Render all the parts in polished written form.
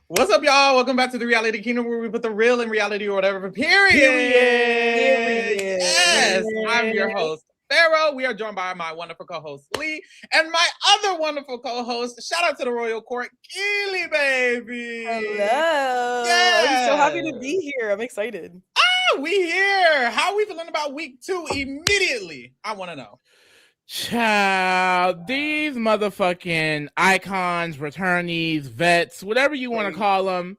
What's up, y'all? Welcome back to the Reality Kingdom, where we put the real in reality or whatever. Period. Yes, I'm your host, Pharaoh. We are joined by my wonderful co-host, Lee, and my other wonderful co-host. Shout out to the Royal Court, Keely, baby. Hello. Yes. I'm so happy to be here. I'm excited. We here. How are we feeling about week 2 immediately? I want to know. Child, these motherfucking icons, returnees, vets, whatever you want to call them,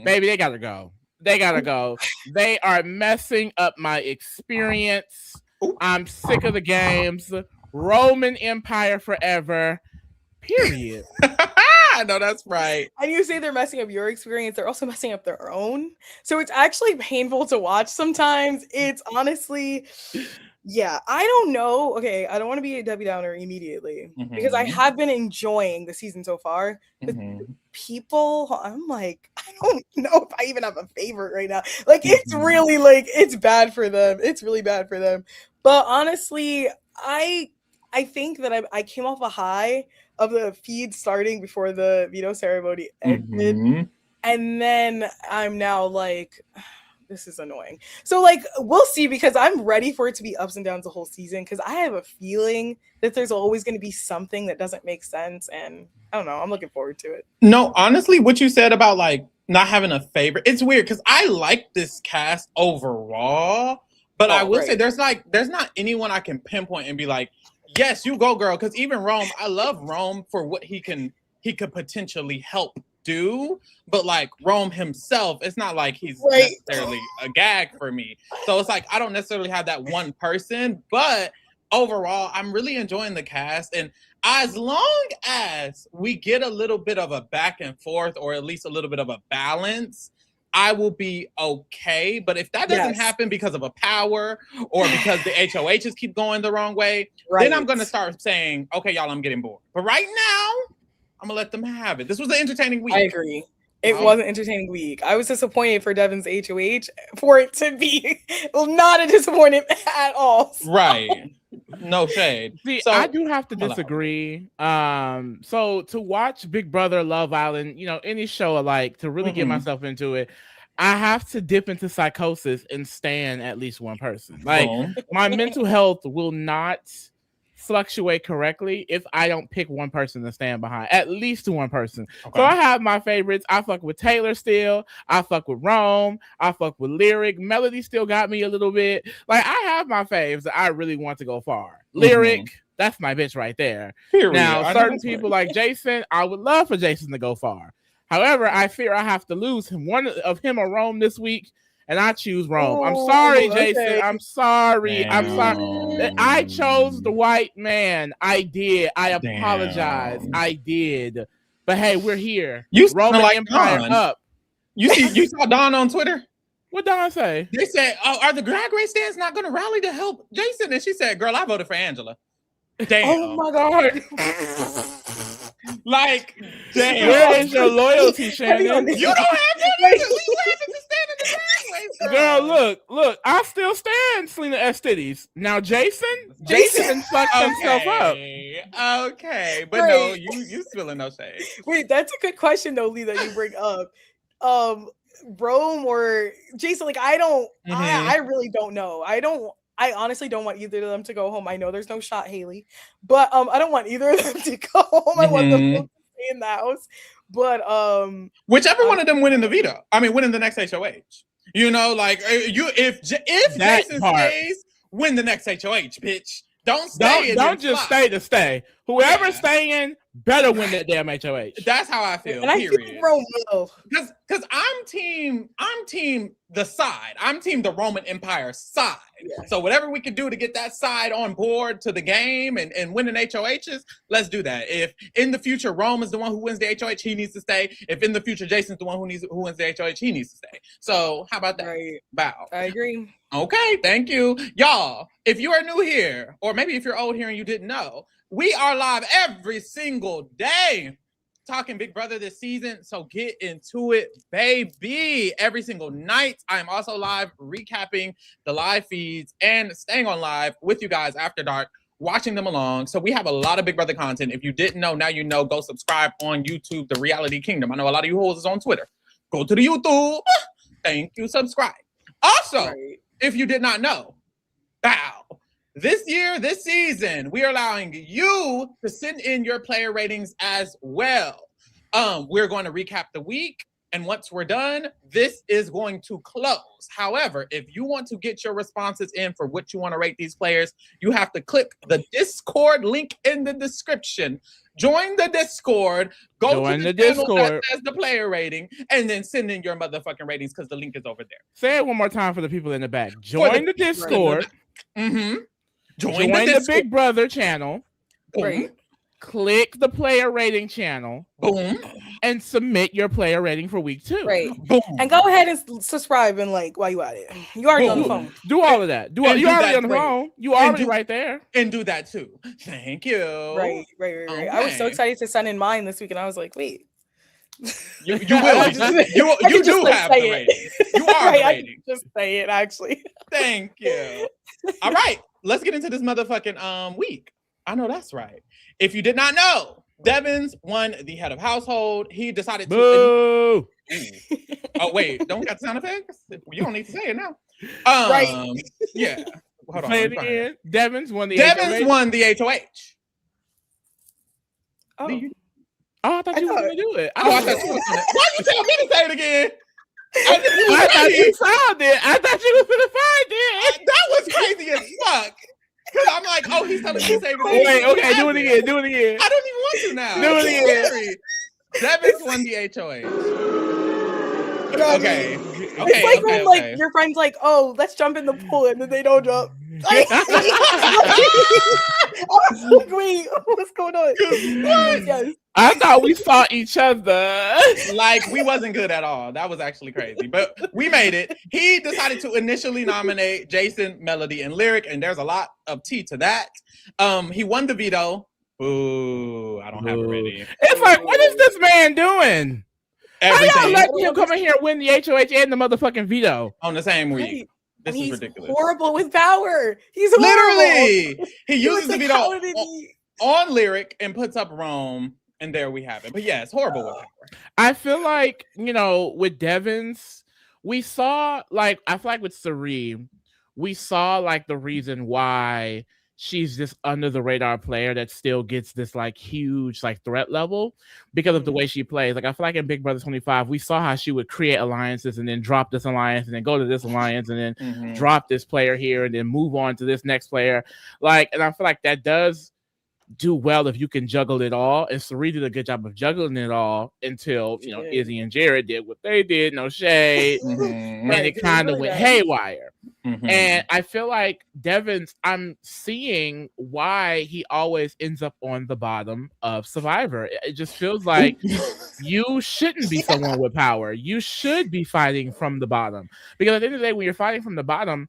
baby, they gotta go. They gotta go. They are messing up my experience. I'm sick of the games. Roman Empire forever. Period. I know that's right. And you say they're messing up your experience, they're also messing up their own. So it's actually painful to watch sometimes. It's honestly... Yeah, I don't know. Okay, I don't want to be a Debbie Downer immediately because I have been enjoying the season so far. But people, I'm like, I don't know if I even have a favorite right now. Like, it's really like, it's bad for them. It's really bad for them. But honestly, I think that I came off a high of the feed starting before the veto ceremony ended. And then I'm now like... this is annoying. So like, we'll see, because I'm ready for it to be ups and downs the whole season, because I have a feeling that there's always going to be something that doesn't make sense, and I don't know, I'm looking forward to it. No, honestly, what you said about like not having a favorite, it's weird because I like this cast overall, but I will say there's not anyone I can pinpoint and be like, yes, you go, girl, because even Rome, I love Rome for what he could potentially help do, but like Rome himself, it's not like he's necessarily a gag for me. So it's like I don't necessarily have that one person, but overall I'm really enjoying the cast, and as long as we get a little bit of a back and forth, or at least a little bit of a balance, I will be okay. But if that doesn't happen because of a power or because the HOHs keep going the wrong way, then I'm going to start saying, okay, y'all, I'm getting bored. But right now, I'm gonna let them have it. This was an entertaining week. I agree. It was an entertaining week. I was disappointed for Devin's HOH for it to be not a disappointment at all. So. Right. No shade. See, I do have to disagree. So to watch Big Brother, Love Island, any show alike, to really get myself into it, I have to dip into psychosis and stan at least one person. Like my mental health will not fluctuate correctly if I don't pick one person to stand behind, at least one person. So I have my favorites. I fuck with Taylor still. I fuck with Rome. I fuck with Lyric. Melody still got me a little bit. Like, I have my faves that I really want to go far. Lyric, that's my bitch right there. Period. Now, certain people like Jason, I would love for Jason to go far. However, I fear I have to lose one of him or Rome this week, and I choose Rome. I'm sorry, Jason. I'm sorry. Damn. I'm sorry. I chose the white man. I did. I apologize. I did. But hey, we're here. You Roman like Empire Don. up. You saw Don on Twitter? What Don say? They said, "Oh, are the Drag Race stands not going to rally to help Jason?" And she said, "Girl, I voted for Angela." Damn. Oh my God. Like, damn. Where is your loyalty, Shannon? You don't have to. You have to stand in the Drag Race, girl. Look. I still stand Selena S. Titties. Now, Jason fucked himself up. Okay. But no, you spilling no shade. Wait, that's a good question, though, Lee, that you bring up. Rome or Jason, like, I don't, I really don't know. I honestly don't want either of them to go home. I know there's no shot, Haley, but I don't want either of them to go home. I want them to stay in the house. But whichever one of them winning the winning the next HOH. Like if Jason stays, win the next HOH, bitch. Don't stay. Don't just stay to stay. Whoever's staying better win that damn HOH. That's how I feel. And I feel Rome will. Because I'm team the side. I'm team the Roman Empire side. Yeah. So whatever we can do to get that side on board to the game and winning HOHs, let's do that. If in the future Rome is the one who wins the HOH, he needs to stay. If in the future Jason's the one who wins the HOH, he needs to stay. So how about that? Right. Bow. I agree. Okay, thank you. Y'all, if you are new here, or maybe if you're old here and you didn't know, we are live every single day talking Big Brother this season, so get into it, baby. Every single night. I am also live recapping the live feeds and staying on live with you guys after dark, watching them along. So we have a lot of Big Brother content. If you didn't know, now you know. Go subscribe on YouTube, The Reality Kingdom. I know a lot of you hoes is on Twitter. Go to the YouTube. Thank you. Subscribe. Also, if you did not know, bow. This year, this season, we are allowing you to send in your player ratings as well. We're going to recap the week, and once we're done, this is going to close. However, if you want to get your responses in for what you want to rate these players, you have to click the Discord link in the description. Join the Discord. Join to the Discord that says the player rating, and then send in your motherfucking ratings because the link is over there. Say it one more time for the people in the back. Join the Discord. Join the Big Brother channel. Right. Click the player rating channel. Boom. And submit your player rating for week 2. Right. Boom. And go ahead and subscribe and like while you at it. You already on the phone. Do all of that. You already on the phone. You already right there. And do that too. Thank you. Right. Okay. I was so excited to send in mine this week, and I was like, wait. You will. You do have the rating. You are right, the rating. I can just say it actually. Thank you. All right. Let's get into this motherfucking week. I know that's right. If you did not know, Devins won the head of household. He decided to. Boo! Oh wait, don't got sound effects. You don't need to say it now. Right. Yeah. Hold on. Say it again. Devins won the HOH. Oh. I thought you were going to do it. I thought you were going to. Why you tell me to say it again? I thought you found it. I thought you was going to find it. That was crazy as fuck. Because I'm like, oh, he's telling me to say it again. Wait, okay, do it again. Do it again. I don't even want to now. Do it again. Devins won the HOH. Okay. It's like when like your friend's like, oh, let's jump in the pool, and then they don't jump. I was like, wait, what's going on? Yes. I thought we saw each other. Like, we wasn't good at all. That was actually crazy. But we made it. He decided to initially nominate Jason, Melody, and Lyric, and there's a lot of tea to that. He won the veto. Boo. I don't have it ready. It's like, what is this man doing? Everything. How y'all letting him come in here and win the HOH and the motherfucking veto? On the same week. This is ridiculous. Horrible with power. He's literally. Horrible. He uses the veto on Lyric and puts up Rome. And there we have it. But yeah, it's horrible with power. I feel like, with Devins, we saw, like, I feel like with Sari, we saw, like, the reason why she's this under the radar player that still gets this, like, huge, like, threat level because of the way she plays. Like, I feel like in Big Brother 25, we saw how she would create alliances and then drop this alliance and then go to this alliance and then drop this player here and then move on to this next player. Like, and I feel like that does do well if you can juggle it all, and Sari did a good job of juggling it all until Izzy and Jared did what they did, no shade, and it kind of went haywire. And I feel like Devins, I'm seeing why he always ends up on the bottom of Survivor. It just feels like you shouldn't be someone with power. You should be fighting from the bottom, because at the end of the day, when you're fighting from the bottom,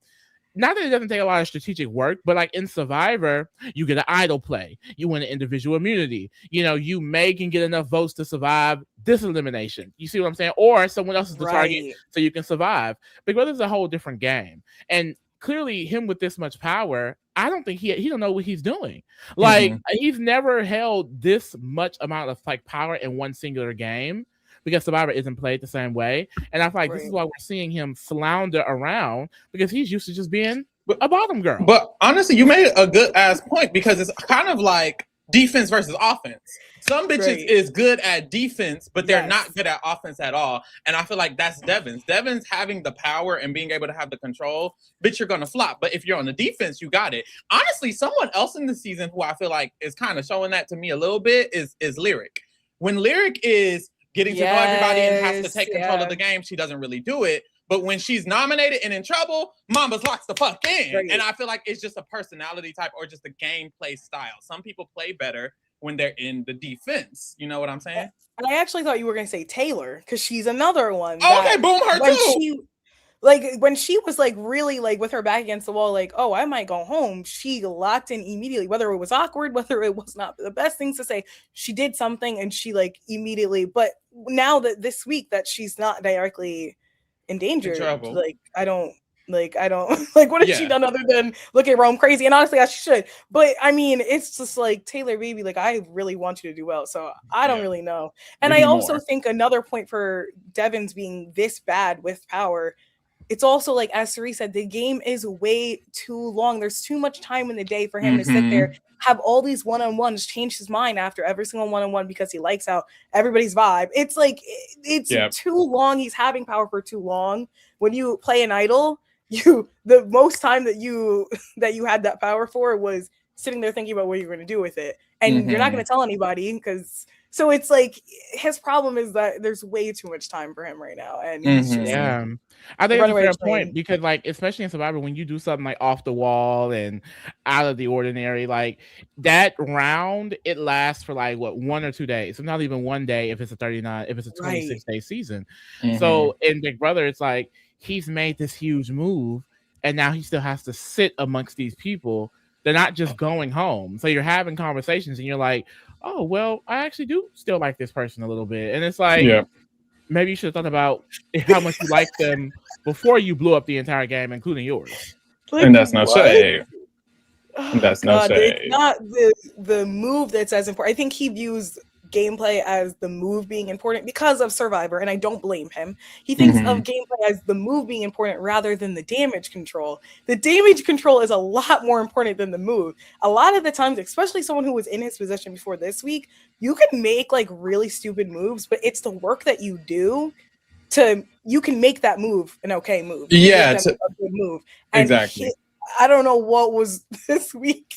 not that it doesn't take a lot of strategic work, but like in Survivor, you get an idol play. You win an individual immunity. You may can get enough votes to survive this elimination. You see what I'm saying? Or someone else is the target so you can survive. Big Brother's a whole different game. And clearly him with this much power, I don't think he don't know what he's doing. Like he's never held this much amount of like power in one singular game, because Survivor isn't played the same way. And I feel like this is why we're seeing him flounder around, because he's used to just being a bottom girl. But honestly, you made a good ass point, because it's kind of like defense versus offense. Some bitches is good at defense, but they're not good at offense at all. And I feel like that's Devins. Devins having the power and being able to have the control, bitch, you're going to flop. But if you're on the defense, you got it. Honestly, someone else in the season who I feel like is kind of showing that to me a little bit is Lyric. When Lyric is getting to know everybody and has to take control of the game, she doesn't really do it. But when she's nominated and in trouble, Mambas locks the fuck in. And I feel like it's just a personality type or just a gameplay style. Some people play better when they're in the defense. You know what I'm saying? And I actually thought you were going to say Taylor, because she's another one. Oh, okay, boom, her too. like when she was like really like with her back against the wall, like, oh, I might go home, she locked in immediately, whether it was awkward, whether it was not the best things to say, she did something and she like immediately. But now that this week that she's not directly in danger, like I don't like what has she done other than look at Rome crazy? And honestly, I should. But I mean, it's just like Taylor, baby, like I really want you to do well. So I don't really know. And I also think another point for Devon's being this bad with power, it's also like, as Cerie said, the game is way too long. There's too much time in the day for him to sit there, have all these one-on-ones, change his mind after every single one-on-one because he likes how everybody's vibe. It's like, it's too long. He's having power for too long. When you play an idol, the most time that you had that power for was sitting there thinking about what you're going to do with it. And you're not going to tell anybody because... So it's like his problem is that there's way too much time for him right now, and he's just, I think it's a fair point because, like, especially in Survivor, when you do something like off the wall and out of the ordinary, like that round, it lasts for like what 1 or 2 days, so not even 1 day if it's a 26-day season. So in Big Brother, it's like he's made this huge move, and now he still has to sit amongst these people. They're not just going home, so you're having conversations, and you're like, oh, well, I actually do still like this person a little bit. And it's like, maybe you should have thought about how much you liked them before you blew up the entire game, including yours. Like, and that's no shade. That's no shade. It's not the move that's as important. I think he views gameplay as the move being important because of Survivor, and I don't blame him. He thinks of gameplay as the move being important rather than the damage control. The damage control is a lot more important than the move. A lot of the times, especially someone who was in his position before this week, you can make like really stupid moves, but it's the work that you do you can make that move an okay move. Yeah, it's a good move. And exactly. I don't know what was this week.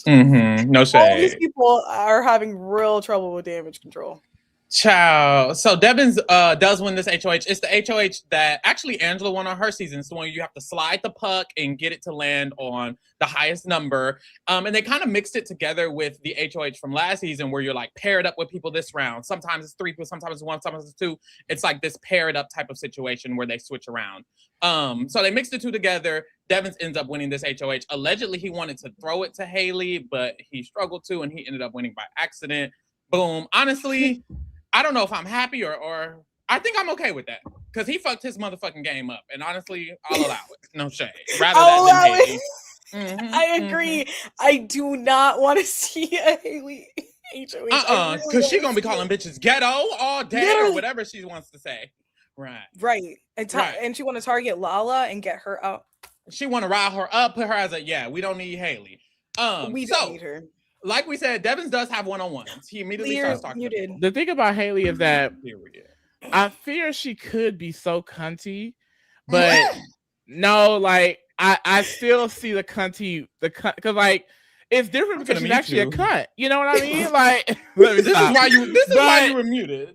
No shade. All these people are having real trouble with damage control. Ciao. So Devon's does win this HOH. It's the HOH that actually Angela won on her season. It's the one you have to slide the puck and get it to land on the highest number. And they kind of mixed it together with the HOH from last season where you're like paired up with people this round. Sometimes it's 3 people, sometimes it's 1, sometimes it's 2. It's like this paired up type of situation where they switch around. So they mixed the 2 together. Devon's ends up winning this HOH. Allegedly, he wanted to throw it to Haley, but he struggled to, and he ended up winning by accident. Boom. Honestly, I don't know if I'm happy or I think I'm okay with that because he fucked his motherfucking game up, and honestly, I'll allow it. No shade. Rather than Haley. I agree. I do not want to see a Haley HOH. Because she's gonna be calling bitches ghetto all day or whatever she wants to say. Right. And she want to target Lala and get her out. She want to rile her up, put her as we don't need Haley. We don't need her. Like we said, Devon's does have one-on-ones. He immediately starts talking. You did. The thing about Haley is that I fear she could be so cunty, but no, like I still see the cunty, because like it's different because she's actually a cunt. You know what I mean? Like this is why you were muted.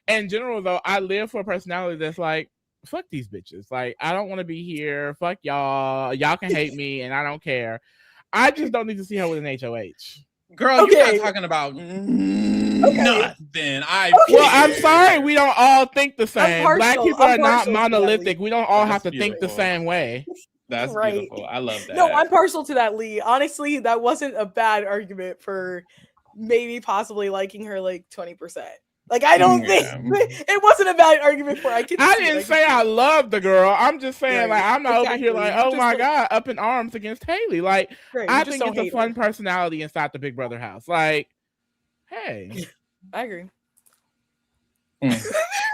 In general though, I live for a personality that's like, fuck these bitches. Like, I don't want to be here. Fuck y'all. Y'all can hate me, and I don't care. I just don't need to see her with an HOH. Girl, you're not talking about nothing. I'm sorry, we don't all think the same. Black people are not monolithic. We don't all have to think the same way. That's beautiful. I love that. No, I'm partial to that, Lee. Honestly, that wasn't a bad argument for maybe possibly liking her like 20%. Like, I don't think it wasn't a bad argument for I didn't say I love the girl. I'm just saying, like, I'm not over here like, oh my God, up in arms against Haley. Like, I think it's a fun personality inside the Big Brother house. Like, hey. I agree.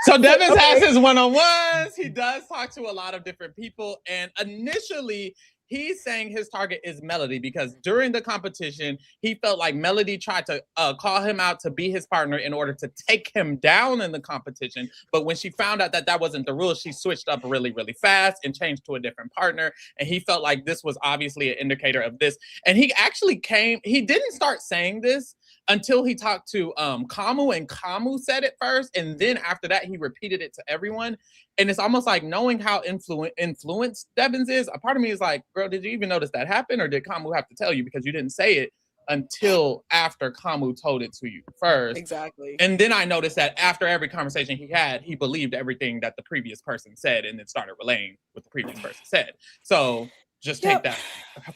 So Devon has his one-on-ones. He does talk to a lot of different people. And initially, he's saying his target is Melody because during the competition, he felt like Melody tried to call him out to be his partner in order to take him down in the competition. But when she found out that that wasn't the rule, she switched up really, really fast and changed to a different partner. And he felt like this was obviously an indicator of this. And he actually he didn't start saying this until he talked to Kamu, and Kamu said it first. And then after that, he repeated it to everyone. And it's almost like knowing how influenced Devon's is. A part of me is like, girl, did you even notice that happened? Or did Kamu have to tell you because you didn't say it? until after Kamu told it to you first. Exactly. And then I noticed that after every conversation he had, he believed everything that the previous person said and then started relaying what the previous person said. So just take that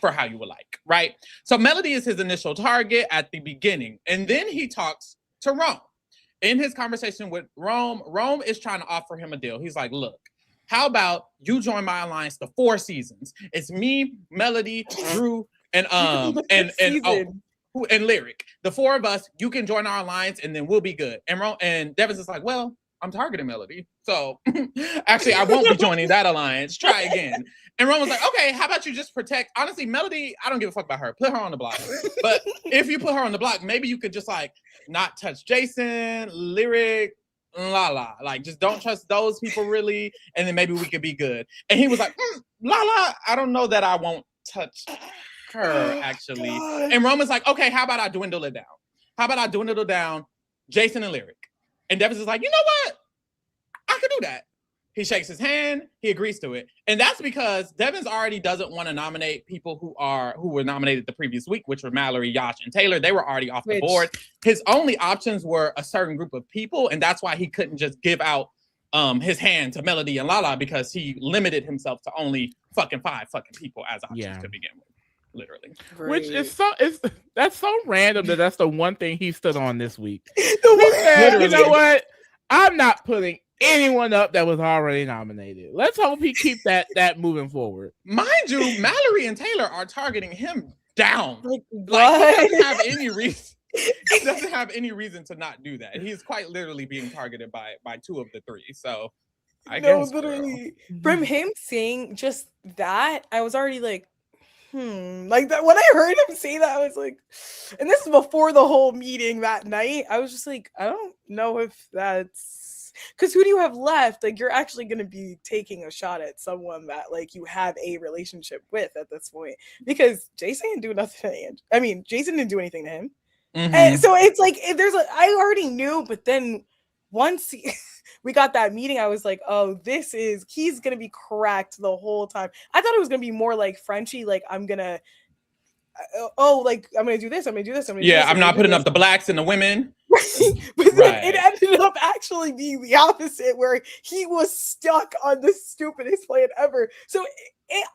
for how you would like, right? So Melody is his initial target at the beginning. And then he talks to Rome. In his conversation with Rome, Rome is trying to offer him a deal. He's like, look, how about you join my alliance the 4 seasons? It's me, Melody, Drew, and Lyric. The 4 of us, you can join our alliance and then we'll be good. And Devon's is like, well, I'm targeting Melody. So actually, I won't be joining that alliance. Try again. And Ron was like, okay, how about you just protect? Honestly, Melody, I don't give a fuck about her. Put her on the block. But if you put her on the block, maybe you could just like not touch Jason, Lyric, Lala. Like, just don't trust those people really. And then maybe we could be good. And he was like, Lala, I don't know that I won't touch her, actually. And Roman's like, okay, how about I dwindle it down? How about I dwindle down Jason and Lyric? And Devon's is like, you know what? I could do that. He shakes his hand. He agrees to it. And that's because Devon's already doesn't want to nominate people who were nominated the previous week, which were Mallory, Yash, and Taylor. They were already off the board. His only options were a certain group of people. And that's why he couldn't just give out his hand to Melody and Lala, because he limited himself to only fucking 5 fucking people as options to begin with. Literally. Which is that's so random that's the one thing he stood on this week. You know what? I'm not putting anyone up that was already nominated. Let's hope he keeps that moving forward. Mind you, Mallory and Taylor are targeting him down. Like he doesn't have any reason. He doesn't have any reason to not do that. He's quite literally being targeted by 2 of the 3. So I guess literally from him saying just that, I was already like, like that. When I heard him say that, I was like, and this is before the whole meeting that night, I was just like, I don't know if that's because who do you have left? Like, you're actually going to be taking a shot at someone that like you have a relationship with at this point, because Jason didn't do nothing to him. I mean, Jason didn't do anything to him. And so it's like, I already knew, but then once we got that meeting, I was like, oh, he's going to be correct the whole time. I thought it was going to be more like Frenchie, like I'm going to do this, I'm going to do this. I'm not putting up the blacks and the women. But then it ended up actually being the opposite, where he was stuck on the stupidest plan ever. So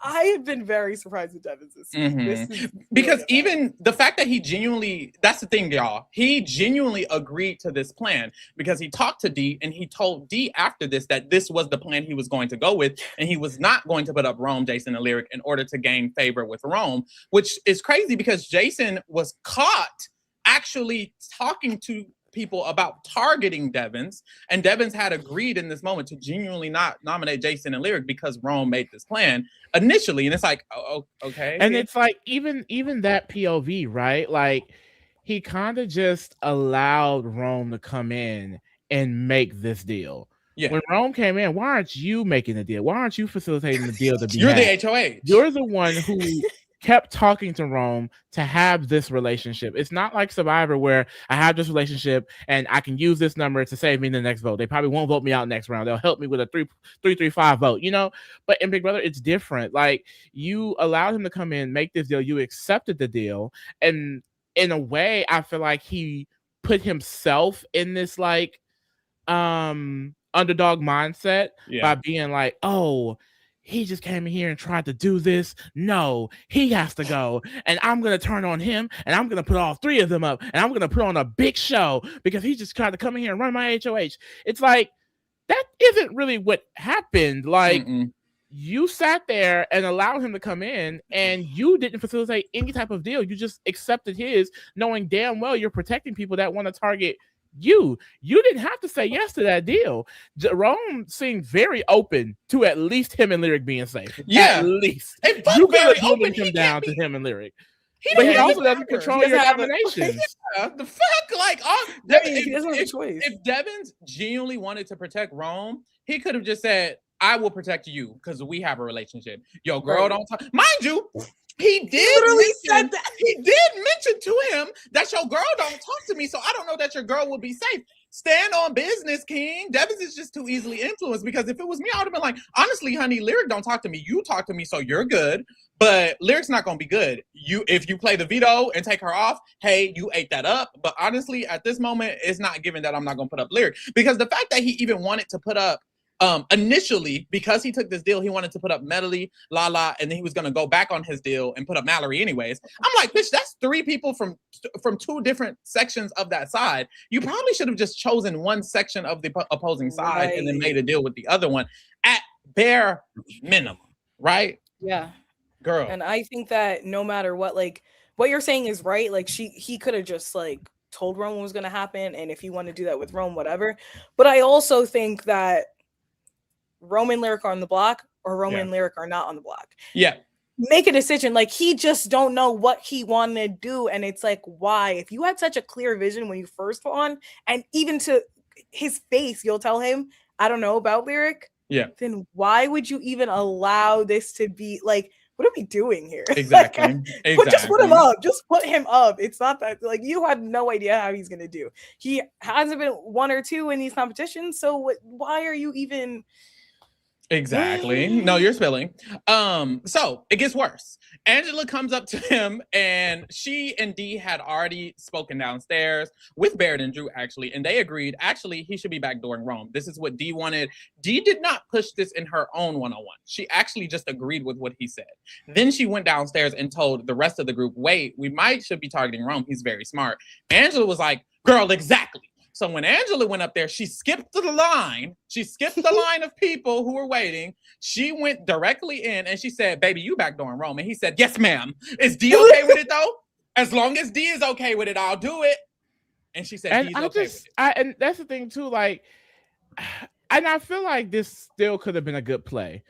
I have been very surprised with Devon's this week. Because even the fact that he genuinely, that's the thing, y'all, he genuinely agreed to this plan because he talked to D and he told D after this that this was the plan he was going to go with, and he was not going to put up Rome, Jason, and Lyric in order to gain favor with Rome, which is crazy because Jason was caught actually talking to people about targeting Devons, and Devons had agreed in this moment to genuinely not nominate Jason and Lyric because Rome made this plan initially. And it's like, oh, okay. And it's like, even that POV, right? Like, he kind of just allowed Rome to come in and make this deal. Yeah. When Rome came in, why aren't you making the deal? Why aren't you facilitating the deal to be You're had? the HOH. You're the one who kept talking to Rome to have this relationship. It's not like Survivor where I have this relationship and I can use this number to save me the next vote. They probably won't vote me out next round. They'll help me with a 3-3-5 vote, you know? But in Big Brother, it's different. Like, you allowed him to come in, make this deal. You accepted the deal. And in a way, I feel like he put himself in this like underdog mindset by being like, oh, he just came in here and tried to do this. No, he has to go. And I'm going to turn on him, and I'm going to put all 3 of them up, and I'm going to put on a big show because he just tried to come in here and run my HOH. It's like, that isn't really what happened. Like, you sat there and allowed him to come in, and you didn't facilitate any type of deal. You just accepted his, knowing damn well you're protecting people that want to target you. You didn't have to say yes to that deal. Jerome seemed very open to at least him and Lyric being safe. Yeah, at least you could have opened him down to him and Lyric. But he also doesn't control your nominations. The fuck, like, he doesn't have a choice. If Devons genuinely wanted to protect Rome, he could have just said, "I will protect you because we have a relationship." Yo, girl, don't talk. Mind you, He literally said that. He did mention to him that your girl don't talk to me, so I don't know that your girl will be safe. Stand on business, King. Devins is just too easily influenced, because if it was me, I would have been like, honestly, honey, Lyric don't talk to me. You talk to me, so you're good. But Lyric's not going to be good. If you play the veto and take her off, hey, you ate that up. But honestly, at this moment, it's not given that I'm not going to put up Lyric. Because the fact that he even wanted to put up initially, because he took this deal, he wanted to put up Medley, Lala, and then he was going to go back on his deal and put up Mallory anyways. I'm like, bitch, that's 3 people from 2 different sections of that side. You probably should have just chosen one section of the opposing side and then made a deal with the other one at bare minimum, right? Yeah. Girl. And I think that no matter what, like, what you're saying is right. Like, he could have just, like, told Rome what was going to happen, and if you want to do that with Rome, whatever. But I also think that Rome and Lyric are on the block, or Rome and Lyric are not on the block. Yeah. Make a decision. Like, he just don't know what he wanted to do, and it's like, why? If you had such a clear vision when you first won, and even to his face, you'll tell him, I don't know about Lyric. Yeah. Then why would you even allow this to be like? What are we doing here? Exactly. Just put him up. Just put him up. It's not that, like, you had no idea how he's gonna do. He hasn't been 1 or 2 in these competitions, so why are you even? Exactly. No, you're spilling. So it gets worse. Angela comes up to him, and she and Dee had already spoken downstairs with Barrett and Drew, actually, and they agreed, actually, he should be backdooring Rome. This is what Dee wanted. Dee did not push this in her own one-on-one. She actually just agreed with what he said. Then she went downstairs and told the rest of the group, wait, we should be targeting Rome. He's very smart. Angela was like, girl, exactly. So when Angela went up there, she skipped the line. She skipped the line of people who were waiting. She went directly in and she said, baby, you backdooring Rome. And he said, yes, ma'am. Is D okay with it, though? As long as D is okay with it, I'll do it. And she said, and he's okay with it. And that's the thing, too. Like, and I feel like this still could have been a good play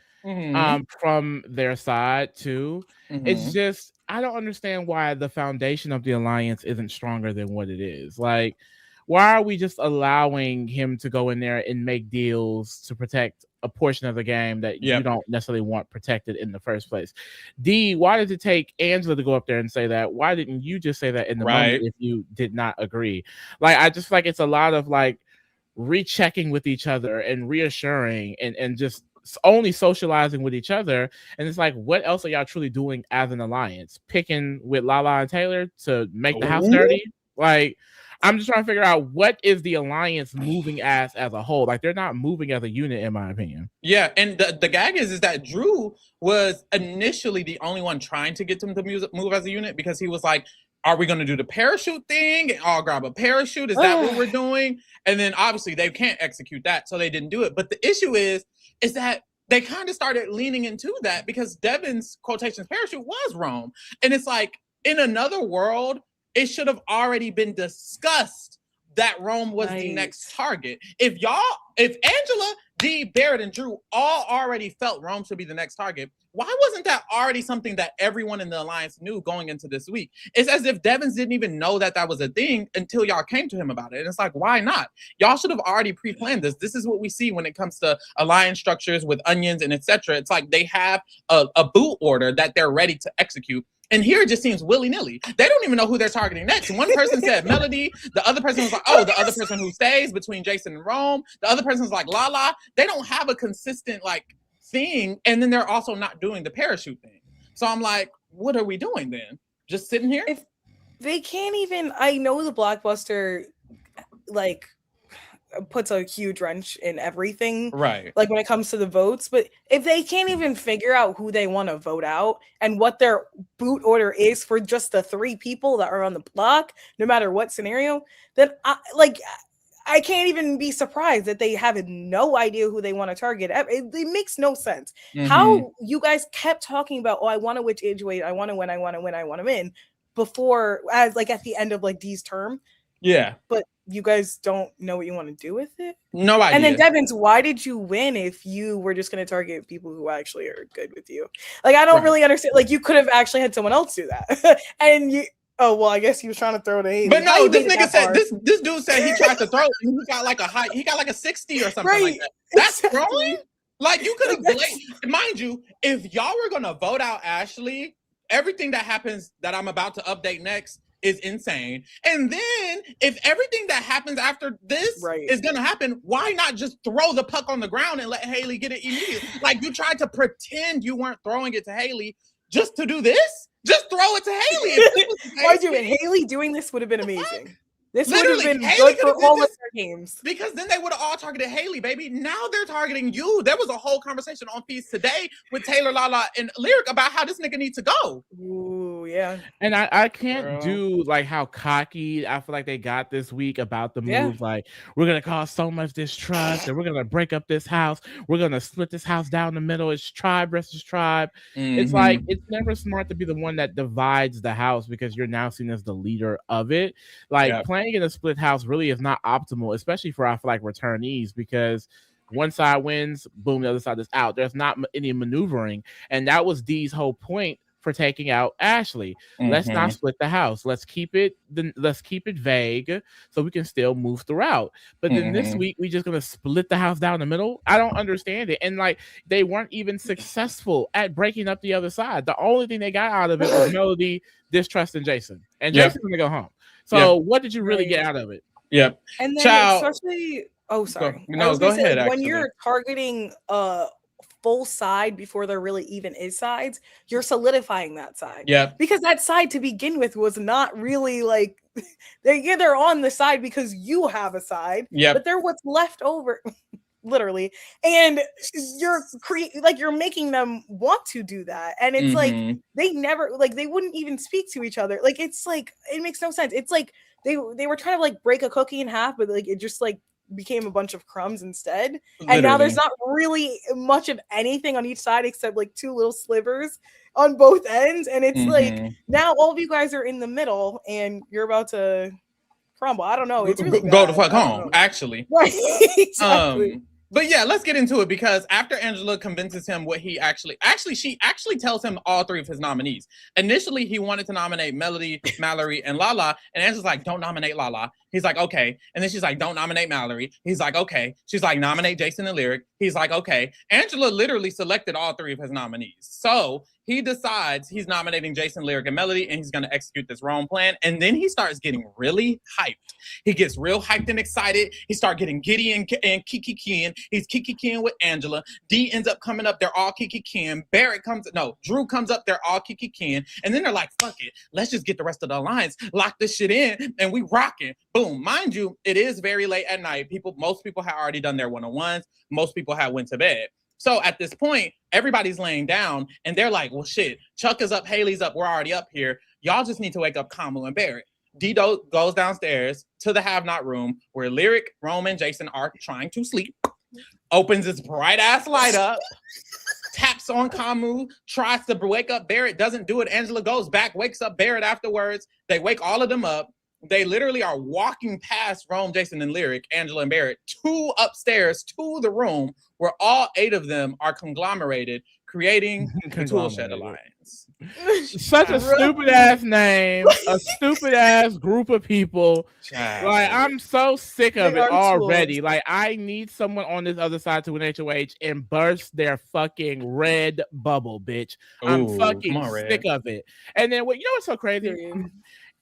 from their side, too. It's just, I don't understand why the foundation of the alliance isn't stronger than what it is. Like, why are we just allowing him to go in there and make deals to protect a portion of the game that you don't necessarily want protected in the first place? D, why did it take Angela to go up there and say that? Why didn't you just say that in the moment if you did not agree? Like, I just feel like it's a lot of, like, rechecking with each other and reassuring and just only socializing with each other. And it's like, what else are y'all truly doing as an alliance? Picking with Lala and Taylor to make the house dirty? Like, I'm just trying to figure out, what is the alliance moving as a whole? Like, they're not moving as a unit, in my opinion. Yeah, and the gag is that Drew was initially the only one trying to get them to move as a unit, because he was like, are we going to do the parachute thing? I'll grab a parachute. Is that what we're doing? And then obviously they can't execute that, so they didn't do it. But the issue is that they kind of started leaning into that, because Devin's quotations parachute was Rome. And it's like, in another world, it should have already been discussed that Rome was the next target. If Angela, D, Barrett, and Drew all already felt Rome should be the next target, why wasn't that already something that everyone in the alliance knew going into this week? It's as if Devins didn't even know that was a thing until y'all came to him about it. And it's like, why not? Y'all should have already pre-planned this. This is what we see when it comes to alliance structures with onions and etc. It's like they have a boot order that they're ready to execute. And here it just seems willy-nilly. They don't even know who they're targeting next. One person said Melody. The other person was like, oh, the other person who stays between Jason and Rome. The other person was like, Lala. They don't have a consistent, like, thing. And then they're also not doing the parachute thing. So I'm like, what are we doing then? Just sitting here? If they can't even, I know the Blockbuster, like, puts a huge wrench in everything, right? Like, when it comes to the votes, but if they can't even figure out who they want to vote out and what their boot order is for just the 3 people that are on the block, no matter what scenario, then I can't even be surprised that they have no idea who they want to target. It makes no sense. How you guys kept talking about, I want to win age weight, I want to win, I want to win, I want to win, before, as like at the end of like Dee's term. Yeah. But you guys don't know what you want to do with it? No idea. And then Devins, why did you win if you were just going to target people who actually are good with you? Like, I don't really understand. Like, you could have actually had someone else do that. And you, I guess he was trying to throw the hate. But no, this nigga said, this dude said he tried to throw it and he got like a 60 or something like that. That's throwing? Like, you could have, mind you, if y'all were going to vote out Ashley, everything that happens that I'm about to update next is insane. And then if everything that happens after this is gonna happen, why not just throw the puck on the ground and let Haley get it immediately? Like, you tried to pretend you weren't throwing it to Haley just to do this? Just throw it to Haley. Why do Haley doing this would have been amazing. This would have been good for all of their games. Because then they would have all targeted Haley, baby. Now they're targeting you. There was a whole conversation on Feast today with Taylor, Lala, and Lyric about how this nigga needs to go. Ooh, yeah. And I can't do like how cocky I feel like they got this week about the move. Like, we're gonna cause so much distrust, and we're gonna break up this house. We're gonna split this house down the middle. It's tribe versus tribe. It's like, it's never smart to be the one that divides the house because you're now seen as the leader of it. Like, playing in a split house really is not optimal, especially for, I feel like, returnees, because one side wins, boom, the other side is out. There's not any maneuvering, and that was Dee's whole point for taking out Ashley. Let's not split the house. Let's keep it vague so we can still move throughout. But then this week we just gonna split the house down the middle. I don't understand it. And like, they weren't even successful at breaking up the other side. The only thing they got out of it was Melody distrusting Jason, and Jason's gonna go home. So what did you really get out of it? Yep. And then especially, sorry. Go ahead. When you're targeting full side before there really even is sides, you're solidifying that side. Yeah. Because that side to begin with was not really like they're on the side because you have a side. Yeah. But they're what's left over. Literally, and you're making them want to do that, and it's like they never, like, they wouldn't even speak to each other. Like, it's like, it makes no sense. It's like they were trying to like break a cookie in half, but like it just like became a bunch of crumbs instead. Literally. And now there's not really much of anything on each side except like two little slivers on both ends, and it's like now all of you guys are in the middle, and you're about to crumble. I don't know. It's really go the fuck home, actually. Right. Exactly. But yeah, let's get into it, because after Angela convinces him what he she actually tells him all three of his nominees. Initially, he wanted to nominate Melody, Mallory, and Lala, and Angela's like, don't nominate Lala. He's like, okay. And then she's like, don't nominate Mallory. He's like, okay. She's like, nominate Jason and Lyric. He's like, okay. Angela literally selected all three of his nominees. So he decides he's nominating Jason, Lyric, and Melody, and he's going to execute this Rome plan. And then he starts getting really hyped. He gets real hyped and excited. He starts getting giddy and kiki-keying. He's kiki-keying with Angela. Dee ends up coming up. They're all kiki-keying. Drew comes up. They're all kiki-keying. And then they're like, fuck it. Let's just get the rest of the alliance, lock this shit in, and we rocking. Boom. Mind you, it is very late at night. Most people have already done their one-on-ones. Most people have went to bed. So at this point, everybody's laying down, and they're like, well, shit, Chuck is up, Haley's up, we're already up here. Y'all just need to wake up Kamu and Barrett. Dido goes downstairs to the have-not room where Lyric, Rome, and Jason are trying to sleep, opens its bright-ass light up, taps on Kamu, tries to wake up Barrett, doesn't do it. Angela goes back, wakes up Barrett afterwards. They wake all of them up. They literally are walking past Rome, Jason, and Lyric, Angela, and Barrett, to upstairs to the room where all 8 of them are conglomerated, creating the Toolshed Alliance. Such a stupid ass name, a stupid ass group of people. Like, I'm so sick of it already. Like, I need someone on this other side to win HOH and burst their fucking red bubble, bitch. I'm fucking sick of it. And then what? You know what's so crazy?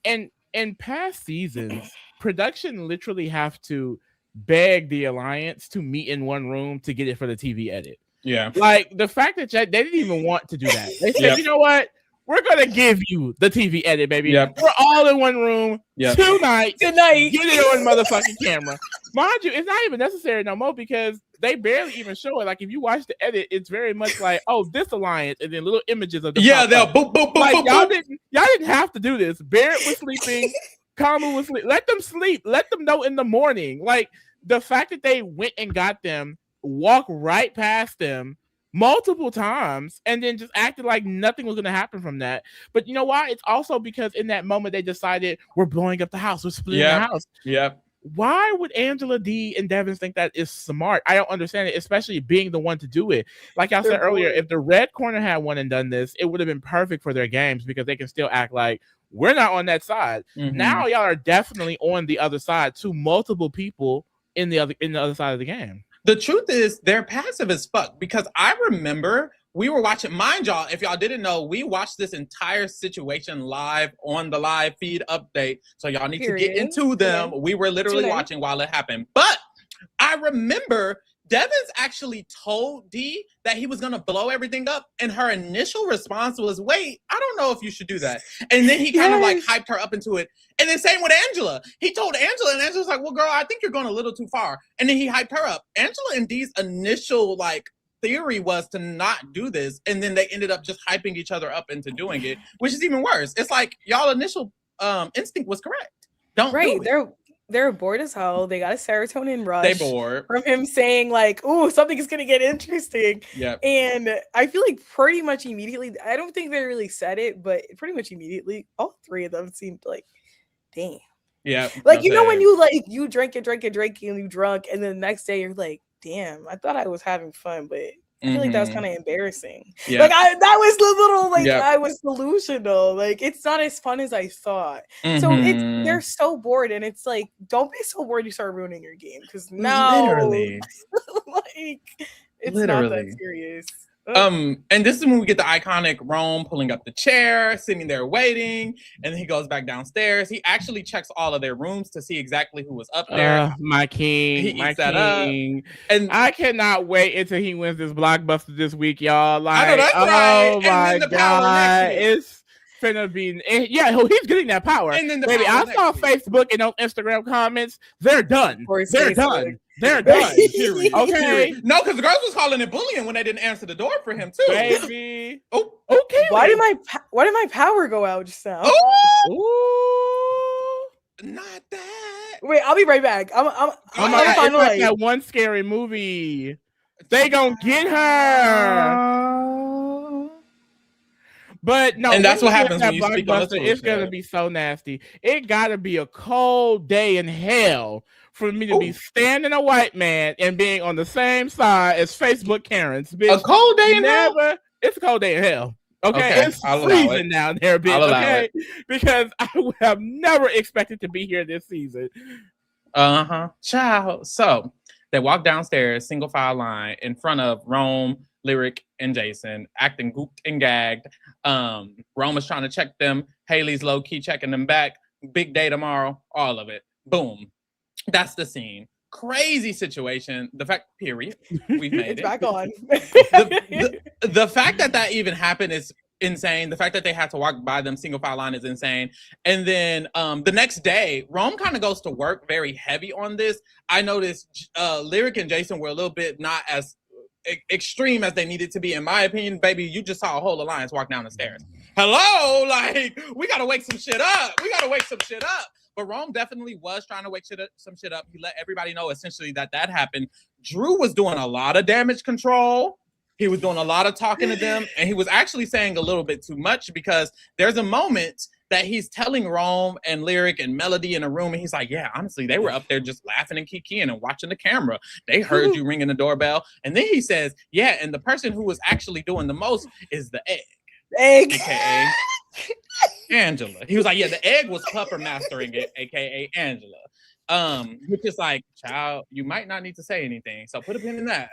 And in past seasons, production literally have to beg the alliance to meet in one room to get it for the TV edit. Yeah. Like, the fact that they didn't even want to do that. They said, you know what? We're going to give you the TV edit, baby. Yep. We're all in one room tonight. Get it on motherfucking camera. Mind you, it's not even necessary no more because they barely even show it. Like, if you watch the edit, it's very much like, oh, this alliance, and then little images of the they'll boop, boop, boop, like, boop, y'all boop. didn't have to do this. Barrett was sleeping. Kamu was sleeping. Let them sleep. Let them know in the morning. Like, the fact that they went and got them, walked right past them multiple times, and then just acted like nothing was going to happen from that. But you know why? It's also because in that moment they decided we're blowing up the house. We're splitting the house. Yep. Why would Angela, Dee, and Devin think that is smart? I don't understand it, especially being the one to do it. Like I said earlier, if the red corner had won and done this, it would have been perfect for their games because they can still act like we're not on that side. Now y'all are definitely on the other side to multiple people in the other side of the game. The truth is they're passive as fuck because I remember we were watching, mind y'all, if y'all didn't know, we watched this entire situation live on the live feed update. So y'all need to get into them. Yeah. We were literally watching while it happened. But I remember Devins actually told Dee that he was going to blow everything up. And her initial response was, wait, I don't know if you should do that. And then he kind of like hyped her up into it. And then same with Angela. He told Angela, and Angela's like, well, girl, I think you're going a little too far. And then he hyped her up. Angela and Dee's initial like theory was to not do this. And then they ended up just hyping each other up into doing it, which is even worse. It's like y'all initial instinct was correct. Don't do it. They're bored as hell. They got a serotonin rush. They bored from him saying like, "Oh, something is gonna get interesting." Yeah. And I feel like pretty much immediately, I don't think they really said it, but pretty much immediately, all three of them seemed like, "Damn." Yeah. Like you know when you like you drink and you drunk, and then the next day you're like, "Damn, I thought I was having fun, but." I feel like that was kind of embarrassing. Yeah. Like that was the little like I was delusional. Like it's not as fun as I thought. So they're so bored, and it's like don't be so bored you start ruining your game because now literally like it's not that serious. And this is when we get the iconic Rome pulling up the chair, sitting there waiting, and then he goes back downstairs. He actually checks all of their rooms to see exactly who was up there. My king, my king. And I cannot wait until he wins this blockbuster this week, y'all. Like, I know that's right. Oh my god, it's finna be. Yeah, he's getting that power. And then baby, I saw Facebook and those Instagram comments. They're done. They're done. They're done. Okay. No, because the girls was calling it bullying when they didn't answer the door for him too. Baby. Oh, okay. Why did my power go out just now? Ooh. Not that. Wait, I'll be right back. I'm gonna find like that one scary movie. They gonna get her. But no, and that's what happens when you speak on the it's gonna be so nasty. It gotta be a cold day in hell for me to be standing a white man and being on the same side as Facebook Karens. Bitch, a cold day in hell? It's a cold day in hell. Okay, it's freezing down there, bitch. Okay, because I would have never expected to be here this season. Child. So they walk downstairs, single file line, in front of Rome, Lyric, and Jason, acting gooped and gagged. Rome is trying to check them. Haley's low-key checking them back. Big day tomorrow. All of it. Boom. That's the scene. Crazy situation. The fact, period. We've made it's back on. the fact that even happened is insane. The fact that they had to walk by them single file line is insane. And then the next day, Rome kind of goes to work very heavy on this. I noticed Lyric and Jason were a little bit not as extreme as they needed to be, in my opinion. Baby, you just saw a whole alliance walk down the stairs. Hello? Like, we gotta wake some shit up. But Rome definitely was trying to wake some shit up. He let everybody know essentially that happened. Drew was doing a lot of damage control. He was doing a lot of talking to them. And he was actually saying a little bit too much because there's a moment that he's telling Rome and Lyric and Melody in a room. And he's like, yeah, honestly, they were up there just laughing and kikiing and watching the camera. They heard you ringing the doorbell. And then he says, yeah, and the person who was actually doing the most is the egg. AKA Angela. He was like, yeah, the egg was pupper mastering it, AKA Angela. Which is like, child, you might not need to say anything. So put a pin in that.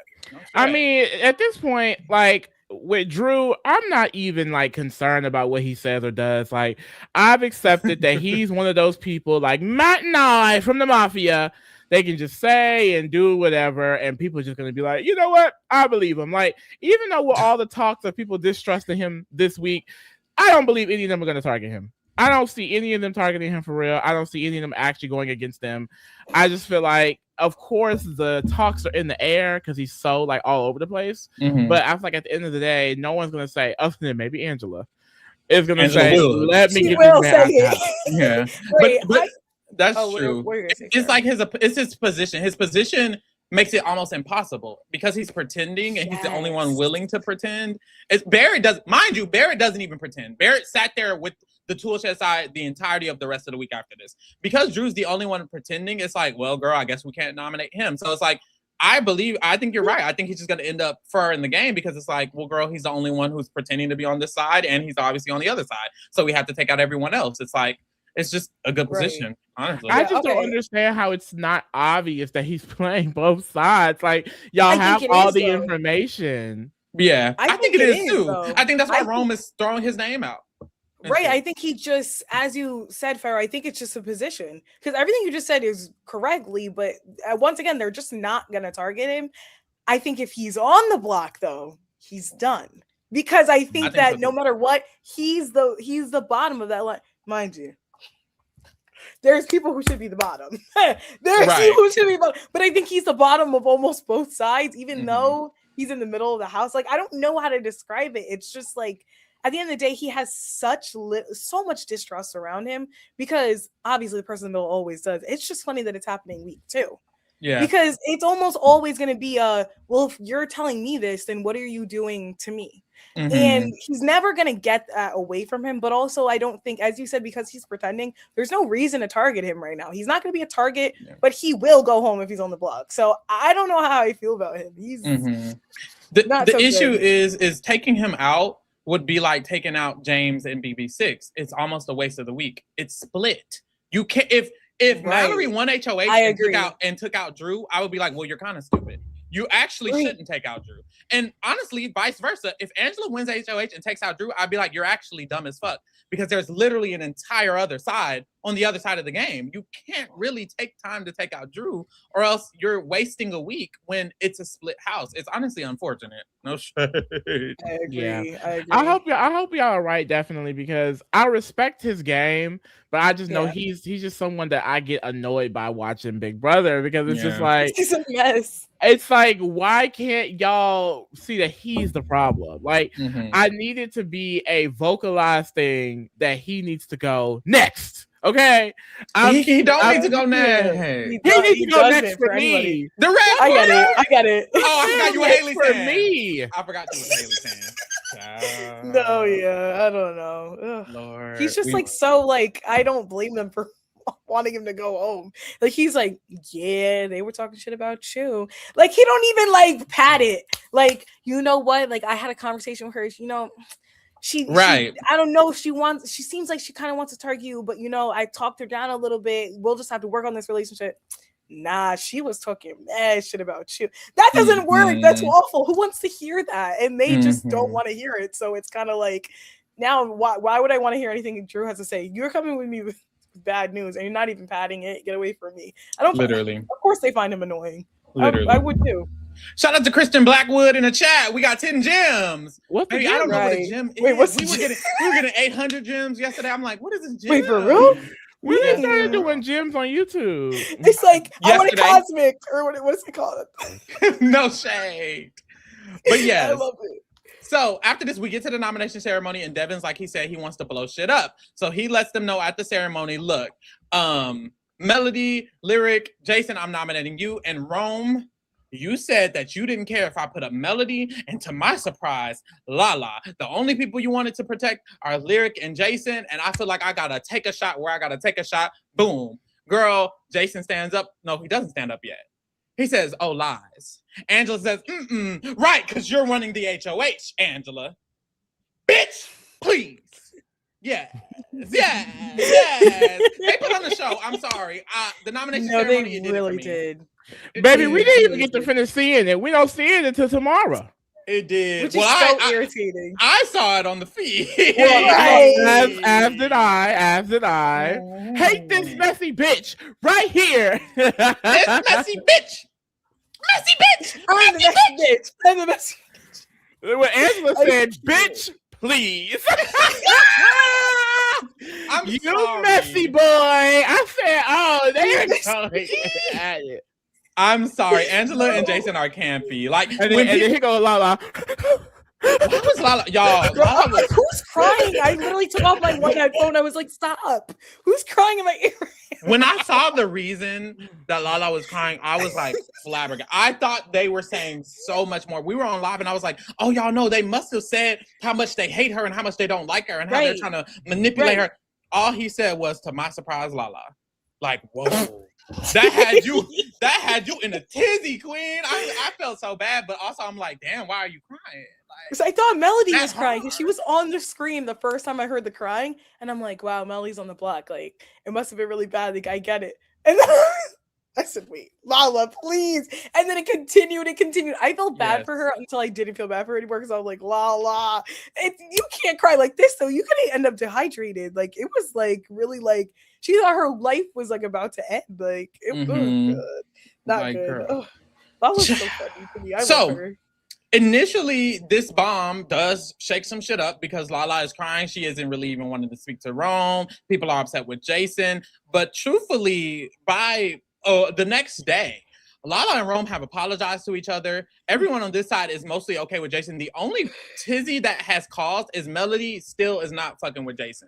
I mean, at this point, like with Drew, I'm not even like concerned about what he says or does. Like, I've accepted that he's one of those people like Matt and I from the Mafia. They can just say and do whatever, and people are just going to be like, you know what? I believe him. Like, even though with all the talks of people distrusting him this week, I don't believe any of them are going to target him. I don't see any of them targeting him for real. I don't see any of them actually going against them. I just feel like, of course, the talks are in the air because he's so like all over the place. Mm-hmm. But I feel like at the end of the day, no one's going to say, other than maybe Angela, is going to say, let me get this man out. Yeah. Wait, but that's true. It's like his position. His position makes it almost impossible because he's pretending and he's the only one willing to pretend. Barrett doesn't even pretend. Barrett sat there with the tool shed side the entirety of the rest of the week after this. Because Drew's the only one pretending, it's like, well, girl, I guess we can't nominate him. So it's like, I think you're right. I think he's just going to end up fur in the game because it's like, well, girl, he's the only one who's pretending to be on this side and he's obviously on the other side. So we have to take out everyone else. It's like, it's just a good position, honestly. I just don't understand how it's not obvious that he's playing both sides. Like, y'all have all the information. Yeah, I think it is too. Though. I think that's why Rome is throwing his name out. Right, I think he just, as you said, Pharaoh, I think it's just a position. Because everything you just said is correctly, but once again, they're just not going to target him. I think if he's on the block, though, he's done. Because I think that no matter what, he's the bottom of that line. Mind you, there's people who should be the bottom. There's people who should be bottom. But I think he's the bottom of almost both sides, even though he's in the middle of the house. Like, I don't know how to describe it. It's just like, at the end of the day, he has so much distrust around him because obviously the person in the middle always does. It's just funny that it's happening week 2. Yeah. Because it's almost always going to be well, if you're telling me this, then what are you doing to me? And he's never going to get that away from him. But also, I don't think, as you said, because he's pretending, there's no reason to target him right now. He's not going to be a target, but he will go home if he's on the block. So I don't know how I feel about him. He's the issue is taking him out would be like taking out James and BB6. It's almost a waste of the week. It's split. You can't if Mallory won HOH and took out Drew, I would be like, well, you're kind of stupid. You actually shouldn't take out Drew. And honestly, vice versa. If Angela wins HOH and takes out Drew, I'd be like, you're actually dumb as fuck. Because there's literally an entire other side on the other side of the game. You can't really take time to take out Drew, or else you're wasting a week when it's a split house. It's honestly unfortunate. No shade. I agree. Yeah. I agree. I hope y'all are right, definitely, because I respect his game, but I just know he's just someone that I get annoyed by watching Big Brother, because it's just like, he's a mess. It's like, why can't y'all see that he's the problem? Like, I need it to be a vocalized thing that he needs to go next. Okay, he don't need to go next. He needs to go next for me. The red. I got it. Oh, I forgot you were Haley for me. I forgot you were Haley fan. No, I don't know. Ugh. Lord, he's just so I don't blame them for wanting him to go home. Like, he's like, yeah, they were talking shit about you. Like, he don't even pat it. Like, you know what? Like, I had a conversation with her. She I don't know if she seems like she kind of wants to target you, but I talked her down a little bit. We'll just have to work on this relationship. Nah, she was talking mad shit about you. That doesn't work. That's awful. Who wants to hear that? And they just don't want to hear it. So it's kind of like, now why would I want to hear anything Drew has to say? You're coming with me with bad news and you're not even patting it. Get away from me. I don't literally. Of course they find him annoying. Literally. I would too. Shout out to Christian Blackwood in the chat. We got 10 gems. What the gem? I don't know what a gem is. Wait, we were getting 800 gems yesterday. I'm like, what is this gem? Wait, for real? We started doing gems on YouTube. It's like, I want a cosmic, or what is it called? No shade. But yes. I love it. So after this, we get to the nomination ceremony, and Devin's like he said he wants to blow shit up. So he lets them know at the ceremony, look, Melody, Lyric, Jason, I'm nominating you, and Rome, you said that you didn't care if I put up Melody, and to my surprise, Lala. The only people you wanted to protect are Lyric and Jason, and I feel like I gotta take a shot where I gotta take a shot. Boom. Girl, Jason stands up. No, he doesn't stand up yet. He says, oh, lies. Angela says, right, because you're running the HOH, Angela. Bitch, please. Yes. They put on the show. I'm sorry. The nomination ceremony, they really did. Baby, we didn't even get to finish seeing it. We don't see it until tomorrow. It did. Which is so irritating. I saw it on the feed. As did I. Hate this messy bitch right here. This messy bitch. Messy bitch. I'm the messy bitch. I'm the messy bitch. When Angela said, bitch, please. I'm you sorry. messy boy. I said, oh, they're going at it. I'm sorry. Angela and Jason are campy. Like, and then he goes, Lala. What was Lala? Y'all. Bro, I'm like, who's crying? I literally took off my one phone. I was like, stop. Who's crying in my ear? When I saw the reason that Lala was crying, I was like flabbergasted. I thought they were saying so much more. We were on live and I was like, oh, y'all know they must have said how much they hate her and how much they don't like her and how they're trying to manipulate her. All he said was, to my surprise, Lala. Like, whoa. That had you in a tizzy, queen. I felt so bad, but also I'm like, damn, why are you crying? Like, I thought Melody was crying because she was on the screen the first time I heard the crying, and I'm like, wow, Melody's on the block. Like, it must have been really bad. Like, I get it. And then I said, wait, Lala, please. And then it continued. I felt bad for her until I didn't feel bad for her anymore because I was like, Lala, you can't cry like this, though. You could end up dehydrated. Like, it was like really like she thought her life was like about to end. Like, it was good. Not like, good. Oh, Lala's so funny to me. I love her. Initially, this bomb does shake some shit up because Lala is crying. She isn't really even wanting to speak to Rome. People are upset with Jason. But truthfully, by the next day, Lala and Rome have apologized to each other. Everyone on this side is mostly okay with Jason. The only tizzy that has caused is Melody still is not fucking with Jason.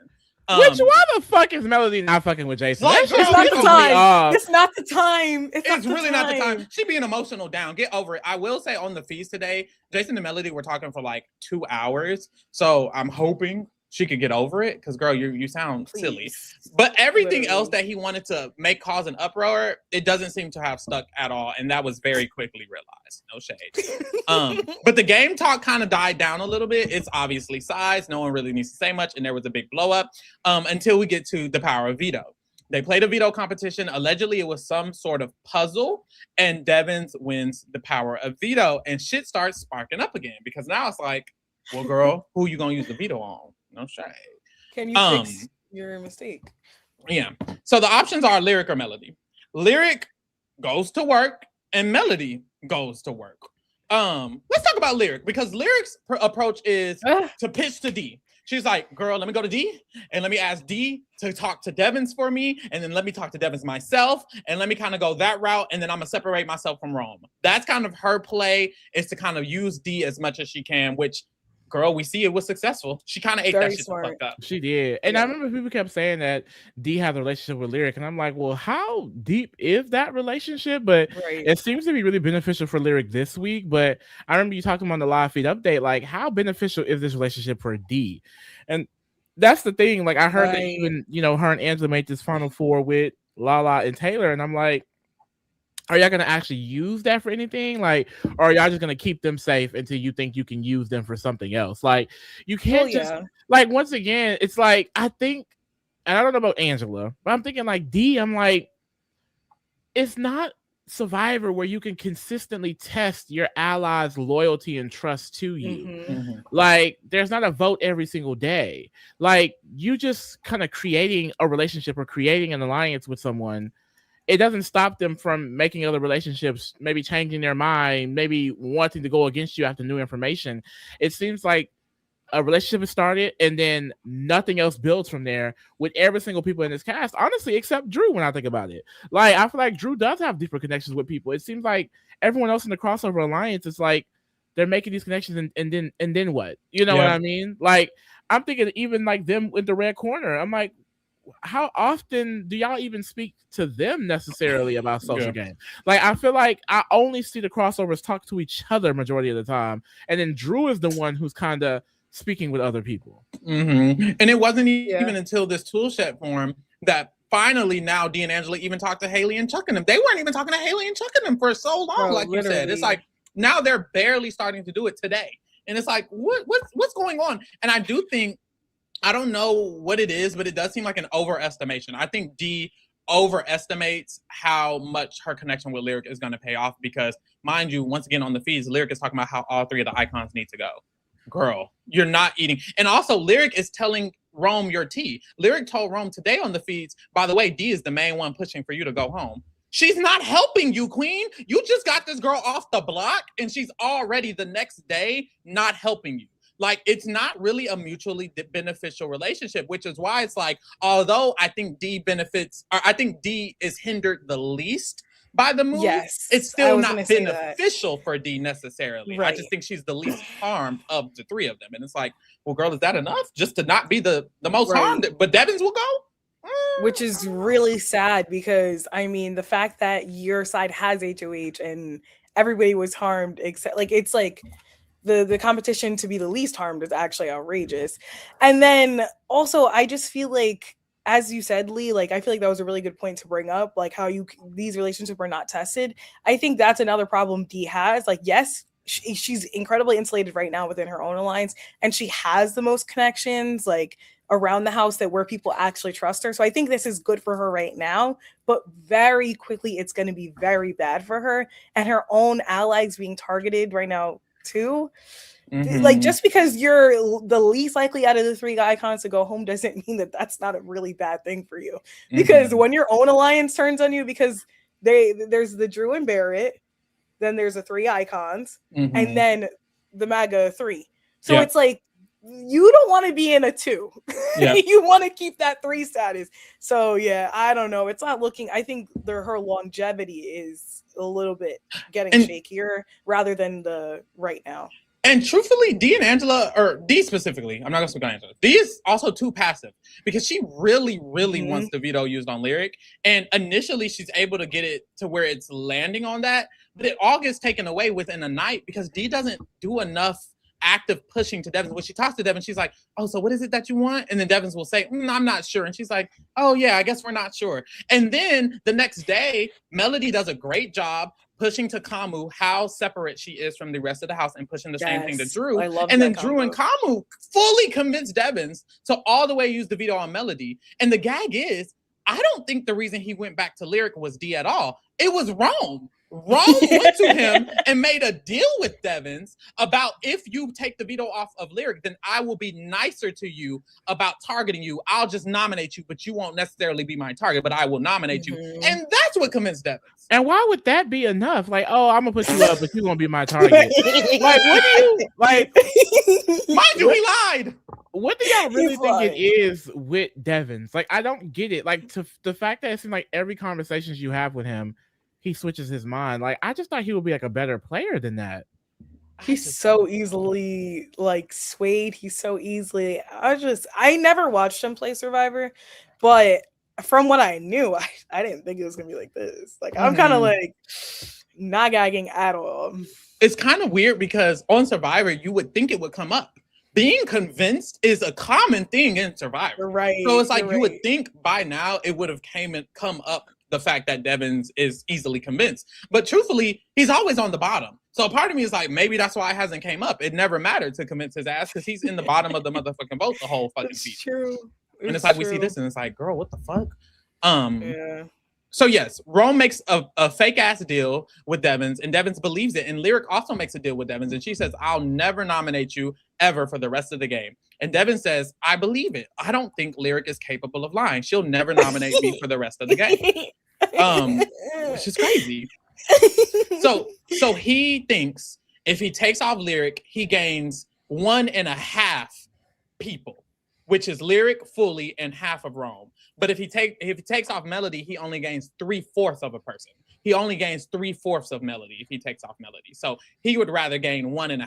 Which why the fuck is Melody not fucking with Jason? It's not the time. It's not the time. It's really not the time. She being emotional down. Get over it. I will say on the feast today, Jason and Melody were talking for like 2 hours. So I'm hoping she could get over it. Because girl, you sound silly. But everything else that he wanted to make cause an uproar, it doesn't seem to have stuck at all. And that was very quickly realized. No shade. But the game talk kind of died down a little bit. It's obviously size. No one really needs to say much. And there was a big blow up until we get to the power of veto. They played a veto competition. Allegedly, it was some sort of puzzle. And Devins wins the power of veto. And shit starts sparking up again. Because now it's like, well, girl, who you going to use the veto on? No shade. Can you fix your mistake? Yeah. So the options are Lyric or Melody. Lyric goes to work and Melody goes to work. Let's talk about Lyric because Lyric's approach is to pitch to D. She's like, girl, let me go to D and let me ask D to talk to Devins for me. And then let me talk to Devins myself. And let me kind of go that route. And then I'm going to separate myself from Rome. That's kind of her play is to kind of use D as much as she can, which girl, we see it was successful. She kind of ate that shit the fuck up. She did. And I remember people kept saying that D had a relationship with Lyric. And I'm like, well, how deep is that relationship? But it seems to be really beneficial for Lyric this week. But I remember you talking on the live feed update, like, how beneficial is this relationship for D? And that's the thing. Like, I heard that even, her and Angela made this Final Four with Lala and Taylor. And I'm like, are y'all gonna actually use that for anything? Like, or are y'all just gonna keep them safe until you think you can use them for something else? Like, you can't like, once again, it's like, I think, and I don't know about Angela, but I'm thinking like D, I'm like, it's not Survivor where you can consistently test your allies' loyalty and trust to you. Like, there's not a vote every single day. Like, you just kind of creating a relationship or creating an alliance with someone, it doesn't stop them from making other relationships, maybe changing their mind, maybe wanting to go against you after new information. It seems like a relationship is started and then nothing else builds from there with every single people in this cast, honestly, except Drew when I think about it. Like, I feel like Drew does have deeper connections with people. It seems like everyone else in the crossover alliance is like, they're making these connections and then what? You know what I mean? Like, I'm thinking even like them with the red corner. I'm like, how often do y'all even speak to them necessarily about social game? Like, I feel like I only see the crossovers talk to each other majority of the time, and then Drew is the one who's kind of speaking with other people. And it wasn't even until this tool set form that finally now D and Angela even talked to Haley and Chuck and them. They weren't even talking to Haley and Chuck and them for so long, like you said. It's like now they're barely starting to do it today, and it's like what's going on? And I do think, I don't know what it is, but it does seem like an overestimation. I think D overestimates how much her connection with Lyric is going to pay off because, mind you, once again on the feeds, Lyric is talking about how all three of the icons need to go. Girl, you're not eating. And also, Lyric is telling Rome your tea. Lyric told Rome today on the feeds, by the way, D is the main one pushing for you to go home. She's not helping you, queen. You just got this girl off the block and she's already the next day not helping you. Like, it's not really a mutually beneficial relationship, which is why it's like, although I think D benefits, or I think D is hindered the least by the move, it's still not beneficial for D necessarily. I just think she's the least harmed of the three of them. And it's like, well, girl, is that enough? Just to not be the most harmed, but Devins will go? Which is really sad because, I mean, the fact that your side has HOH and everybody was harmed, except, like, it's like, the competition to be the least harmed is actually outrageous. And then also, I just feel like, as you said, Lee, like, I feel like that was a really good point to bring up, like how these relationships are not tested. I think that's another problem D has. Like, yes, she's incredibly insulated right now within her own alliance, and she has the most connections. Like, around the house that where people actually trust her. So I think this is good for her right now, but very quickly it's going to be very bad for her and her own allies being targeted right now too. Like, just because you're the least likely out of the 3 icons to go home doesn't mean that that's not a really bad thing for you. Because when your own alliance turns on you, because there's the Drew and Barrett, then there's the 3 icons, and then the MAGA 3. So it's like, you don't want to be in a 2. You want to keep that 3 status. So yeah, I don't know. It's not looking. I think her longevity is a little bit getting shakier rather than the right now. And truthfully, Dee and Angela, or Dee specifically, I'm not going to speak on Angela. Dee is also too passive because she really, really wants the veto used on Lyric. And initially, she's able to get it to where it's landing on that. But it all gets taken away within a night because Dee doesn't do enough active pushing to Devins. When she talks to Devins, she's like, oh, so what is it that you want? And then Devins will say, I'm not sure. And she's like, oh, yeah, I guess we're not sure. And then the next day, Melody does a great job pushing to Kamu how separate she is from the rest of the house and pushing the same thing to Drew. And then Drew and Kamu fully convinced Devins to all the way use the veto on Melody. And the gag is, I don't think the reason he went back to Lyric was Dee at all. It was Rome. Rome went to him and made a deal with Devins about, if you take the veto off of Lyric, then I will be nicer to you about targeting you. I'll just nominate you, but you won't necessarily be my target, but I will nominate you. And that's what convinced Devins. And why would that be enough? Like, oh, I'm going to put you up, but you're going to be my target. Like, what do you, like, mind you, he lied. What do y'all really think it is with Devins? Like, I don't get it. Like, to the fact that it seems like every conversation you have with him, he switches his mind. Like, I just thought he would be like a better player than that. He's so easily like swayed. He's so easily. I never watched him play Survivor, but from what I knew, I didn't think it was gonna be like this. Like, I'm kind of like not gagging at all. It's kind of weird because on Survivor, you would think it would come up. Being convinced is a common thing in Survivor. Right. So it's like you would think by now it would have come up, the fact that Devins is easily convinced. But truthfully, he's always on the bottom. So part of me is like, maybe that's why it hasn't came up. It never mattered to convince his ass because he's in the bottom of the motherfucking vote the whole fucking season. True. And it's like, we see this and it's like, girl, what the fuck? So yes, Rome makes a fake ass deal with Devins and Devins believes it. And Lyric also makes a deal with Devins and she says, I'll never nominate you ever for the rest of the game. And Devin says, I believe it. I don't think Lyric is capable of lying. She'll never nominate me for the rest of the game. Which is crazy. So he thinks if he takes off Lyric, he gains 1.5 people, which is Lyric fully and half of Rome. But if he takes off Melody, he only gains 3/4 of a person. He only gains 3/4 of Melody if he takes off Melody. So he would rather gain 1.5,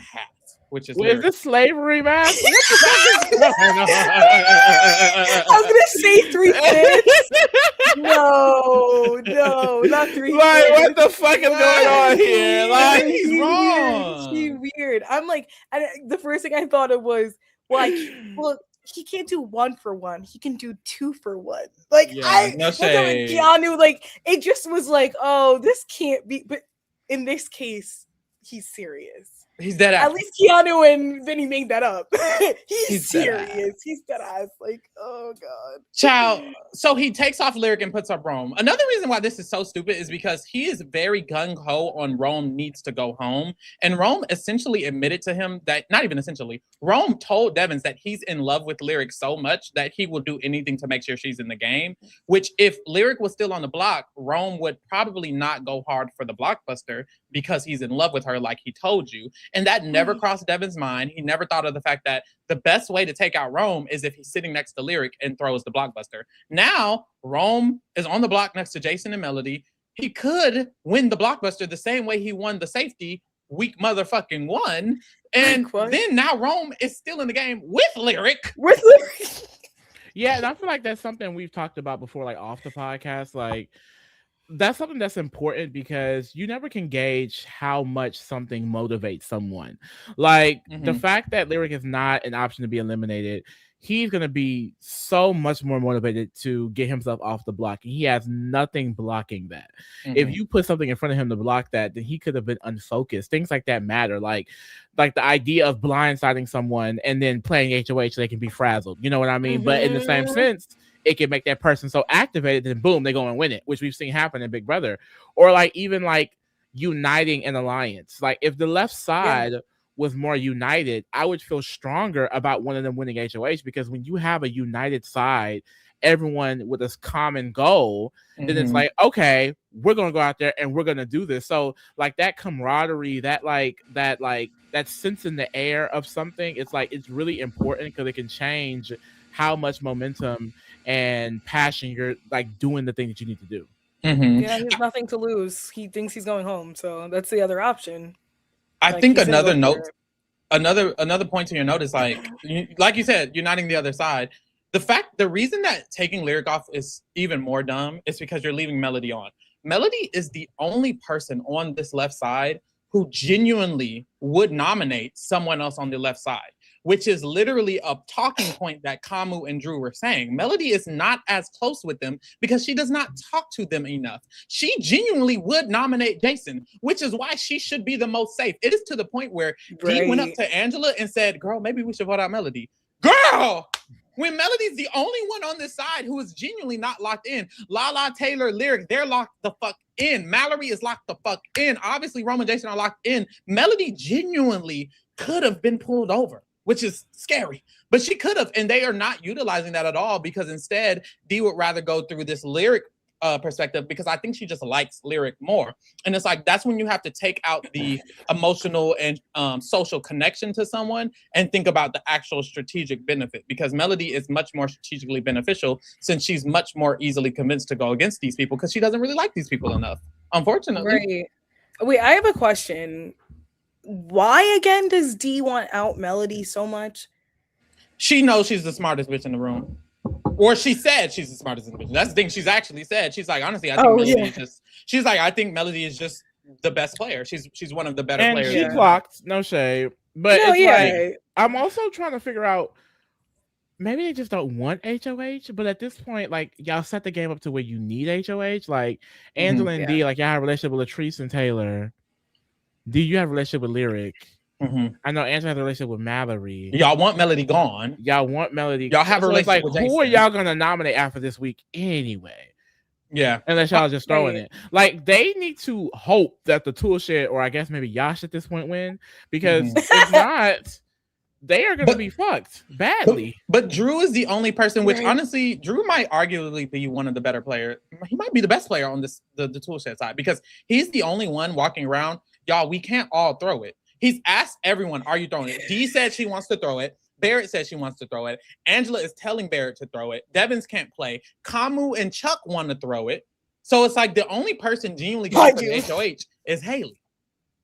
which is Is this slavery, man? I was gonna say 3/5. No, not 3/5. Like, what the fuck is going on here? Like, he's wrong. He's weird. I'm like, the first thing I thought of was, well, he can't do 1 for 1. He can do 2 for 1. Like, no shade. Keanu, like, it just was like, oh, this can't be. But in this case, he's serious. He's dead ass. At least Keanu and Vinny made that up. He's serious. He's dead ass. Like, oh god. Child. So he takes off Lyric and puts up Rome. Another reason why this is so stupid is because he is very gung-ho on Rome needs to go home. And Rome essentially admitted to him that, not even essentially, Rome told Devins that he's in love with Lyric so much that he will do anything to make sure she's in the game. Which, if Lyric was still on the block, Rome would probably not go hard for the blockbuster because he's in love with her like he told you. And that never crossed Devin's mind. He never thought of the fact that the best way to take out Rome is if he's sitting next to Lyric and throws the blockbuster. Now, Rome is on the block next to Jason and Melody. He could win the blockbuster the same way he won the safety week motherfucking one. And then now Rome is still in the game with Lyric. Yeah, and I feel like that's something we've talked about before, like off the podcast. Like, that's something that's important because you never can gauge how much something motivates someone. Like the fact that Lyric is not an option to be eliminated, he's going to be so much more motivated to get himself off the block. And he has nothing blocking that. If you put something in front of him to block that, then he could have been unfocused. Things like that matter. Like the idea of blindsiding someone and then playing HOH so they can be frazzled. You know what I mean? But in the same sense, it can make that person so activated, and boom, they go and win it, which we've seen happen in Big Brother. Or like even like uniting an alliance. Like if the left side was more united, I would feel stronger about one of them winning HOH, because when you have a united side, everyone with this common goal, then it's like, okay, we're gonna go out there and we're gonna do this. So like that camaraderie, that sense in the air of something, it's like it's really important because it can change how much momentum and passion you're like doing the thing that you need to do. Yeah, he has nothing to lose. He thinks he's going home, so that's the other option. I think another point to your note is like you said, uniting the other side. The reason that taking Lyric off is even more dumb is because you're leaving Melody on. Melody is the only person on this left side who genuinely would nominate someone else on the left side, which is literally a talking point that Kamu and Drew were saying. Melody is not as close with them because she does not talk to them enough. She genuinely would nominate Jason, which is why she should be the most safe. It is to the point where he went up to Angela and said, girl, maybe we should vote out Melody. Girl! When Melody's the only one on this side who is genuinely not locked in. Lala, Taylor, Lyric, they're locked the fuck in. Mallory is locked the fuck in. Obviously, Rome and Jason are locked in. Melody genuinely could have been pulled over, which is scary. But she could have, and they are not utilizing that at all, because instead, Dee would rather go through this Lyric perspective, because I think she just likes Lyric more. And it's like, that's when you have to take out the emotional and social connection to someone and think about the actual strategic benefit, because Melody is much more strategically beneficial since she's much more easily convinced to go against these people because she doesn't really like these people enough, unfortunately. Right. Wait, I have a question. Why again does Dee want out Melody so much? She knows she's the smartest bitch in the room. Or she said she's the smartest in the bitch. That's the thing she's actually said. She's like, honestly, I think Melody is just, she's like, I think Melody is just the best player. She's one of the better players. And she clocked, no shade. But it's like, I'm also trying to figure out, maybe they just don't want HOH, but at this point, like, y'all set the game up to where you need HOH. Like, Angela and Dee, like, y'all have a relationship with Latrice and Taylor. Dee, you have a relationship with Lyric. I know Angela has a relationship with Mallory. Y'all want Melody gone. Y'all want Melody. Y'all have a relationship with Jason. Who are y'all gonna nominate after this week anyway? Yeah. Unless y'all just throwing it. Like, they need to hope that the tool shed, or I guess maybe Yash at this point, win. Because if not, they are gonna be fucked badly. But Drew is the only person, which honestly, Drew might arguably be one of the better players. He might be the best player on this the tool shed side, because he's the only one walking around. Y'all, we can't all throw it. He's asked everyone, are you throwing it? Dee said she wants to throw it. Barrett said she wants to throw it. Angela is telling Barrett to throw it. Devins can't play. Kamu and Chuck want to throw it. So it's like the only person genuinely going for the HOH is Haley.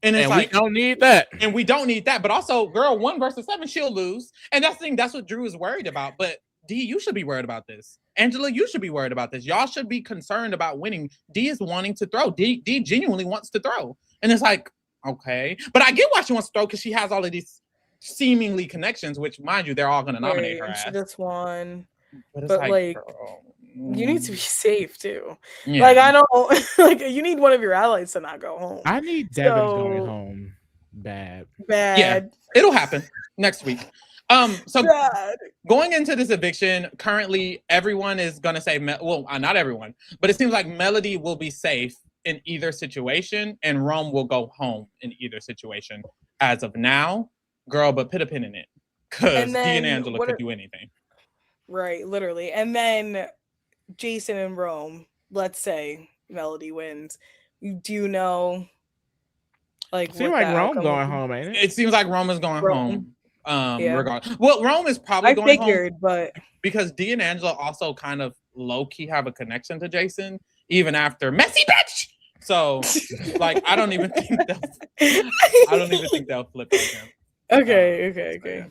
And it's like, we don't need that. And we don't need that. But also, girl, 1 versus 7, she'll lose. And that's the thing. That's what Drew is worried about. But Dee, you should be worried about this. Angela, you should be worried about this. Y'all should be concerned about winning. Dee is wanting to throw. Dee genuinely wants to throw. And it's like, okay, but I get why she wants to throw, because she has all of these seemingly connections, which, mind you, they're all going to nominate her. She just won, but like you need to be safe too. Yeah. Like, I don't like, you need one of your allies to not go home. I need Devin going home bad. Yeah, it'll happen next week. So going into this eviction, currently everyone is going to say, well, not everyone, but it seems like Melody will be safe in either situation, and Rome will go home in either situation as of now. Girl, but put a pin in it, because Dee and Angela could do anything. Right, literally. And then Jason and Rome, let's say Melody wins. Do you know, like, seems like Rome going home, ain't it? It seems like Rome is going home. Regardless. Well, Rome is probably going home, but because Dee and Angela also kind of low-key have a connection to Jason, even after messy bitch. So, like, I don't even think they'll flip on him. Okay.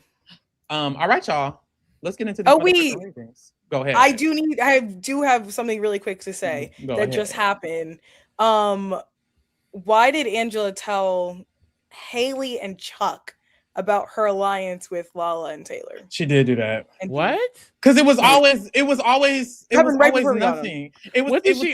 All right, y'all. Let's get into the ratings. Go ahead. I do have something really quick to say just happened. Why did Angela tell Haley and Chuck about her alliance with Lala and Taylor. She did do that. And What? Because it was always nothing.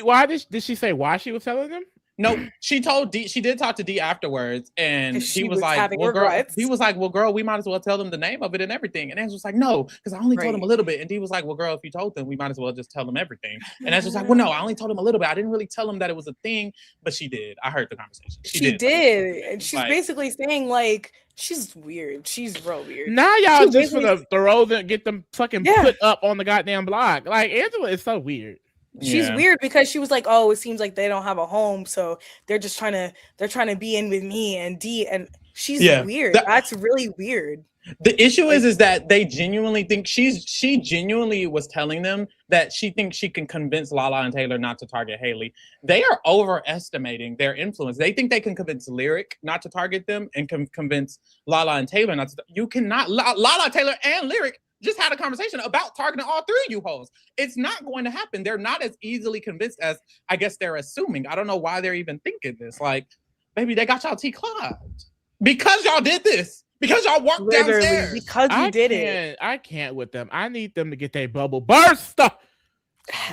Why did she say why she was telling them? No, she did talk to D afterwards, and she was like, having well, girl, regrets. he was like, well, girl, we might as well tell them the name of it and everything. And Ash was like, no, because I only told them a little bit. And D was like, well, girl, if you told them, we might as well just tell them everything. And Ash was like, well, no, I only told them a little bit. I didn't really tell them that it was a thing, but she did. I heard the conversation. She did. And she's like, basically saying like, she's weird. She's real weird. Now y'all just gonna throw them, get them fucking put up on the goddamn block. Like Angela is so weird. She's weird because she was like, oh, it seems like they don't have a home, so they're trying to be in with me and D, and she's weird. That's really weird. The issue is that they genuinely think she genuinely was telling them that she thinks she can convince Lala and Taylor not to target Haley. They are overestimating their influence. They think they can convince Lyric not to target them and convince Lala and Taylor not to. You cannot. Lala, Taylor, and Lyric just had a conversation about targeting all three of you hoes. It's not going to happen. They're not as easily convinced as I guess they're assuming. I don't know why they're even thinking this. Like, baby, they got y'all clogged because y'all did this. Because y'all walked downstairs. Because you did it. I can't with them. I need them to get their bubble burst.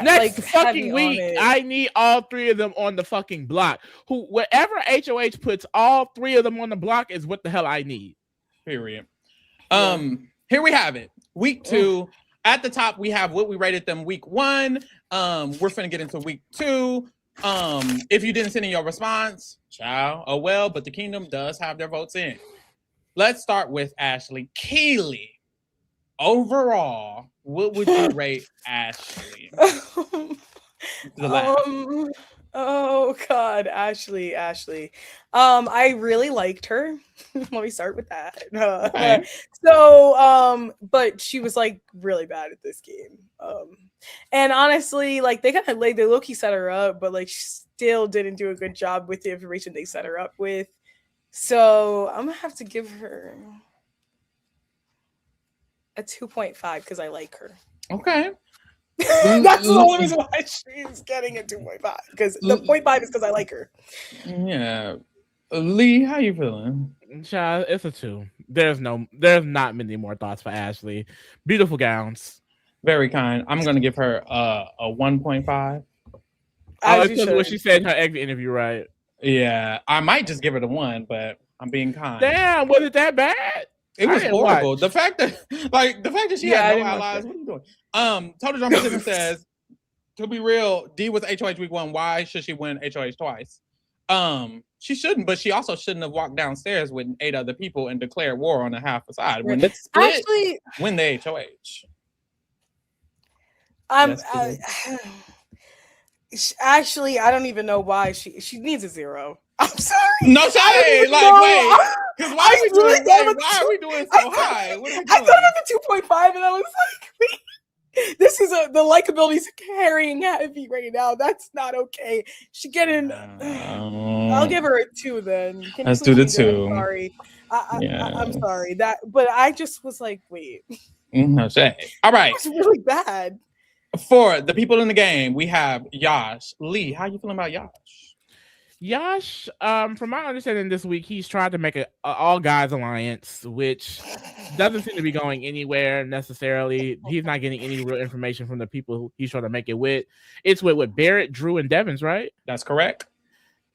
Next fucking week, I need all three of them on the fucking block. Whatever HOH puts all three of them on the block is what the hell I need. Period. Here we have it. Week 2. At the top, we have what we rated them week 1. We're finna get into week 2. If you didn't send in your response, ciao. Oh well, but the kingdom does have their votes in. Let's start with Ashley. Keely, overall, what would you rate Ashley? Oh God, Ashley. I really liked her. Let me start with that. Okay. So, but she was like really bad at this game. And honestly, like they kind of like they low-key set her up, but like she still didn't do a good job with the information they set her up with. So I'm gonna have to give her a 2.5 because I like her. Okay. That's the only reason why she's getting a 2.5 because the 0.5 is because I like her. Yeah. Lee, how you feeling? Child, it's a 2. There's not many more thoughts for Ashley. Beautiful gowns. Very kind. I'm gonna give her a 1.5. That's what she said in her exit interview, right? Yeah, I might just give it a 1, but I'm being kind. Damn, was it that bad? It was horrible. Watch. The fact that she had no allies. What are you doing? Total Drama says, to be real, D was HOH week 1. Why should she win HOH twice? She shouldn't, but she also shouldn't have walked downstairs with 8 other people and declared war on a half a side. When it's split, win the HOH. Actually, I don't even know why she needs a 0. I'm sorry. No shade. Like, wait. Because why are we doing so high? What are we doing? I thought it was a 2.5, and I was like, wait, this is the likability's carrying heavy right now. That's not okay. She getting. I'll give her a 2 then. Let's do the 2. I'm sorry. I'm sorry but I just was like, wait. No shade. All right. It's really bad. For the people in the game, we have Yash. Lee, how you feeling about Yash? Yash, from my understanding this week, he's tried to make an all guys alliance, which doesn't seem to be going anywhere necessarily. He's not getting any real information from the people who he's trying to make it with. It's with Barrett, Drew, and Devins, right? That's correct.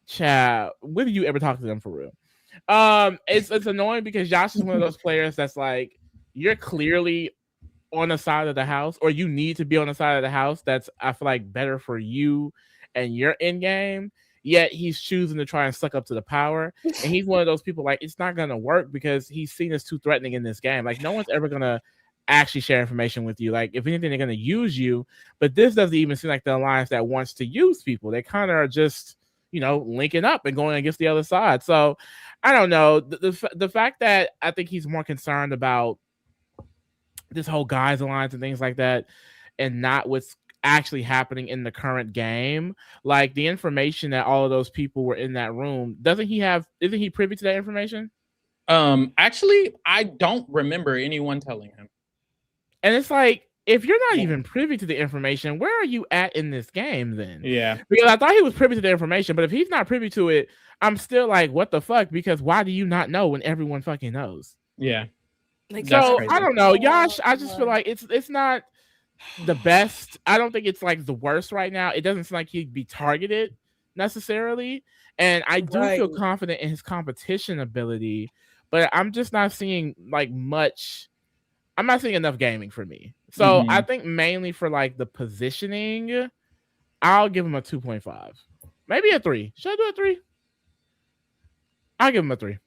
Child, when did you ever talk to them for real? It's annoying because Yash is one of those players that's like, you're clearly on the side of the house, or you need to be on the side of the house that's, I feel like, better for you and your end game. Yet he's choosing to try and suck up to the power. And he's one of those people like, it's not going to work because he's seen as too threatening in this game. Like, no one's ever going to actually share information with you. Like, if anything, they're going to use you. But this doesn't even seem like the alliance that wants to use people. They kind of are just, linking up and going against the other side. So I don't know. The fact that I think he's more concerned about this whole guys alliance and things like that, and not what's actually happening in the current game. Like the information that all of those people were in that room, isn't he privy to that information? Actually, I don't remember anyone telling him. And it's like, if you're not even privy to the information, where are you at in this game then? Yeah. Because I thought he was privy to the information, but if he's not privy to it, I'm still like, what the fuck? Because why do you not know when everyone fucking knows? Yeah. Like, so I don't know, Yash. I just feel like it's not the best. I don't think it's like the worst right now. It doesn't seem like he'd be targeted necessarily, and I do feel confident in his competition ability, but I'm just not seeing like much. I'm not seeing enough gaming for me. So I think mainly for like the positioning, I'll give him a 2.5, maybe a 3. Should I do a 3? I'll give him a 3.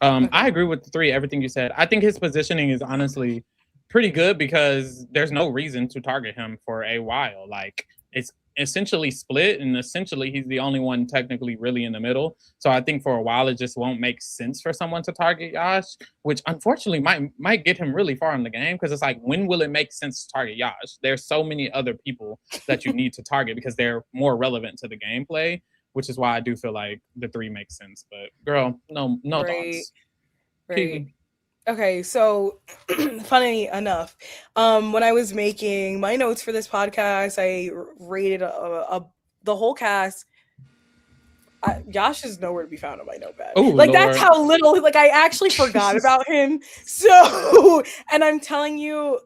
I agree with the 3, everything you said. I think his positioning is honestly pretty good because there's no reason to target him for a while. Like, it's essentially split, and essentially he's the only one technically really in the middle. So I think for a while it just won't make sense for someone to target Yash, which unfortunately might get him really far in the game, because it's like, when will it make sense to target Yash? There's so many other people that you need to target because they're more relevant to the gameplay, which is why I do feel like the 3 makes sense. But girl, no thoughts. Right. Okay, so funny enough, when I was making my notes for this podcast, I rated the whole cast. Yash is nowhere to be found on my notepad. Ooh, like, Lord. That's how little, like, I actually forgot about him. So, and I'm telling you,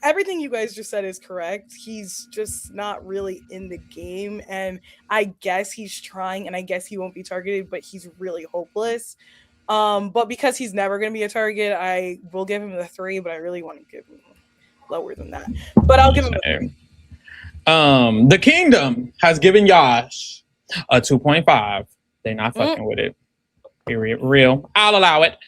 everything you guys just said is correct. He's just not really in the game, and I guess he's trying, and I guess he won't be targeted, but he's really hopeless. But because he's never going to be a target, I will give him the 3, but I really want to give him lower than that. But I'll give him a 3. The Kingdom has given Yash a 2.5. They're not fucking with it. Period. Real. I'll allow it.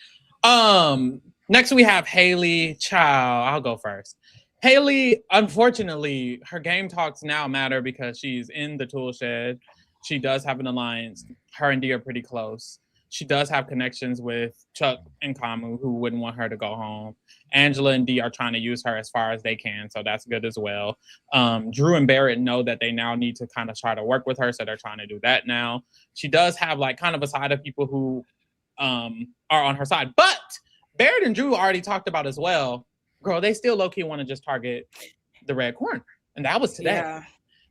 Next we have Haley Chow. I'll go first. Haley, unfortunately, her game talks now matter because she's in the tool shed. She does have an alliance. Her and Dee are pretty close. She does have connections with Chuck and Kamu, who wouldn't want her to go home. Angela and Dee are trying to use her as far as they can, so that's good as well. Drew and Barrett know that they now need to kind of try to work with her, so they're trying to do that now. She does have like kind of a side of people who are on her side. But Barrett and Drew already talked about as well, girl, they still low-key want to just target the red corner. And that was today. Yeah.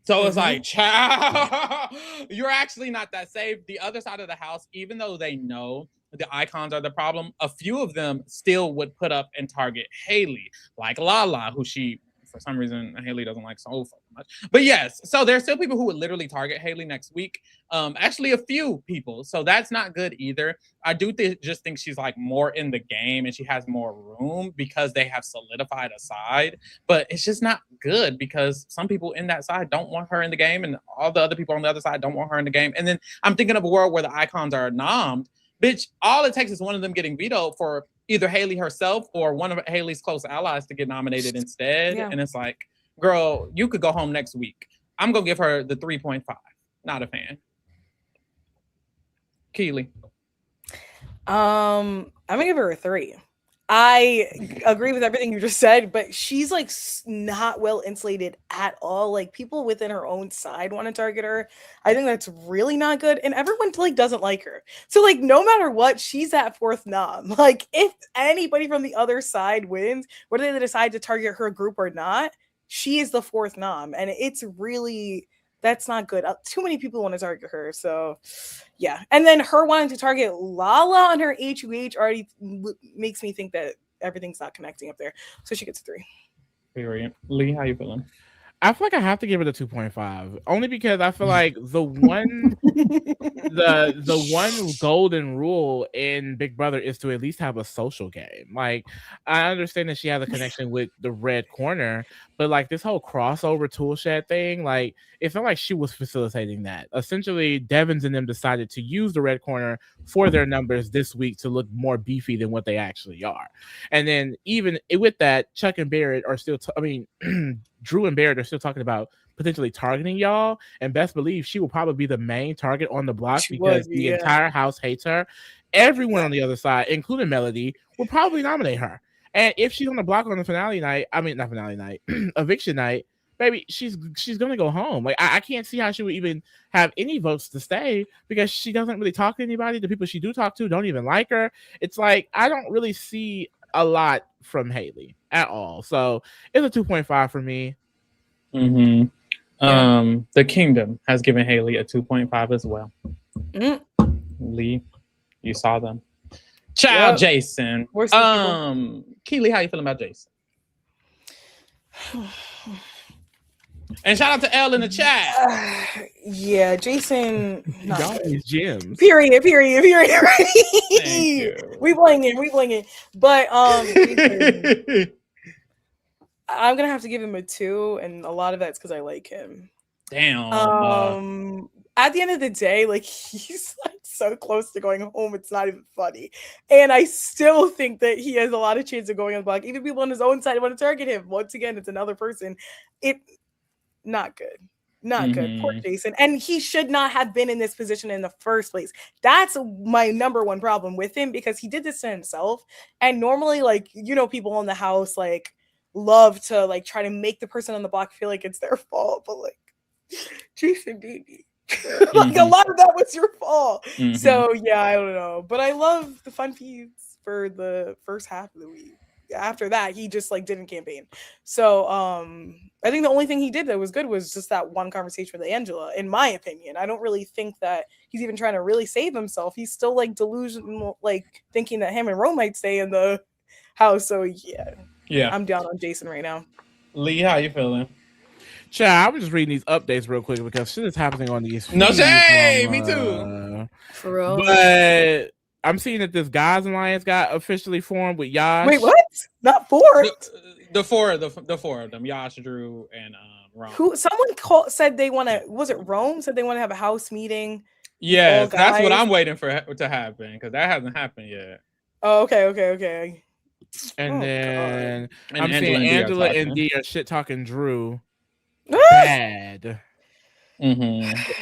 So it's like, child, you're actually not that safe. The other side of the house, even though they know the icons are the problem, a few of them still would put up and target Haley, like Lala, who for some reason, Haley doesn't like so fucking much. But yes, so there's still people who would literally target Haley next week. Actually, a few people. So that's not good either. I do just think she's like more in the game and she has more room because they have solidified a side. But it's just not good because some people in that side don't want her in the game and all the other people on the other side don't want her in the game. And then I'm thinking of a world where the icons are nommed. Bitch, all it takes is one of them getting vetoed for either Haley herself or one of Haley's close allies to get nominated instead. Yeah. And it's like, girl, you could go home next week. I'm going to give her the 3.5. Not a fan. Keely. I'm going to give her a 3. I agree with everything you just said, but she's like not well insulated at all. Like, people within her own side want to target her. I think that's really not good. And everyone like doesn't like her. So like, no matter what, she's that 4th nom. Like, if anybody from the other side wins, whether they decide to target her group or not, she is the 4th nom. And it's really, that's not good. Too many people want to target her. So yeah. And then her wanting to target Lala on her HUH already makes me think that everything's not connecting up there. So she gets a 3. Period. Lee, how you feeling? I feel like I have to give it a 2.5, only because I feel like the one golden rule in Big Brother is to at least have a social game. Like, I understand that she has a connection with the red corner, but like this whole crossover tool shed thing, like it felt like she was facilitating that. Essentially, Devins and them decided to use the red corner for their numbers this week to look more beefy than what they actually are. And then even with that, Chuck and Barrett are still, Drew and Barrett are still talking about potentially targeting y'all, and best believe she will probably be the main target on the block because the entire house hates her. Everyone on the other side, including Melody, will probably nominate her. And if she's on the block on the eviction night, baby, she's gonna go home. Like, I can't see how she would even have any votes to stay because she doesn't really talk to anybody. The people she do talk to don't even like her. It's like, I don't really see a lot from Haley at all. So it's a 2.5 for me. Mm-hmm. Yeah. The Kingdom has given Haley a 2.5 as well. Lee, you saw them. Child Jason. Keely, how you feeling about Jason? And shout out to Elle in the chat. Yeah, Jason. These gems. Period. We bling it. But Jason, I'm gonna have to give him a 2, and a lot of that's because I like him. Damn. At the end of the day, like, he's like so close to going home, it's not even funny. And I still think that he has a lot of chance of going on the block. Even people on his own side want to target him. Once again, it's another person. Not good. Not good. Poor Jason. And he should not have been in this position in the first place. That's my number one problem with him, because he did this to himself. And normally, like, people in the house, like, love to, like, try to make the person on the block feel like it's their fault. But, like, Jason, baby. Like, a lot of that was your fault. So, yeah, I don't know. But I love the fun feeds for the first half of the week. After that, he just, like, didn't campaign. So, I think the only thing he did that was good was just that one conversation with Angela, in my opinion. I don't really think that he's even trying to really save himself. He's still, like, delusional, like, thinking that him and Ro might stay in the house. So, yeah, I'm down on Jason right now. Lee, how you feeling? Child, I was just reading these updates real quick because shit is happening on these. No shame, me too. For real. But I'm seeing that this Guys Alliance got officially formed with Yash. Wait, what? Not formed? The four of them, Yash, Drew, and Rome. Someone said they want to. Was it Rome? Said they want to have a house meeting. Yeah, that's what I'm waiting for to happen, because that hasn't happened yet. Oh, okay. And then I'm seeing Angela and D are shit talking Drew. Bad.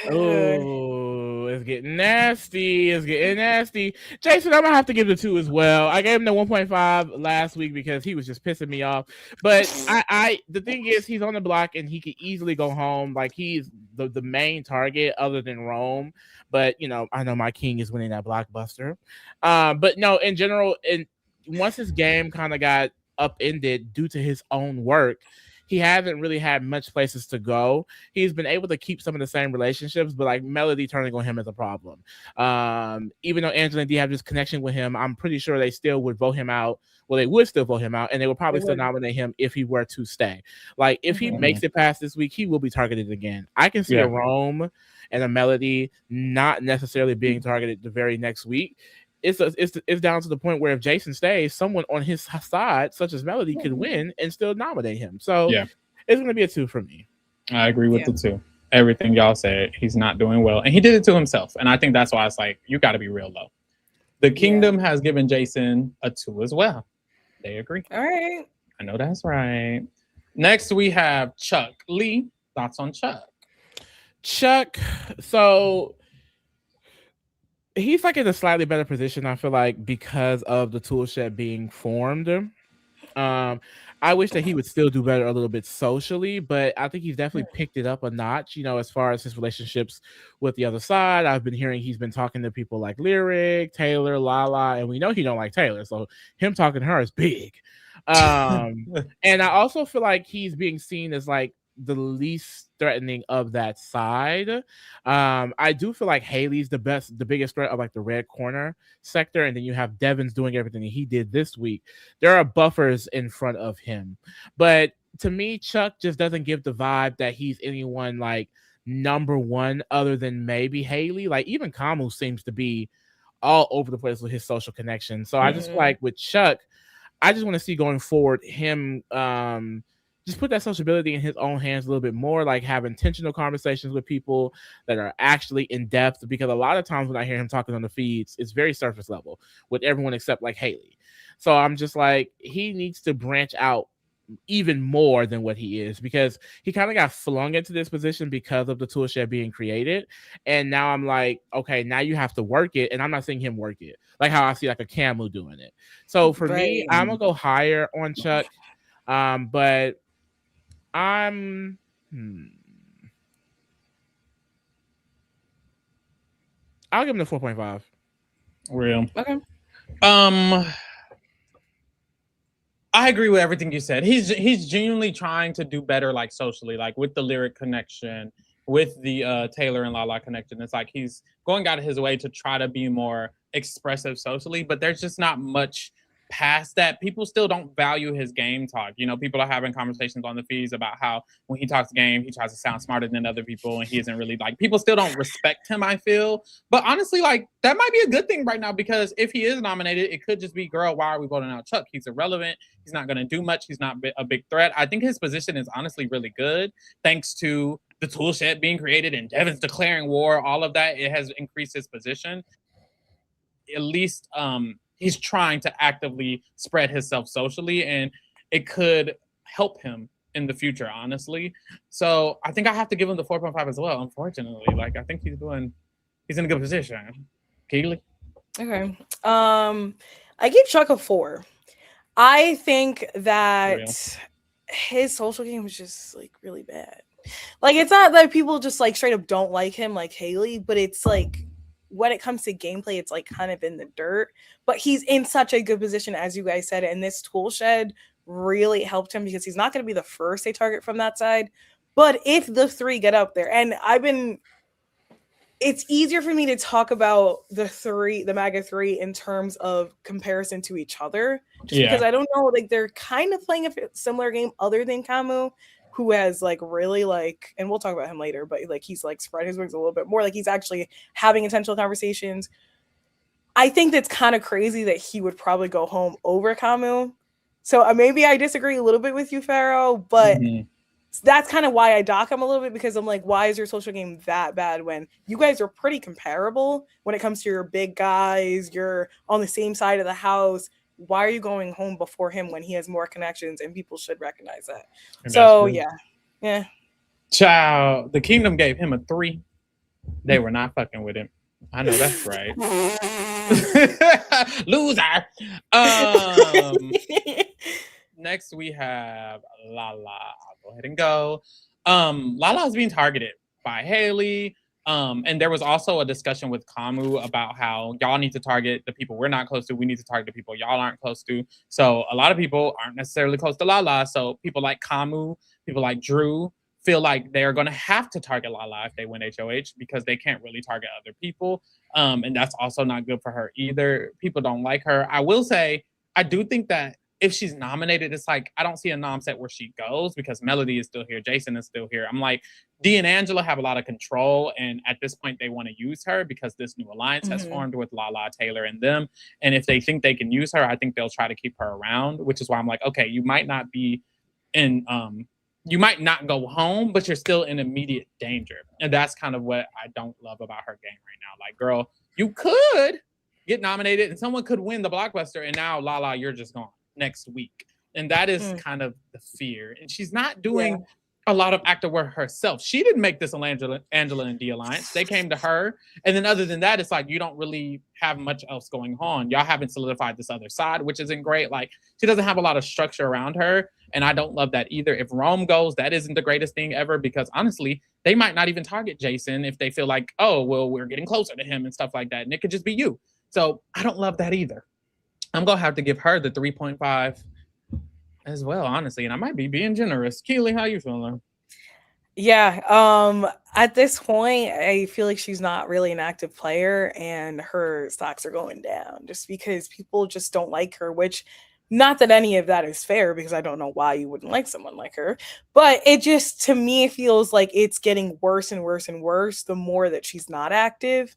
Oh, it's getting nasty. Jason, I'm gonna have to give the 2 as well. I gave him the 1.5 last week because he was just pissing me off. But the thing is, he's on the block and he could easily go home. Like, he's the main target other than Rome. But I know my king is winning that blockbuster. But no, in general, once his game kind of got upended due to his own work, he hasn't really had much places to go. He's been able to keep some of the same relationships, but like Melody turning on him is a problem. Even though Angela and D have this connection with him, I'm pretty sure they still would vote him out. Well, they would still vote him out, and they would probably still nominate him if he were to stay. Like, if he makes it past this week, he will be targeted again. I can see a Rome and a Melody not necessarily being targeted the very next week. It's down to the point where if Jason stays, someone on his side, such as Melody, could win and still nominate him. So it's going to be a 2 for me. I agree with the 2. Everything y'all said, he's not doing well. And he did it to himself. And I think that's why it's like, you got to be real low. The Kingdom has given Jason a 2 as well. They agree. All right. I know that's right. Next, we have Chuck. Lee, thoughts on Chuck? So he's like in a slightly better position, I feel like, because of the tool shed being formed. I wish that he would still do better a little bit socially, but I think he's definitely picked it up a notch, as far as his relationships with the other side. I've been hearing he's been talking to people like Lyric, Taylor, Lala, and we know he don't like Taylor, so him talking to her is big. And I also feel like he's being seen as like the least threatening of that side. I do feel like Haley's the biggest threat of like the red corner sector, and then you have Devon's doing everything that he did this week. There are buffers in front of him, but to me, Chuck just doesn't give the vibe that he's anyone like number one other than maybe Haley. Like, even Kamu seems to be all over the place with his social connection. So I just like with Chuck, I just want to see going forward him just put that sociability in his own hands a little bit more, like have intentional conversations with people that are actually in depth, because a lot of times when I hear him talking on the feeds, it's very surface level with everyone except like Haley. So I'm just like, he needs to branch out even more than what he is, because he kind of got flung into this position because of the tool shed being created. And now I'm like, okay, now you have to work it. And I'm not seeing him work it like how I see like a Camu doing it. So for me, I'm gonna go higher on Chuck. But I'm I'll give him the 4.5. Real. Okay. I agree with everything you said. He's genuinely trying to do better, like socially, like with the Lyric connection, with the Taylor and Lala connection. It's like he's going out of his way to try to be more expressive socially, but there's just not much past that. People still don't value his game talk. You know, people are having conversations on the feeds about how when he talks game, he tries to sound smarter than other people, and he isn't really like, people still don't respect him, I feel. But honestly, like, that might be a good thing right now, because if he is nominated, it could just be, girl, why are we voting out Chuck? He's irrelevant. He's not going to do much. He's not a big threat. I think his position is honestly really good, thanks to the tool shed being created and Devin's declaring war, all of that. It has increased his position. At least he's trying to actively spread himself socially, and it could help him in the future, honestly. So I think I have to give him the 4.5 as well, unfortunately. Like, I think he's in a good position. Keely? Okay. I gave Chuck a 4. I think that his social game was just like really bad. Like, it's not that people just like straight up don't like him like Haley, but it's like when it comes to gameplay, it's like kind of in the dirt. But he's in such a good position, as you guys said, and this tool shed really helped him, because he's not going to be the first they target from that side. But if the 3 get up there, and it's easier for me to talk about the MAGA 3 in terms of comparison to each other, just because I don't know, like, they're kind of playing a similar game other than Camus, who has like really like, and we'll talk about him later, but like he's like spread his wings a little bit more, like he's actually having intentional conversations. I think that's kind of crazy that he would probably go home over Camus. So maybe I disagree a little bit with you, Pharaoh, but that's kind of why I dock him a little bit, because I'm like, why is your social game that bad when you guys are pretty comparable when it comes to your big guys, you're on the same side of the house. Why are you going home before him when he has more connections, and people should recognize that? And so yeah. Child, the Kingdom gave him a 3. They were not fucking with him. I know that's right. Loser. Next we have Lala. I'll go ahead and go. Lala is being targeted by Haley. And there was also a discussion with Camus about how y'all need to target the people we're not close to. We need to target the people y'all aren't close to. So a lot of people aren't necessarily close to Lala. So people like Camus, people like Drew, feel like they're going to have to target Lala if they win HOH, because they can't really target other people. And that's also not good for her either. People don't like her. I will say, I do think that if she's nominated, it's like, I don't see a nom set where she goes, because Melody is still here. Jason is still here. I'm like, Dee and Angela have a lot of control. And at this point, they want to use her because this new alliance has formed with Lala, Taylor, and them. And if they think they can use her, I think they'll try to keep her around, which is why I'm like, okay, you might not be in, you might not go home, but you're still in immediate danger. And that's kind of what I don't love about her game right now. Like, girl, you could get nominated and someone could win the blockbuster, and now Lala, you're just gone next week. And that is kind of the fear. And she's not doing a lot of active work herself. She didn't make this Angela and Dee alliance. They came to her. And then other than that, it's like, you don't really have much else going on. Y'all haven't solidified this other side, which isn't great. Like, she doesn't have a lot of structure around her. And I don't love that either. If Rome goes, that isn't the greatest thing ever, because honestly, they might not even target Jason if they feel like, oh, well, we're getting closer to him and stuff like that. And it could just be you. So I don't love that either. I'm going to have to give her the 3.5 as well, honestly. And I might be being generous. Keely, how you feeling? Yeah. At this point, I feel like she's not really an active player, and her stocks are going down just because people just don't like her, which, not that any of that is fair, because I don't know why you wouldn't like someone like her, but it just, to me, feels like it's getting worse and worse and worse the more that she's not active.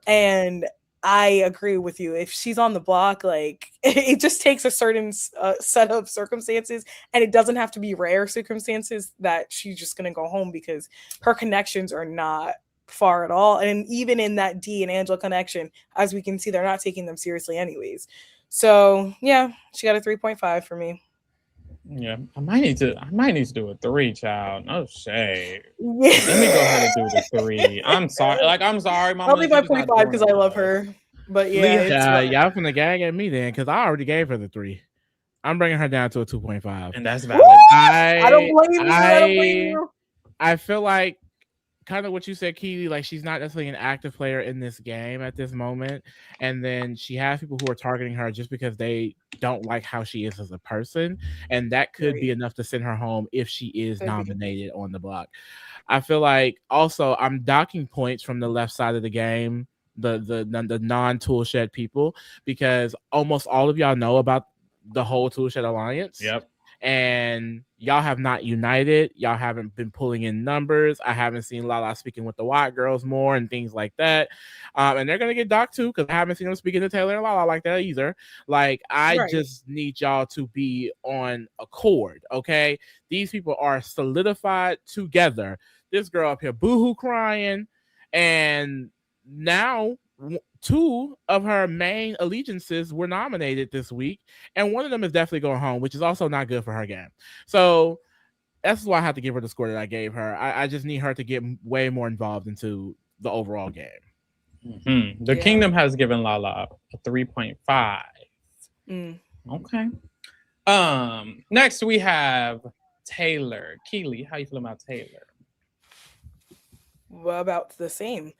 And I agree with you. If she's on the block, like, it just takes a certain set of circumstances, and it doesn't have to be rare circumstances that she's just going to go home, because her connections are not far at all. And even in that Dee and Angela connection, as we can see, they're not taking them seriously anyways. So yeah, she got a 3.5 for me. Yeah, I might need to do a 3, child. No shade. Let me go ahead and do the 3. I'm sorry. I'm sorry, Mama. I'll leave my 0.5 because I love her. But yeah, y'all finna gag at me then, because I already gave her the 3. I'm bringing her down to a 2.5, and that's valid. I don't blame you. I don't blame you. I feel like, kind of what you said, Keely, like, she's not necessarily an active player in this game at this moment. And then she has people who are targeting her just because they don't like how she is as a person. And that could be enough to send her home if she is nominated on the block. I feel like also I'm docking points from the left side of the game the non-tool shed people, because almost all of y'all know about the whole tool shed alliance. Yep. And y'all have not united. Y'all haven't been pulling in numbers. I haven't seen Lala speaking with the white girls more and things like that. And they're gonna get docked too, because I haven't seen them speaking to Taylor and Lala like that either. Like, I just need y'all to be on accord, okay? These people are solidified together. This girl up here boohoo crying, and now 2 of her main allegiances were nominated this week, and one of them is definitely going home, which is also not good for her game. So that's why I have to give her the score that I gave her. I just need her to get way more involved into the overall game. Mm-hmm. The Kingdom has given Lala a 3.5. Okay. Next we have Taylor. Keely, how you feel about Taylor? Well, about the same.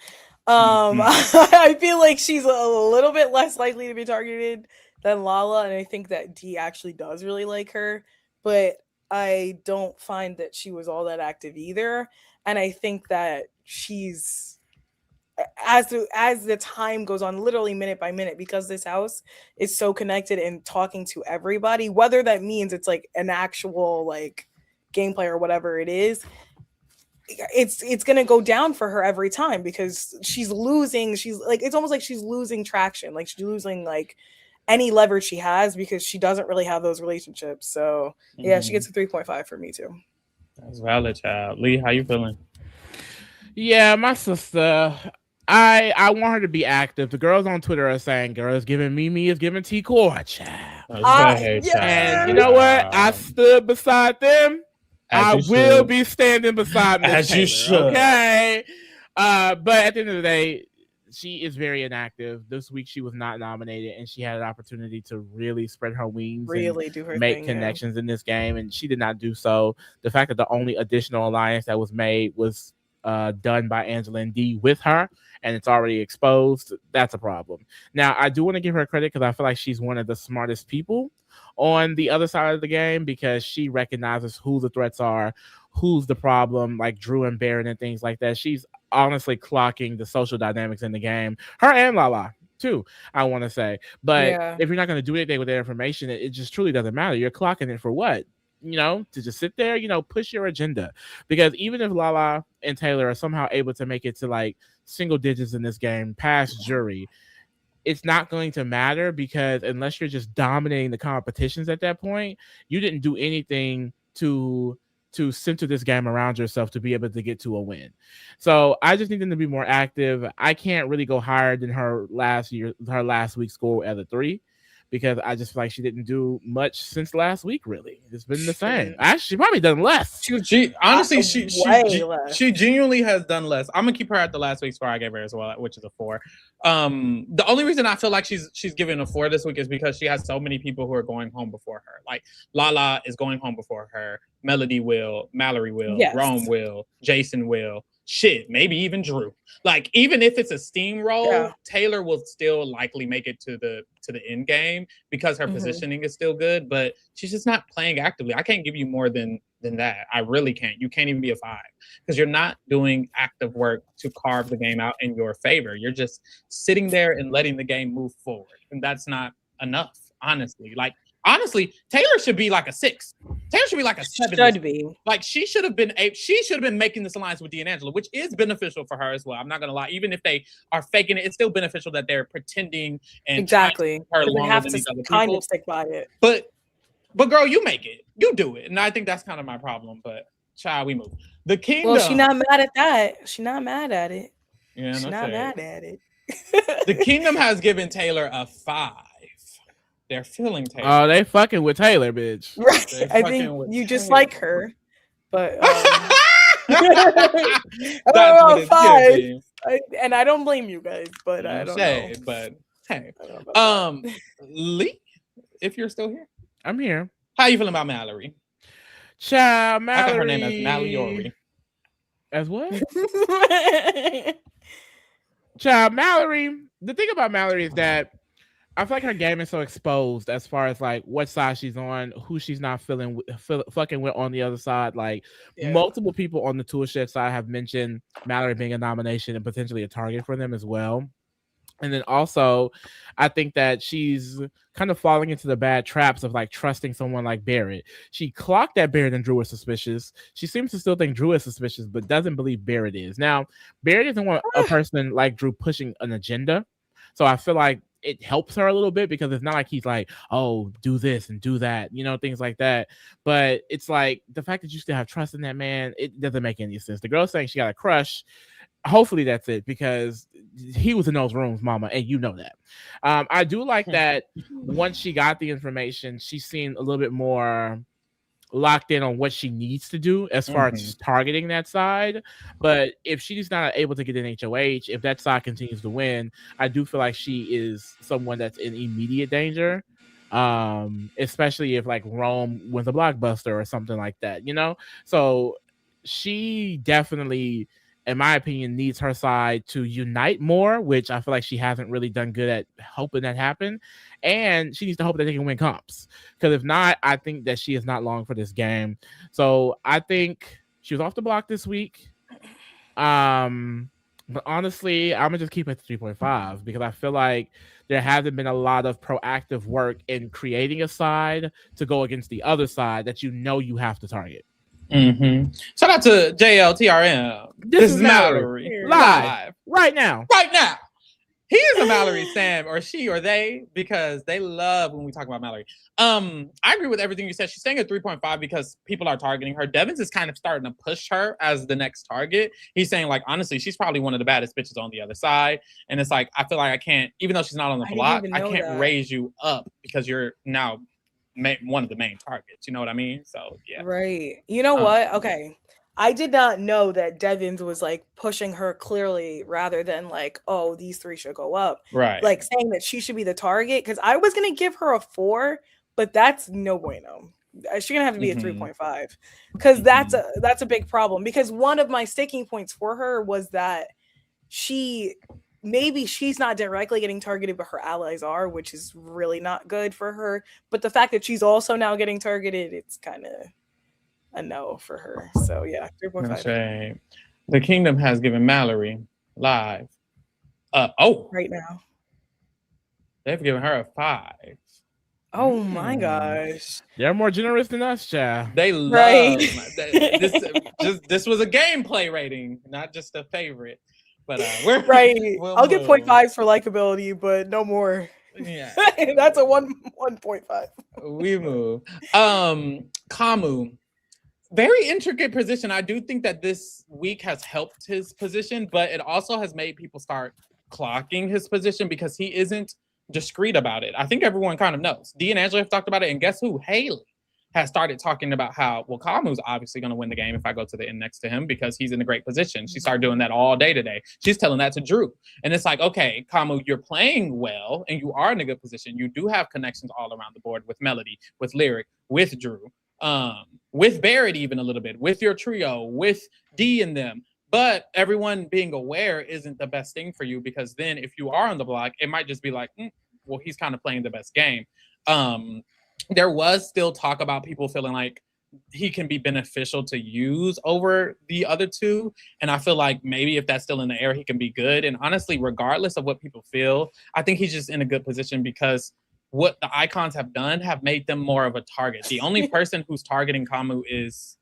I feel like she's a little bit less likely to be targeted than Lala, and I think that Dee actually does really like her, but I don't find that she was all that active either. And I think that she's, as the time goes on, literally minute by minute, because this house is so connected and talking to everybody, whether that means it's like an actual like gameplay or whatever it is, it's gonna go down for her every time, because she's losing. She's like, it's almost like she's losing traction, like she's losing like any leverage she has, because she doesn't really have those relationships. So yeah, she gets a 3.5 for me too. That's valid, child. Lee, how you feeling? Yeah, my sister, I want her to be active. The girls on Twitter are saying, "Girls giving Mimi is giving T Core, child." And you know what? I stood beside them. I will be standing beside Miss Taylor. You should. Okay. But at the end of the day, she is very inactive. This week she was not nominated, and she had an opportunity to really spread her wings, really do her make connections in this game, and she did not do so. The fact that the only additional alliance that was made was done by Angela and Dee with her, and it's already exposed, that's a problem. Now, I do want to give her credit, because I feel like she's one of the smartest people on the other side of the game, because she recognizes who the threats are, who's the problem, like Drew and Baron and things like that. She's honestly clocking the social dynamics in the game. Her and Lala too, I want to say. But if you're not going to do anything with that information, it just truly doesn't matter. You're clocking it for what? You know, to just sit there, you know, push your agenda. Because even if Lala and Taylor are somehow able to make it to like single digits in this game past jury, it's not going to matter, because unless you're just dominating the competitions at that point, you didn't do anything to center this game around yourself to be able to get to a win. So I just need them to be more active. I can't really go higher than her last week's score at a 3, because I just feel like she didn't do much since last week, really. It's been the same. Actually, she probably done less. Honestly, she genuinely has done less. I'm going to keep her at the last week's score I gave her as well, which is a 4. The only reason I feel like she's given a 4 this week is because she has so many people who are going home before her. Like, Lala is going home before her. Melody will. Mallory will. Yes. Rome will. Jason will. Shit, maybe even Drew. Like, even if it's a steamroll, Taylor will still likely make it to the end game, because her positioning is still good, but she's just not playing actively. I can't give you more than that. I really can't. You can't even be a 5, because you're not doing active work to carve the game out in your favor. You're just sitting there and letting the game move forward, and that's not enough, honestly. Like, honestly, Taylor should be like a 6. Taylor should be like a 7. Should be. Like, she should have been making this alliance with Dee and Angela, which is beneficial for her as well. I'm not gonna lie. Even if they are faking it, it's still beneficial that they're pretending and exactly. Her they have to kind of stick by it. But girl, you make it. You do it. And I think that's kind of my problem. But child, we move. The Kingdom. Well, she's not mad at that. She's not mad at it. Yeah, she's not mad at it. The Kingdom has given Taylor a 5. They're feeling Taylor. Oh, they fucking with Taylor, bitch. Right. I think you just like her, but I don't know, 5. And I don't blame you guys, but I don't know. But hey, Lee, if you're still here, I'm here. How you feeling about Mallory? Child, Mallory. I got her name as Mallory. As what? Child, Mallory. The thing about Mallory is that I feel like her game is so exposed as far as like what side she's on, who she's not fucking with on the other side. Like multiple people on the tool shed side have mentioned Mallory being a nomination and potentially a target for them as well. And then also, I think that she's kind of falling into the bad traps of like trusting someone like Barrett. She clocked that Barrett and Drew are suspicious. She seems to still think Drew is suspicious, but doesn't believe Barrett is. Now, Barrett doesn't want a person like Drew pushing an agenda. So I feel like it helps her a little bit because it's not like he's like, oh, do this and do that, you know, things like that. But it's like the fact that you still have trust in that man, it doesn't make any sense. The girl saying she got a crush, hopefully that's it because he was in those rooms, mama, and you know that. I do like that once she got the information, she seemed a little bit more locked in on what she needs to do as far as targeting that side. But if she's not able to get an HOH, if that side continues to win, I do feel like she is someone that's in immediate danger. Especially if like Rome wins a blockbuster or something like that, you know? So she definitely, in my opinion, needs her side to unite more, which I feel like she hasn't really done good at hoping that happen. And she needs to hope that they can win comps. Because if not, I think that she is not long for this game. So I think she was off the block this week. But honestly, I'm gonna just keep it at 3.5 because I feel like there hasn't been a lot of proactive work in creating a side to go against the other side that you know you have to target. Shout out to JLTRM. This is Mallory. Live. Right now. He is a Mallory Sam, or she, or they, because they love when we talk about Mallory. I agree with everything you said. She's staying at 3.5 because people are targeting her. Devins is kind of starting to push her as the next target. He's saying, like, honestly, she's probably one of the baddest bitches on the other side. And it's like, I feel like I can't, even though she's not on the block, I can't raise you up because you're now one of the main targets. You know what I mean? So, yeah. Right. You know what? Okay. I did not know that Devins was like pushing her clearly rather than like, oh, these three should go up. Right. Like saying that she should be the target. Because I was going to give her a 4, but that's no bueno. She's going to have to be a 3.5. Because that's a big problem. Because one of my sticking points for her was that maybe she's not directly getting targeted, but her allies are, which is really not good for her. But the fact that she's also now getting targeted, it's kind of a no for her. So yeah, 3.5. Right. The Kingdom has given Mallory live. Right now. They've given her a 5. Oh my gosh. They're more generous than us, child. They love this was a gameplay rating, not just a favorite. But we're right. I'll get 0.5s for likability, but no more. Yeah. That's a 1.5. We move. Kamu. Very intricate position. I do think that this week has helped his position, but it also has made people start clocking his position because he isn't discreet about it. I think everyone kind of knows. Dee and Angela have talked about it, and guess who? Haley has started talking about how, well, Kamu's obviously going to win the game if I go to the end next to him because he's in a great position. She started doing that all day today. She's telling that to Drew. And it's like, okay, Kamu, you're playing well, and you are in a good position. You do have connections all around the board with Melody, with Lyric, with Drew. With Barrett even a little bit, with your trio, with Dee and them. But everyone being aware isn't the best thing for you because then if you are on the block, it might just be like, well, he's kind of playing the best game. There was still talk about people feeling like he can be beneficial to use over the other two. And I feel like maybe if that's still in the air, he can be good. And honestly, regardless of what people feel, I think he's just in a good position because what the icons have done have made them more of a target. The only person who's targeting Kamu is...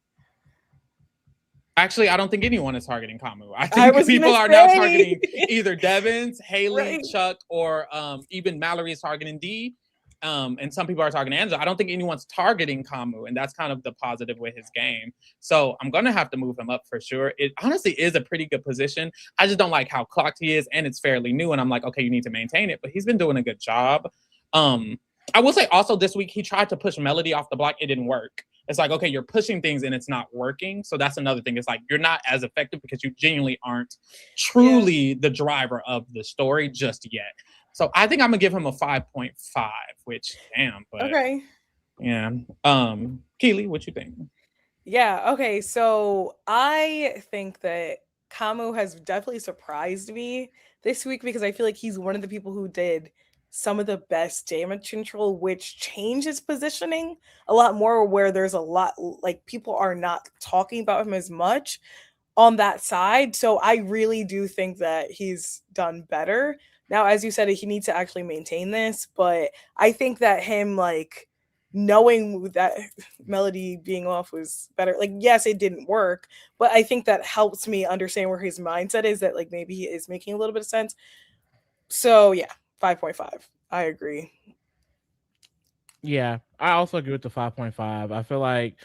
Actually, I don't think anyone is targeting Kamu. I think people are now targeting either Devins, Haley, Chuck, or even Mallory is targeting Dee. And some people are targeting Angela. I don't think anyone's targeting Kamu, and that's kind of the positive with his game. So I'm going to have to move him up for sure. It honestly is a pretty good position. I just don't like how clocked he is, and it's fairly new, and I'm like, okay, you need to maintain it. But he's been doing a good job. I will say also this week, he tried to push Melody off the block. It didn't work. It's like, okay, you're pushing things and it's not working. So that's another thing. It's like, you're not as effective because you genuinely aren't truly the driver of the story just yet. So I think I'm going to give him a 5.5, which, damn. But, okay. Yeah. Keely, what you think? Yeah. Okay. So I think that Kamu has definitely surprised me this week because I feel like he's one of the people who did some of the best damage control, which changes positioning a lot more, where there's a lot, like, people are not talking about him as much on that side. So I really do think that he's done better Now, as you said, he needs to actually maintain this, but I think that him like knowing that Melody being off was better. Like, yes, it didn't work, but I think that helps me understand where his mindset is, that like maybe he is making a little bit of sense. So yeah, 5.5. I agree. Yeah, I also agree with the 5.5. I feel like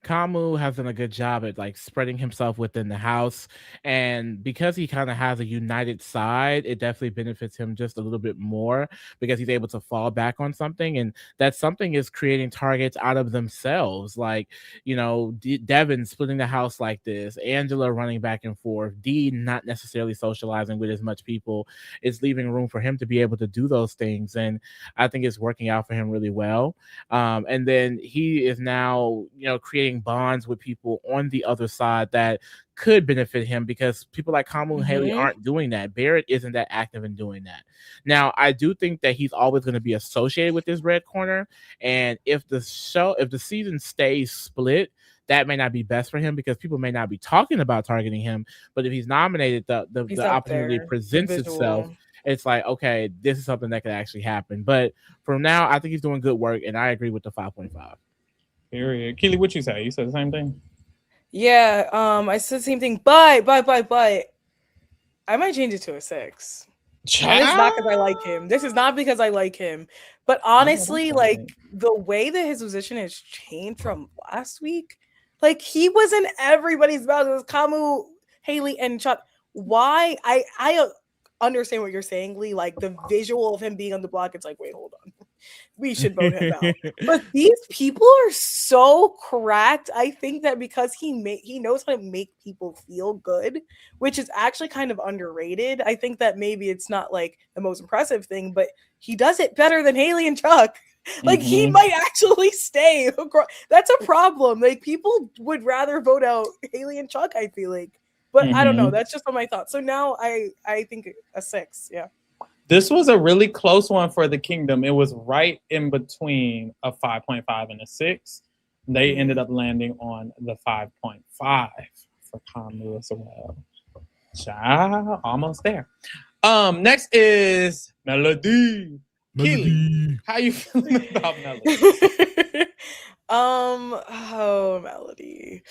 Kamu has done a good job at like spreading himself within the house, and because he kind of has a united side, it definitely benefits him just a little bit more because he's able to fall back on something, and that something is creating targets out of themselves. Like, Devin splitting the house like this, Angela running back and forth, Dee not necessarily socializing with as much people. It's leaving room for him to be able to do those things, and I think it's working out for him really well. And then he is now, creating bonds with people on the other side that could benefit him because people like Kamu and Haley aren't doing that. Barrett isn't that active in doing that. Now, I do think that he's always going to be associated with this red corner. And if the season stays split, that may not be best for him because people may not be talking about targeting him. But if he's nominated, the opportunity presents itself. It's like, okay, this is something that could actually happen. But for now, I think he's doing good work, and I agree with the 5.5. Period. Keely, what you say? You said the same thing? Yeah, I said the same thing, but I might change it to a 6. And it's not because I like him. This is not because I like him. But honestly, like the way that his position has changed from last week, like he was in everybody's mouth. It was Kamu, Haley, and Chuck. Why? I understand what you're saying, Lee. Like the visual of him being on the block, it's like, wait, hold on. We should vote him out. But these people are so cracked. I think that because he knows how to make people feel good, which is actually kind of underrated. I think that maybe it's not like the most impressive thing, but he does it better than Haley and Chuck. Like he might actually stay. That's a problem. Like people would rather vote out Haley and Chuck, I feel like. But I don't know. That's just my thoughts. So now I think a 6. Yeah. This was a really close one for the Kingdom. It was right in between a 5.5 and a 6. They ended up landing on the 5.5 for Kamu as well. Child, almost there. Next is Melody. Keely, how you feeling about Melody? Melody.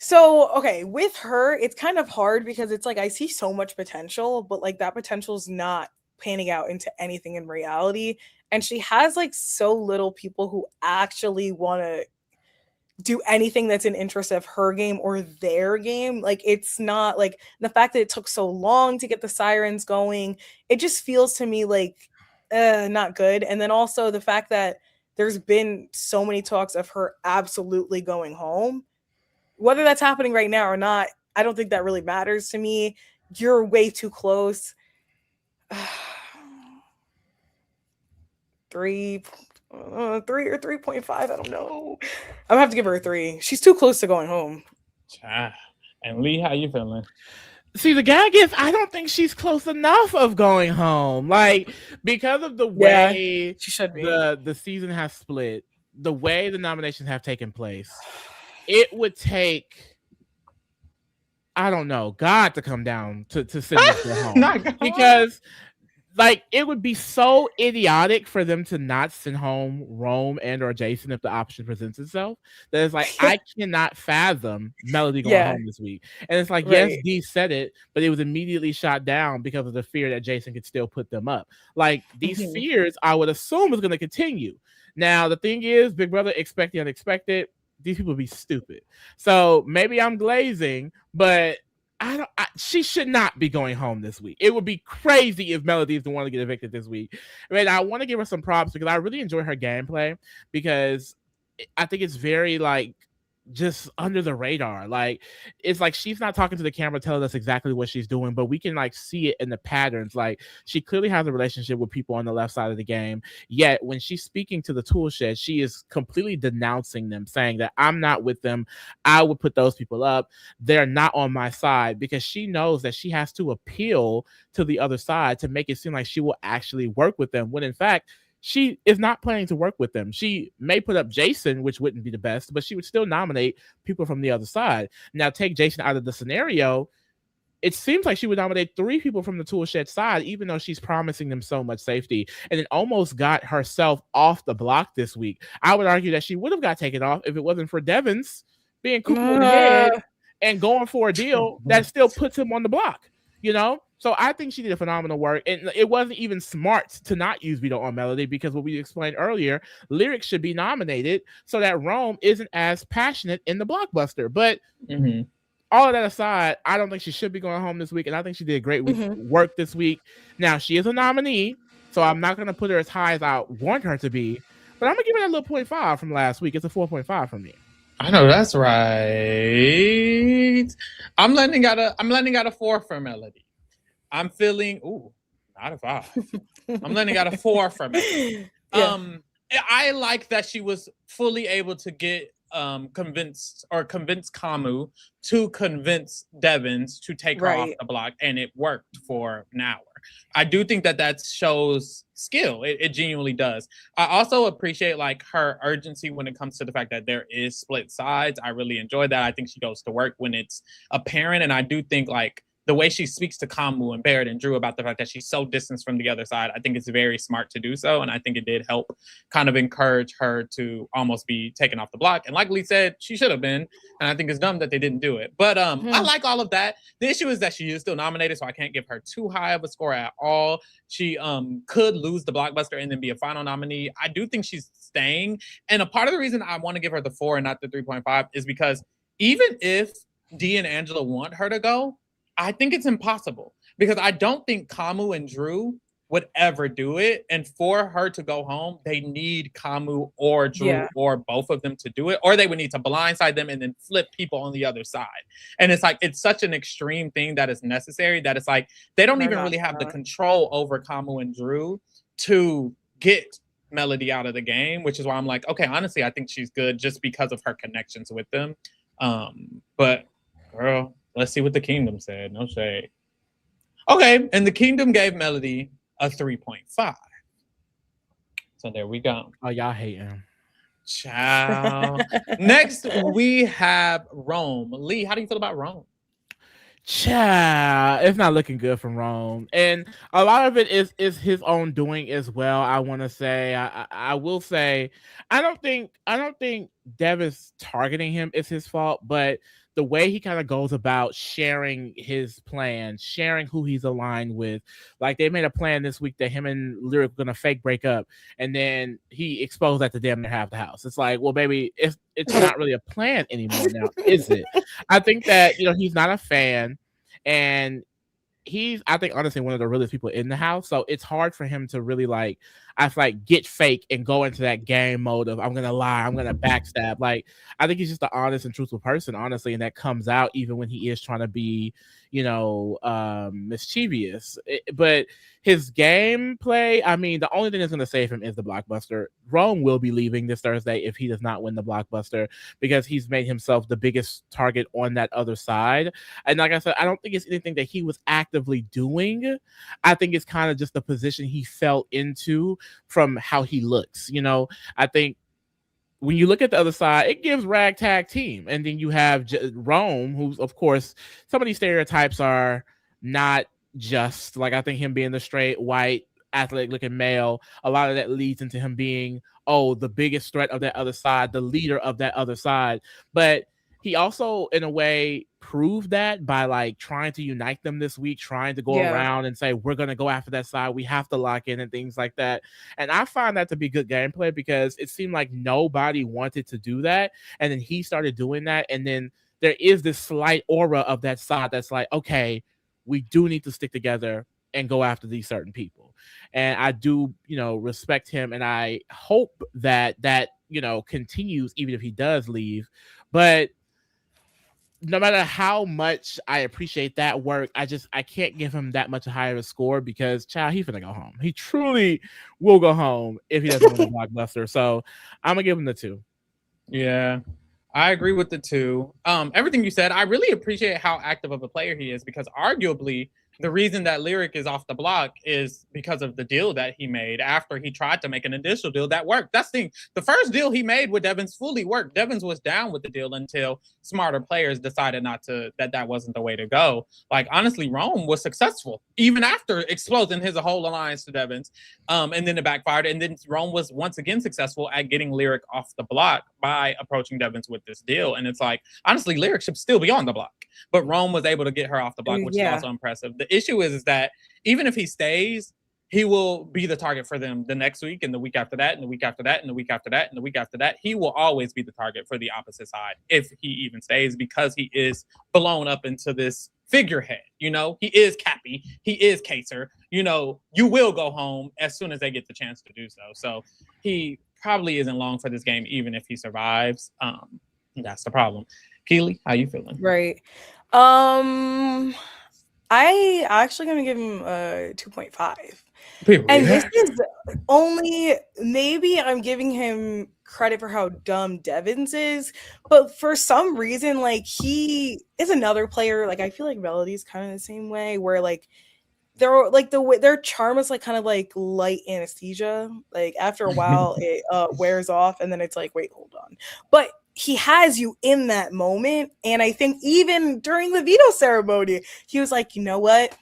So, okay, with her, it's kind of hard because it's like I see so much potential, but like that potential is not panning out into anything in reality. And she has like so little people who actually want to do anything that's in interest of her game or their game. Like it's not like the fact that it took so long to get the sirens going, it just feels to me like not good. And then also the fact that there's been so many talks of her absolutely going home. Whether that's happening right now or not, I don't think that really matters to me. You're way too close. 3 or 3.5. I don't know. I'm gonna have to give her a 3. She's too close to going home. And Lee, how you feeling? See, the gag is I don't think she's close enough of going home. Like because of the way she should be. The season has split, the way the nominations have taken place. It would take, I don't know, God to come down to send this girl home. Because like it would be so idiotic for them to not send home Rome and or Jason if the option presents itself. That it's like I cannot fathom Melody going home this week. And it's like, yes, Dee said it, but it was immediately shot down because of the fear that Jason could still put them up. Like these fears, I would assume, is going to continue. Now the thing is, Big Brother, expect the unexpected. These people be stupid. So maybe I'm glazing, but she should not be going home this week. It would be crazy if Melody is the one to get evicted this week. I mean, I want to give her some props because I really enjoy her gameplay because I think it's very like just under the radar. Like it's like she's not talking to the camera telling us exactly what she's doing, but we can like see it in the patterns. Like she clearly has a relationship with people on the left side of the game, yet when she's speaking to the tool shed, she is completely denouncing them, saying that I'm not with them, I would put those people up, they're not on my side, because she knows that she has to appeal to the other side to make it seem like she will actually work with them, when in fact she is not planning to work with them. She may put up Jason, which wouldn't be the best, but she would still nominate people from the other side. Now, take Jason out of the scenario. it seems like she would nominate 3 people from the Toolshed side, even though she's promising them so much safety, and then almost got herself off the block this week. I would argue that she would have got taken off if it wasn't for Devins being cuckoo in the head and going for a deal that still puts him on the block, you know? So I think she did a phenomenal work, and it wasn't even smart to not use Veto on Melody, because what we explained earlier, lyrics should be nominated so that Rome isn't as passionate in the blockbuster. But all of that aside, I don't think she should be going home this week, and I think she did great work this week. Now, she is a nominee, so I'm not going to put her as high as I want her to be, but I'm going to give her that little 0.5 from last week. It's a 4.5 from me. I know that's right. I'm letting out a 4 for Melody. I'm feeling not a 5. I'm letting out a 4 for Melody. I like that she was fully able to get convince Kamu to convince Devins to take her off the block, and it worked for an hour. I do think that shows skill. It genuinely does. I also appreciate like her urgency when it comes to the fact that there is split sides. I really enjoy that. I think she goes to work when it's apparent, and I do think like the way she speaks to Kamu and Barrett and Drew about the fact that she's so distanced from the other side, I think it's very smart to do so. And I think it did help kind of encourage her to almost be taken off the block. And like Lee said, she should have been. And I think it's dumb that they didn't do it. But I like all of that. The issue is that she is still nominated, so I can't give her too high of a score at all. She could lose the blockbuster and then be a final nominee. I do think she's staying. And a part of the reason I want to give her the 4 and not the 3.5 is because even if Dee and Angela want her to go, I think it's impossible, because I don't think Kamu and Drew would ever do it. And for her to go home, they need Kamu or Drew or both of them to do it, or they would need to blindside them and then flip people on the other side. And it's like, it's such an extreme thing that is necessary that it's like, they don't even really have the control over Kamu and Drew to get Melody out of the game, which is why I'm like, okay, honestly, I think she's good just because of her connections with them. But girl, let's see what the Kingdom said. No shade. Okay, and the Kingdom gave Melody a 3.5. So there we go. Oh, y'all hate him. Ciao. Next, we have Rome. Lee, how do you feel about Rome? Child, it's not looking good from Rome, and a lot of it is his own doing as well. I want to say, I will say, I don't think Devin's targeting him is his fault, but the way he kind of goes about sharing his plan, sharing who he's aligned with. Like, they made a plan this week that him and Lyric were gonna fake break up, and then he exposed that to damn near half the house. It's like, well, baby, it's not really a plan anymore now, is it? I think that, he's not a fan, and he's, I think, honestly, one of the realest people in the house. So it's hard for him to really get fake and go into that game mode of I'm gonna lie, I'm gonna backstab. Like, I think he's just an honest and truthful person, honestly, and that comes out even when he is trying to be, mischievous. But his gameplay, I mean, the only thing that's gonna save him is the blockbuster. Rome will be leaving this Thursday if he does not win the blockbuster, because he's made himself the biggest target on that other side. And like I said, I don't think it's anything that he was actively doing. I think it's kind of just the position he fell into from how he looks. I think when you look at the other side, it gives ragtag team. And then you have Rome, who's, of course, some of these stereotypes are not just, like, I think him being the straight, white, athletic looking male, a lot of that leads into him being, the biggest threat of that other side, the leader of that other side. But he also, in a way, proved that by trying to unite them this week, trying to go around and say, we're going to go after that side. We have to lock in and things like that. And I find that to be good gameplay, because it seemed like nobody wanted to do that. And then he started doing that. And then there is this slight aura of that side that's like, okay, we do need to stick together and go after these certain people. And I do, respect him. And I hope that continues even if he does leave. But no matter how much I appreciate that work, I can't give him that much higher a score, because he's gonna go home. He truly will go home if he doesn't win the blockbuster. So I'm gonna give him the 2. Yeah, I agree with the 2. Everything you said, I really appreciate how active of a player he is, because arguably the reason that Lyric is off the block is because of the deal that he made after he tried to make an initial deal that worked. That's the thing. The first deal he made with Devins fully worked. Devins was down with the deal until smarter players decided that wasn't the way to go. Like, honestly, Rome was successful even after exposing his whole alliance to Devins. And then it backfired. And then Rome was once again successful at getting Lyric off the block by approaching Devins with this deal. And it's like, honestly, Lyric should still be on the block. But Rome was able to get her off the block, which is also impressive. The issue is that even if he stays, he will be the target for them the next week and the week after that and the week after that and the week after that and the week after that. He will always be the target for the opposite side if he even stays, because he is blown up into this figurehead. You know, he is Cappy. He is Kaser. You know, you will go home as soon as they get the chance to do so. So he probably isn't long for this game, even if he survives. That's the problem. Keely, how you feeling? Right. I actually gonna give him a 2.5. And this is only, maybe I'm giving him credit for how dumb Devins is, but for some reason, like, he is another player. Like, I feel like Melody's kind of the same way, where like they're like their charm is like kind of like light anesthesia. Like, after a while it wears off, and then it's like, wait, hold on. But he has you in that moment. And I think even during the veto ceremony, he was like, you know what?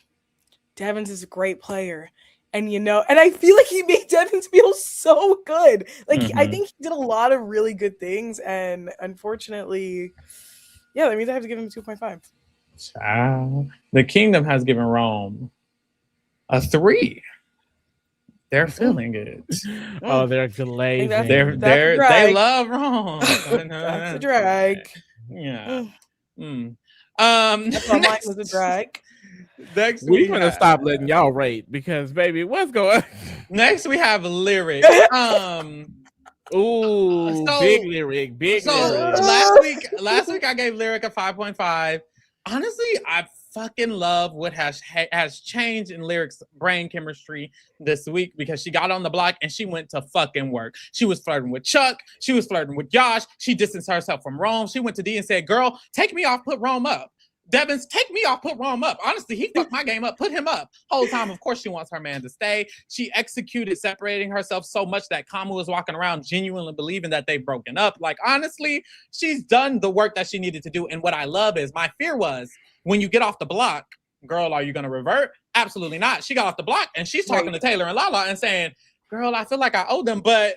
Devins is a great player. And, you know, and I feel like he made Devins feel so good. Like, I think he did a lot of really good things. And unfortunately, that means I have to give him 2.5. The Kingdom has given Rome a 3. They're feeling it. Oh, they're glazing. They love Rome. That's a drag. Yeah. That's why mine was a drag. Next, we're gonna stop letting y'all rate, because baby, what's going on? Next we have Lyric. Big Lyric. Last week I gave Lyric a 5.5. Honestly, I fucking love what has changed in Lyric's brain chemistry this week, because she got on the block and she went to fucking work. She was flirting with Chuck. She was flirting with Josh. She distanced herself from Rome. She went to D and said, girl, take me off, put Rome up. Devins, take me off, put Rome up. Honestly, he fucked my game up, put him up. Whole time, of course, she wants her man to stay. She executed separating herself so much that Kamu was walking around genuinely believing that they've broken up. Like, honestly, she's done the work that she needed to do. And what I love is, my fear was, when you get off the block, girl, are you going to revert? Absolutely not. She got off the block and she's talking to Taylor and Lala and saying, girl, I feel like I owe them, but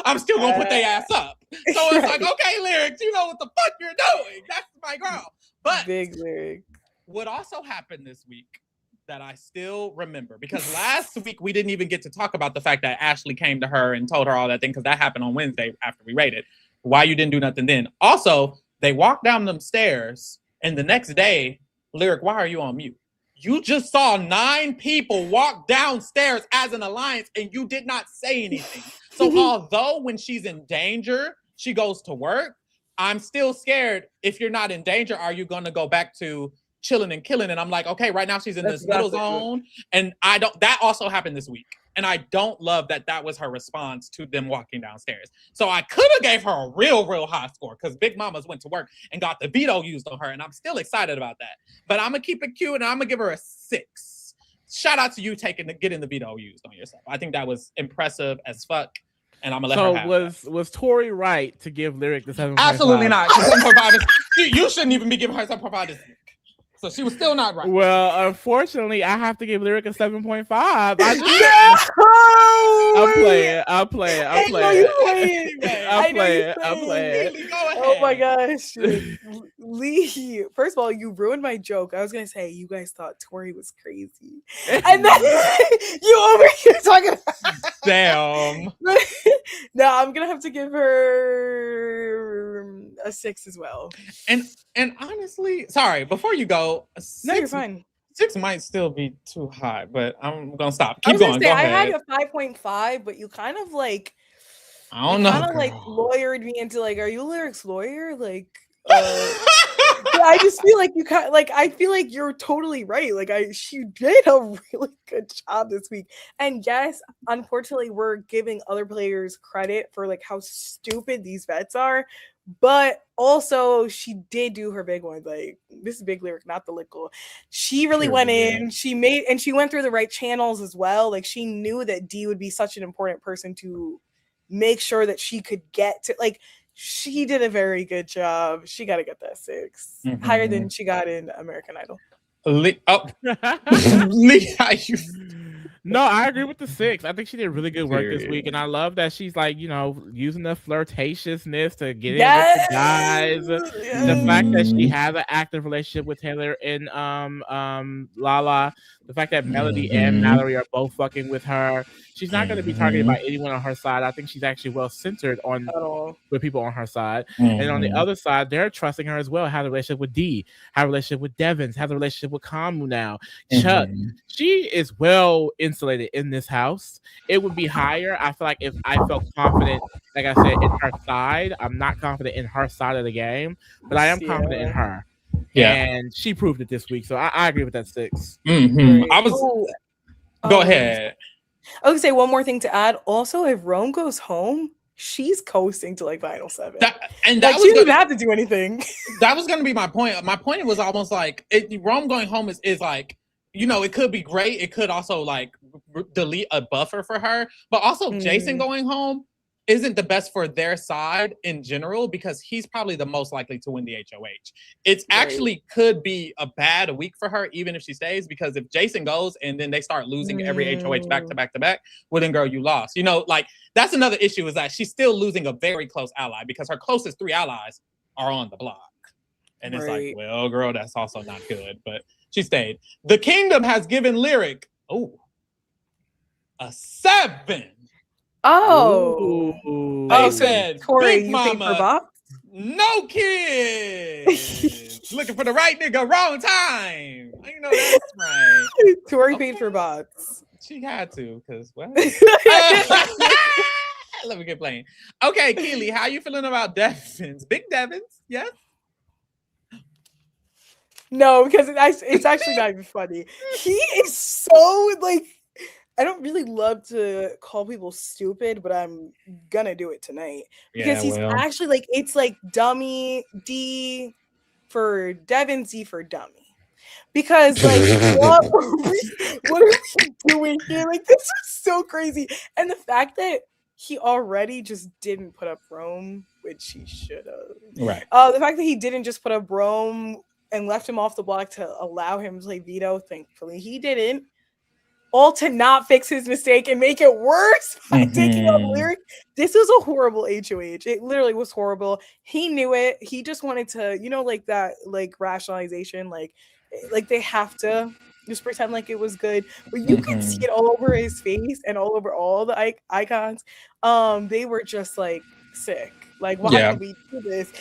I'm still going to put their ass up. So it's like, okay, Lyrics, you know what the fuck you're doing. That's my girl. But Big Lyric. What also happened this week that I still remember, because last week we didn't even get to talk about the fact that Ashley came to her and told her all that thing, because that happened on Wednesday after we rated. Why you didn't do nothing then? Also, they walked down them stairs, and the next day, Lyric, why are you on mute? You just saw 9 people walk downstairs as an alliance, and you did not say anything. So although when she's in danger, she goes to work, I'm still scared. If you're not in danger, are you going to go back to chilling and killing? And I'm like, okay, right now she's in this middle zone. And that also happened this week. And I don't love that was her response to them walking downstairs. So I could have gave her a real high score, because Big Mama's went to work and got the veto used on her. And I'm still excited about that. But I'm going to keep it cute, and I'm going to give her a 6. Shout out to you getting the veto used on yourself. I think that was impressive as fuck. And I'm gonna let her have So was Tori right to give Lyric the 7.5? Absolutely not. 7.5 you shouldn't even be giving her 7.5 this week. So she was still not right. Well, unfortunately, I have to give Lyric a 7.5. I'm playing. Oh my gosh. Lee, first of all, you ruined my joke. I was gonna say you guys thought Tori was crazy. And then you over here talking about damn. No, I'm gonna have to give her a 6 as well. And honestly, sorry, before you go, 6, no, you're fine. 6 might still be too high, but I'm gonna stop. Keep going. Go ahead. I had a 5.5, but you kind of like, I don't know. Kind of like lawyered me into like, are you Lyric's lawyer? Like, I just feel like you kind of like, I feel like you're totally right. Like, she did a really good job this week. And yes, unfortunately, we're giving other players credit for like how stupid these vets are. But also, she did do her big one. Like, this is big lyric, not the lickle. She really went in. She went through the right channels as well. Like, she knew that D would be such an important person to make sure that she could get to. Like, she did a very good job. She got to get that 6, higher than she got in American Idol. Lee, how you? No, I agree with the 6. I think she did really good work this week, and I love that she's like, using the flirtatiousness to get in with the guys. The fact that she has an active relationship with Taylor and Lala. The fact that Melody and Mallory are both fucking with her. She's not going to be targeted by anyone on her side. I think she's actually well centered with people on her side. And on the other side, they're trusting her as well. Have a relationship with Dee, have a relationship with Devins, have a relationship with Kamu now. Chuck, she is well insulated in this house. It would be higher. I feel like if I felt confident, like I said, in her side. I'm not confident in her side of the game, but I am confident in her. Yeah, and she proved it this week, so I agree with that 6. I was. Go ahead. I was gonna say one more thing to add. Also, if Rome goes home, she's coasting to like Final 7. She didn't have to do anything. That was gonna be my point. My point was almost like Rome going home is like, it could be great. It could also like delete a buffer for her, but also Jason going home isn't the best for their side in general because he's probably the most likely to win the HOH. It's actually could be a bad week for her, even if she stays, because if Jason goes and then they start losing every HOH back to back to back, well then girl, you lost. Like that's another issue is that she's still losing a very close ally because her closest 3 allies are on the block. And it's like, well, girl, that's also not good, but she stayed. The Kingdom has given Lyric, a 7. They said, Tori, Big Mama, no kids. Looking for the right nigga, wrong time. That's right. Tori paid for bots. She had to, because what? Let me get playing. Okay, Keely, how you feeling about Devins? Big Devins, yes? No, because it's actually not even funny. He is so like, I don't really love to call people stupid, but I'm gonna do it tonight because he's actually like, it's like dummy D for Devin, Z for dummy. Because like, what are we doing here? Like, this is so crazy. And the fact that he already just didn't put up Rome, which he should have. Right. The fact that he didn't just put up Rome and left him off the block to allow him to play veto, thankfully he didn't. All to not fix his mistake and make it worse by taking out Lyric. This was a horrible HOH. It literally was horrible. He knew it. He just wanted to, like that, like rationalization, like they have to just pretend like it was good. But you could see it all over his face and all over all the icons. They were just like sick. Like, why did we do this?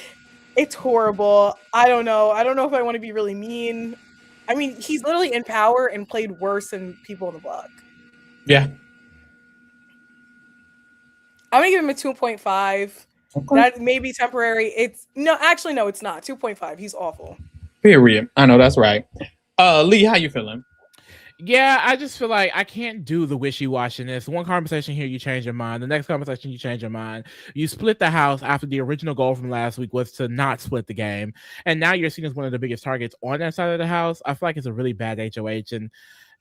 It's horrible. I don't know. I don't know if I want to be really mean. I mean, he's literally in power and played worse than people on the block. Yeah. I'm gonna give him a 2.5. Okay. That may be temporary. No, it's not. 2.5. He's awful. Period. I know that's right. Lee, how you feeling? Yeah, I just feel like I can't do the wishy-washiness. One conversation here, you change your mind. The next conversation, you change your mind. You split the house after the original goal from last week was to not split the game. And now you're seen as one of the biggest targets on that side of the house. I feel like it's a really bad HOH, and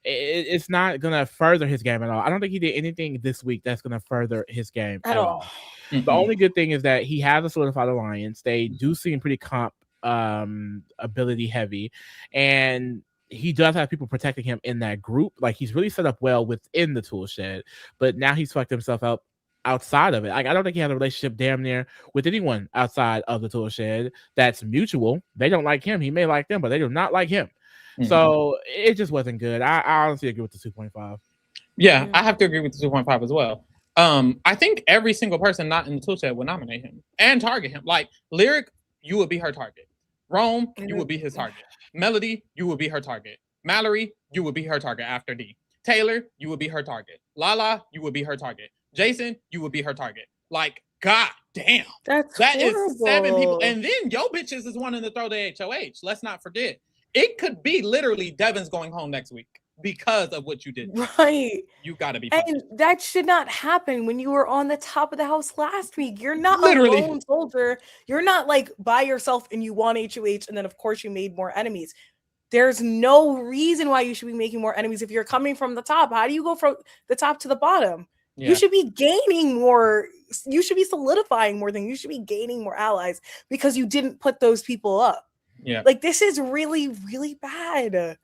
it's not going to further his game at all. I don't think he did anything this week that's going to further his game at all. The only good thing is that he has a solidified alliance. They do seem pretty comp ability heavy, and he does have people protecting him in that group. Like, he's really set up well within the tool shed, but now he's fucked himself up outside of it. Like, I don't think he has a relationship damn near with anyone outside of the tool shed that's mutual. They don't like him. He may like them, but they do not like him. So it just wasn't good. I honestly agree with the 2.5. Yeah, I have to agree with the 2.5 as well. I think every single person not in the tool shed would nominate him and target him. Like, Lyric, you would be her target. Rome, you would be his target. Melody, you would be her target. Mallory, you would be her target after D. Taylor, you would be her target. Lala, you would be her target. Jason, you would be her target. Like, god damn. That horrible. Is 7 people. And then yo bitches is wanting to throw the HOH. Let's not forget. It could be literally Devins going home next week. because of what you did. Right. You got to be punished. punished. And that should not happen when you were on the top of the house last week. You're not a lone soldier. You're not like by yourself and you won HOH and then of course you made more enemies. There's no reason why you should be making more enemies if you're coming from the top. How do you go from the top to the bottom? Yeah. You should be gaining more. You should be solidifying more things. You should be gaining more allies because you didn't put those people up. Yeah. Like, this is really, really bad.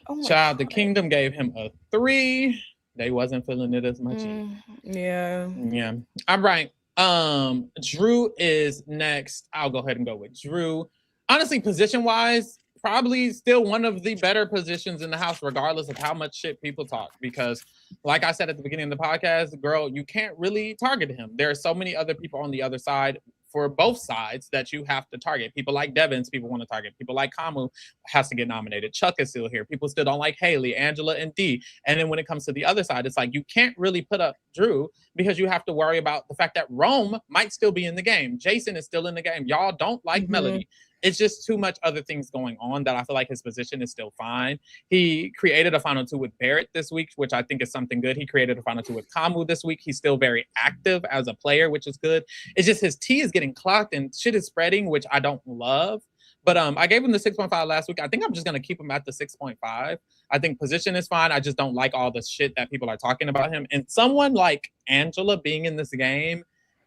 Oh my God. The kingdom gave him a 3. They wasn't feeling it as much. Yeah. Yeah. All right. Drew is next. I'll go ahead and go with Drew. Honestly, position-wise, probably still one of the better positions in the house, regardless of how much shit people talk. Because, like I said at the beginning of the podcast, girl, you can't really target him. There are so many other people on the other side for both sides that you have to target. People like Devins, people want to target. People like Kamu has to get nominated. Chuck is still here. People still don't like Haley, Angela, and Dee. And then when it comes to the other side, it's like you can't really put up Drew because you have to worry about the fact that Rome might still be in the game. Jason is still in the game. Y'all don't like Melody. It's just too much other things going on that I feel like his position is still fine. He created a final 2 with Barrett this week, which I think is something good. He created a final 2 with Kamu this week. He's still very active as a player, which is good. It's just his T is getting clocked and shit is spreading, which I don't love. But I gave him the 6.5 last week. I think I'm just going to keep him at the 6.5. I think position is fine. I just don't like all the shit that people are talking about him. And someone like Angela being in this game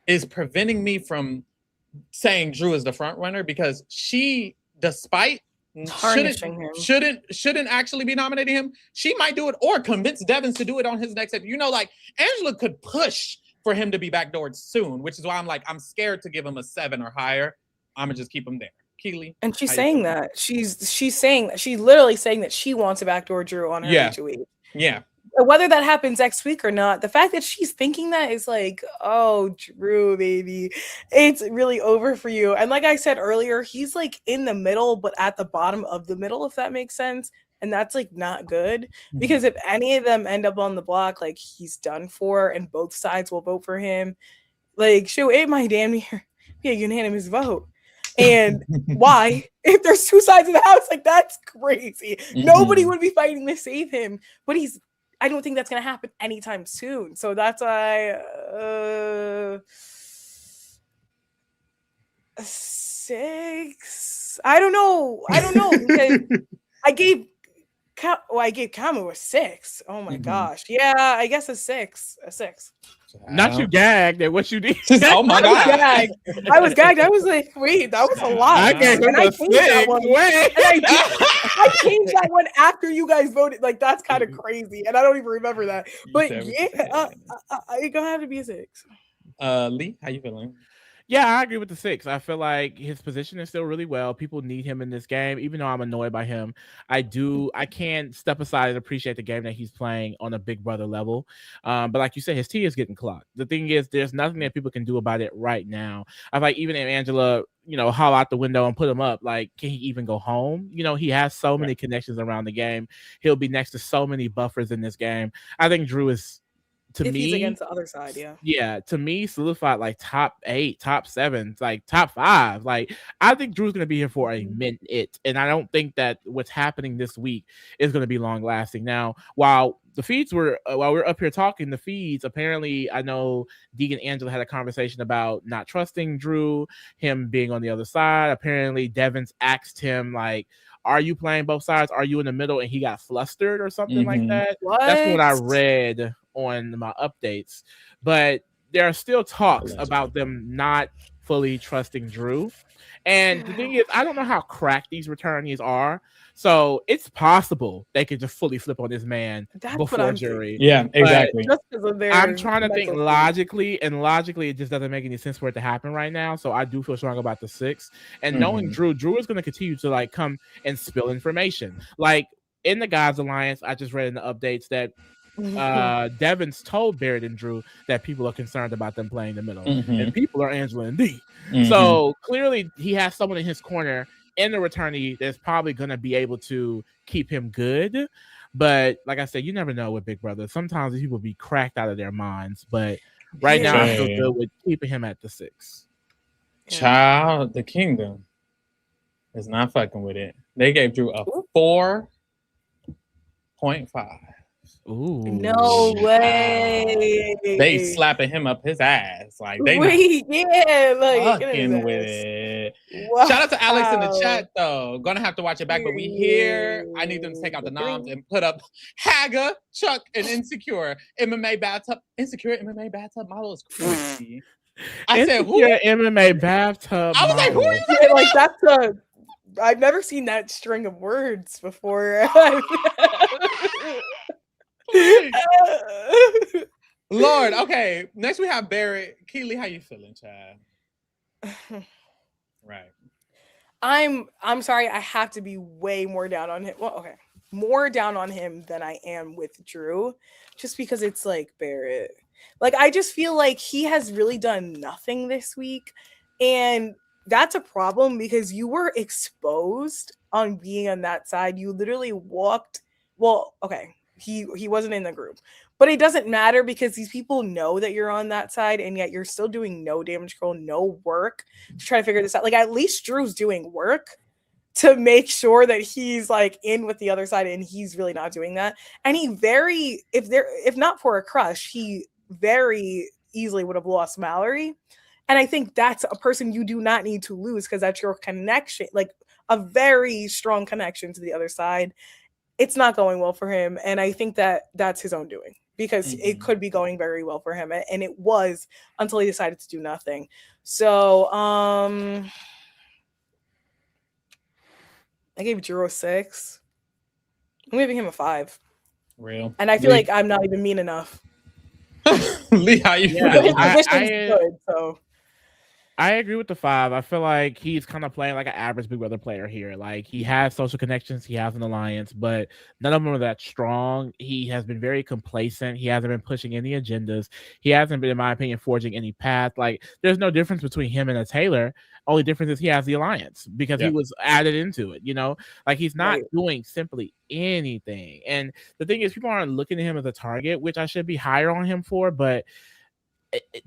is preventing me from saying Drew is the front runner because she, despite shouldn't actually be nominating him, she might do it or convince Devins to do it on his next episode. You know, like Angela could push for him to be backdoored soon, which is why I'm scared to give him a 7 or higher. I'm gonna just keep him there. Keely. And she's saying that. She's literally saying that she wants a backdoor Drew on her HOH. Yeah. Whether that happens next week or not, the fact that she's thinking that is like, oh, Drew, baby, it's really over for you. And like I said earlier, he's like in the middle, but at the bottom of the middle, if that makes sense. And that's like not good because if any of them end up on the block, like he's done for and both sides will vote for him. Like, it might damn near be a unanimous vote. And why? If there's 2 sides of the house, like that's crazy. Nobody would be fighting to save him, but I don't think that's going to happen anytime soon. So that's why 6. I don't know because I gave Kamu a 6. Oh my gosh. Yeah, I guess a 6. Not you gagged at what you did. Oh my God. I was gagged. I was like, wait, that was a lot. I gave him a 6. I changed that one after you guys voted. Like, that's kind of crazy. And I don't even remember that. But yeah, it's going to have to be a 6. Lee, how you feeling? Yeah, I agree with the 6. I feel like his position is still really well. People need him in this game, even though I'm annoyed by him. I can't step aside and appreciate the game that he's playing on a Big Brother level. But like you said, his T is getting clocked. The thing is, there's nothing that people can do about it right now. I like even if Angela, haul out the window and put him up, like, can he even go home? He has so many connections around the game. He'll be next to so many buffers in this game. I think Drew is, to me, he's against the other side, to me, solidified like top 8, top 7, like top 5. Like, I think Drew's gonna be here for a minute, and I don't think that what's happening this week is gonna be long lasting. Now, while we're up here talking, the feeds, apparently, I know Dee and Angela had a conversation about not trusting Drew, him being on the other side. Apparently, Devins asked him like, are you playing both sides? Are you in the middle? And he got flustered or something like that. That's what I read on my updates. But there are still talks about them not fully trusting Drew. And the thing is, I don't know how cracked these returnees are. So it's possible they could just fully flip on this man before jury. Yeah, exactly. I'm trying to think logically, and logically it just doesn't make any sense for it to happen right now. So I do feel strong about the 6. And knowing Drew is going to continue to like come and spill information. Like in the Gods Alliance, I just read in the updates that Devins told Barrett and Drew that people are concerned about them playing the middle, and people are Angela and Dee. So clearly he has someone in his corner in the returnee that's probably going to be able to keep him good. But like I said, you never know with Big Brother. Sometimes people be cracked out of their minds. But right now, I feel good with keeping him at the 6. Child, the kingdom is not fucking with it. They gave Drew a 4. 0.5. Ooh. No way. They slapping him up his ass. Like they Wait, yeah, like fucking with it. Wow. Shout out to Alex in the chat though. Gonna have to watch it back, but we here. I need them to take out the noms and put up Haga, Chuck, and Insecure MMA bathtub. Insecure MMA bathtub model is crazy. I said who? MMA bathtub. I was like, who are you? Yeah, like that's a. I've never seen that string of words before. Lord, okay. Next we have Barrett. Keely, how you feeling, Chad? Right. I'm sorry, I have to be way more down on him. Well, okay. More down on him than I am with Drew. Just because it's like Barrett. Like I just feel like he has really done nothing this week. And that's a problem because you were exposed on being on that side. You literally walked. Well, okay. He wasn't in the group, but it doesn't matter because these people know that you're on that side, and yet you're still doing no damage control, no work to try to figure this out. Like at least Drew's doing work to make sure that he's like in with the other side, and he's really not doing that. And he if not for a crush, he very easily would have lost Mallory. And I think that's a person you do not need to lose because that's your connection, like a very strong connection to the other side. It's not going well for him. And I think that that's his own doing because it could be going very well for him. And it was until he decided to do nothing. So I gave Drew a 6. I'm giving him a 5. Real. And I feel like I'm not even mean enough. Lee, how you feeling? I agree with the 5. I feel like he's kind of playing like an average Big Brother player here. Like he has social connections, he has an alliance, but none of them are that strong. He has been very complacent. He hasn't been pushing any agendas. He hasn't been, in my opinion, forging any path. Like there's no difference between him and a Taylor. Only difference is he has the alliance because he was added into it. You know, like he's not doing simply anything. And the thing is, people aren't looking at him as a target, which I should be higher on him for. But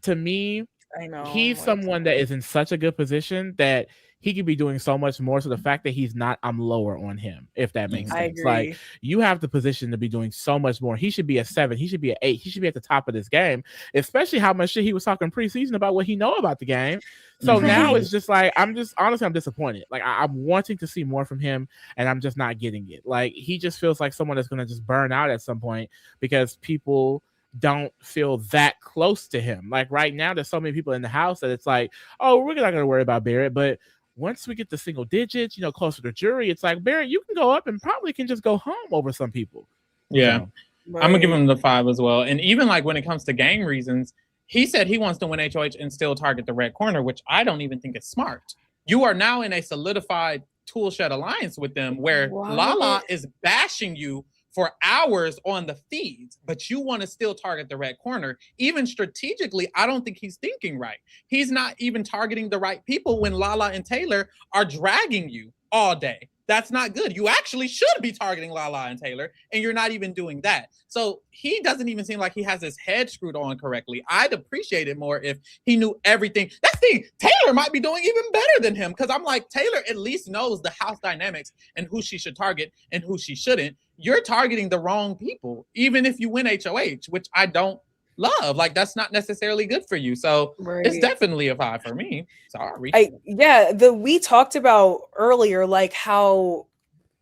to me, I know he's someone that is in such a good position that he could be doing so much more. So the fact that he's not, I'm lower on him, if that makes sense. Like you have the position to be doing so much more. He should be a 7. He should be an 8. He should be at the top of this game, especially how much shit he was talking preseason about what he know about the game. So now it's just like, I'm disappointed. Like I'm wanting to see more from him and I'm just not getting it. Like he just feels like someone that's going to just burn out at some point because people don't feel that close to him. Like right now, there's so many people in the house that it's like, oh, we're not going to worry about Barrett. But once we get to single digits, closer to jury, it's like, Barrett, you can go up and probably can just go home over some people. Yeah. So, I'm going to give him the 5 as well. And even like when it comes to gang reasons, he said he wants to win HOH and still target the red corner, which I don't even think is smart. You are now in a solidified Toolshed alliance with them where Lala is bashing you for hours on the feeds, but you want to still target the red corner. Even strategically, I don't think he's thinking right. He's not even targeting the right people when Lala and Taylor are dragging you all day. That's not good. You actually should be targeting Lala and Taylor, and you're not even doing that. So he doesn't even seem like he has his head screwed on correctly. I'd appreciate it more if he knew everything. That's the thing. Taylor might be doing even better than him because I'm like, Taylor at least knows the house dynamics and who she should target and who she shouldn't. You're targeting the wrong people, even if you win HOH, which I don't love. Like that's not necessarily good for you. So it's definitely a 5 for me. Sorry. We talked about earlier, like how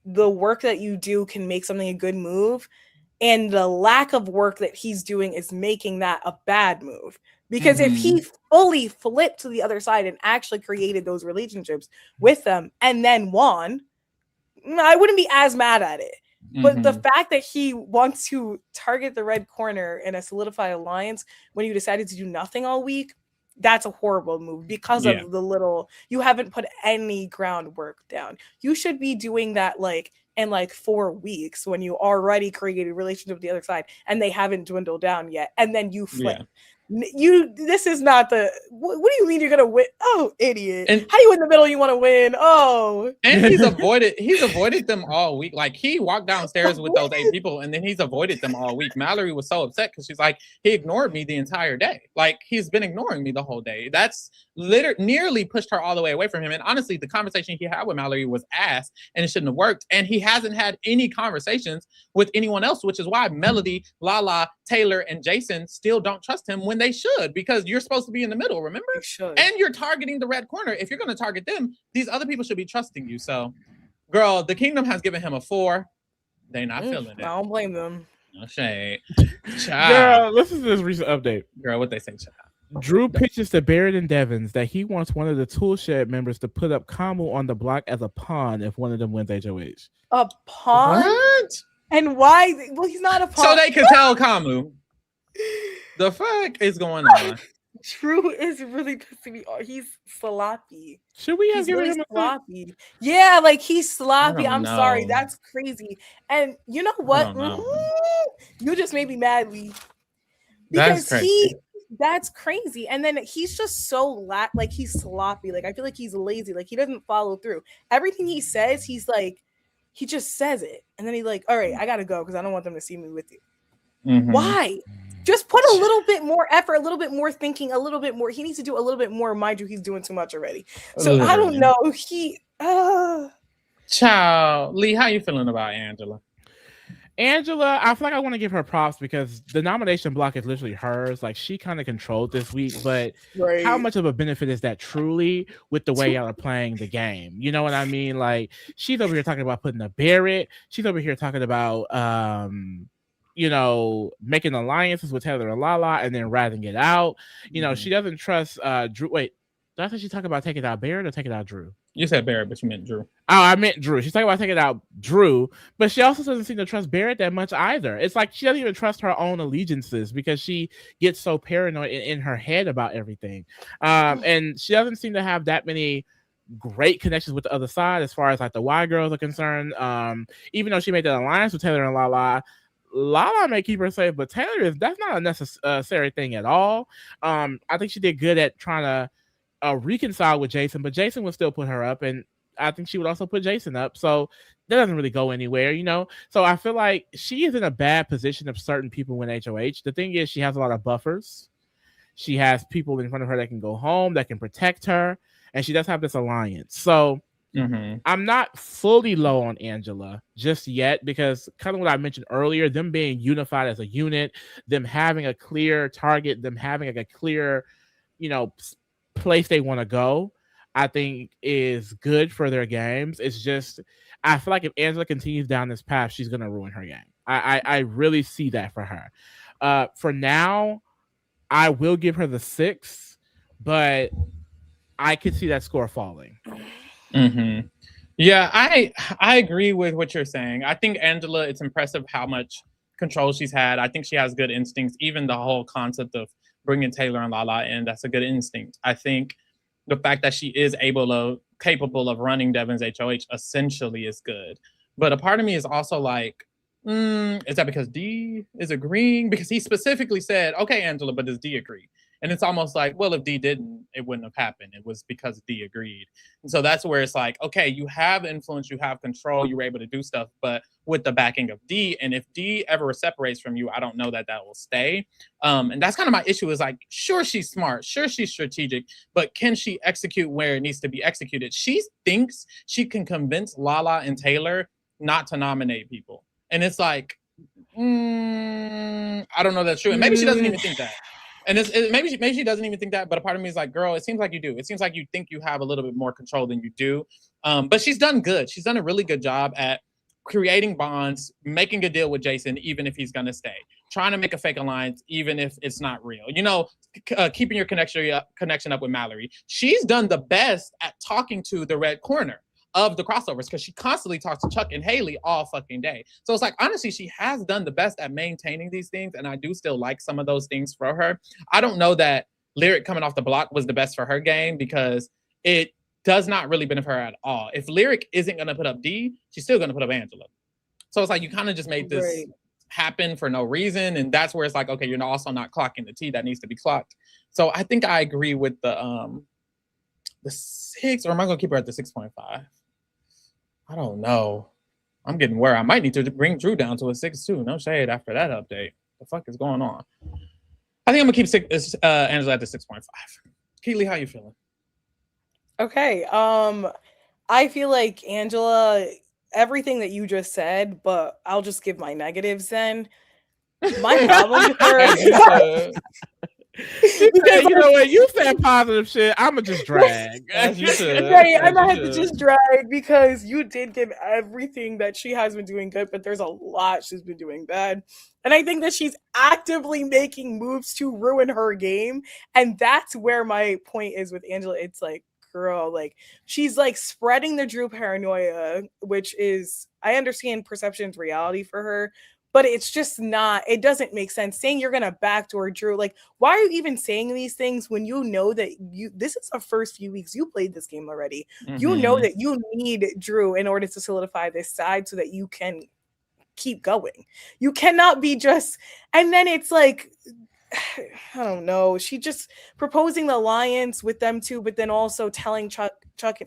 the work that you do can make something a good move, and the lack of work that he's doing is making that a bad move. Because if he fully flipped to the other side and actually created those relationships with them and then won, I wouldn't be as mad at it. But the fact that he wants to target the red corner in a solidified alliance when you decided to do nothing all week, that's a horrible move because of you haven't put any groundwork down. You should be doing that in 4 weeks when you already created a relationship with the other side and they haven't dwindled down yet. And then you flip. This is not the. What do you mean you're gonna win? Oh, idiot! And how do you in the middle? You want to win? Oh, and he's avoided them all week. Like he walked downstairs with those 8 people, and then he's avoided them all week. Mallory was so upset because she's like, he ignored me the entire day. Like he's been ignoring me the whole day. That's nearly pushed her all the way away from him. And honestly, the conversation he had with Mallory was ass, and it shouldn't have worked. And he hasn't had any conversations with anyone else, which is why Melody, Lala, Taylor, and Jason still don't trust him when they should, because you're supposed to be in the middle, remember? And you're targeting the red corner. If you're going to target them, these other people should be trusting you. So, girl, the kingdom has given him a 4. They not feeling it. I don't blame them. No shade. Girl, listen to this recent update. Girl, what they say, child? Drew pitches to Barrett and Devins that he wants one of the Toolshed members to put up Kamu on the block as a pawn if one of them wins HOH. A pawn? What? And why? Well, he's not a pawn. So they can tell Kamu. The fuck is going on? Drew is really pissing me off. He's sloppy. Should we have given really him sloppy? Yeah, like he's sloppy. I'm know. sorry. That's crazy. And you know what? You just made me mad, Lee. Because that's crazy. And then he's just so like he's sloppy. Like I feel like he's lazy. Like he doesn't follow through. Everything he says, he's like, he just says it. And then he's like, all right, I gotta go because I don't want them to see me with you. Why? Just put a little bit more effort, a little bit more thinking, a little bit more. He needs to do a little bit more. Mind you, he's doing too much already. So I don't know. Child, Lee, how you feeling about Angela? Angela, I feel like I want to give her props because the nomination block is literally hers. Like she kind of controlled this week, but how much of a benefit is that truly with the way y'all are playing the game? You know what I mean? Like she's over here talking about putting a Barrett. She's over here talking about making alliances with Taylor and Lala and then ratting it out. You know, she doesn't trust Drew. Wait, did I think she talking about taking out Barrett or taking out Drew? You said Barrett, but you meant Drew. Oh, I meant Drew. She's talking about taking out Drew, but she also doesn't seem to trust Barrett that much either. It's like she doesn't even trust her own allegiances because she gets so paranoid in her head about everything. And she doesn't seem to have that many great connections with the other side as far as like the Y girls are concerned. Even though she made that alliance with Taylor and Lala may keep her safe, but that's not a necessary thing at all. I think she did good at trying to reconcile with Jason, but Jason would still put her up, and I think she would also put Jason up. So that doesn't really go anywhere, you know? So I feel like she is in a bad position if certain people win HOH. The thing is, she has a lot of buffers. She has people in front of her that can go home, that can protect her, and she does have this alliance. So I'm not fully low on Angela just yet because kind of what I mentioned earlier, them being unified as a unit, them having a clear target, them having like a clear, place they want to go, I think is good for their games. It's just, I feel like if Angela continues down this path, she's going to ruin her game. I really see that for her. For now, I will give her the 6, but I could see that score falling. Yeah, I agree with what you're saying. I think Angela, it's impressive how much control she's had. I think she has good instincts. Even the whole concept of bringing Taylor and Lala in, that's a good instinct. I think the fact that she is capable of running Devon's HOH essentially is good. But a part of me is also like, is that because D is agreeing? Because he specifically said, okay, Angela, but does D agree? And it's almost like, well, if D didn't, it wouldn't have happened. It was because D agreed. And so that's where it's like, okay, you have influence, you have control, you were able to do stuff, but with the backing of D. And if D ever separates from you, I don't know that will stay. And that's kind of my issue is like, sure, she's smart, sure, she's strategic, but can she execute where it needs to be executed? She thinks she can convince Lala and Taylor not to nominate people. And it's like, I don't know that's true. And maybe she doesn't even think that. And maybe she doesn't even think that, but a part of me is like, girl, it seems like you do. It seems like you think you have a little bit more control than you do. But she's done good. She's done a really good job at creating bonds, making a deal with Jason, even if he's going to stay, trying to make a fake alliance, even if it's not real, keeping your connection up with Mallory. She's done the best at talking to the red corner of the crossovers because she constantly talks to Chuck and Haley all fucking day. So it's like, honestly, she has done the best at maintaining these things. And I do still like some of those things for her. I don't know that Lyric coming off the block was the best for her game because it does not really benefit her at all. If Lyric isn't going to put up D, she's still going to put up Angela. So it's like, you kind of just made this happen for no reason, and that's where it's like, okay, you're also not clocking the T that needs to be clocked. So I think I agree with the 6, or am I gonna keep her at the 6.5? I don't know. I'm getting where I might need to bring Drew down to a 6 too. No shade after that update. The fuck is going on? I think I'm gonna keep Angela at the 6.5. Keely, how you feeling? Okay. I feel like Angela, everything that you just said, but I'll just give my negatives then. My problem with her. Because you know what, you said positive shit, I'ma just drag. As you should. Right, I'm gonna have to just drag because you did give everything that she has been doing good, but there's a lot she's been doing bad. And I think that she's actively making moves to ruin her game. And that's where my point is with Angela. It's like, girl, like she's like spreading the Drew paranoia, which is, I understand perception's reality for her, but it's just not, it doesn't make sense. Saying you're gonna backdoor Drew, like, why are you even saying these things when you know that this is the first few weeks you played this game already? Mm-hmm. You know that you need Drew in order to solidify this side so that you can keep going. You cannot be just, and then it's like, I don't know. She just proposing the alliance with them two, but then also telling Chuck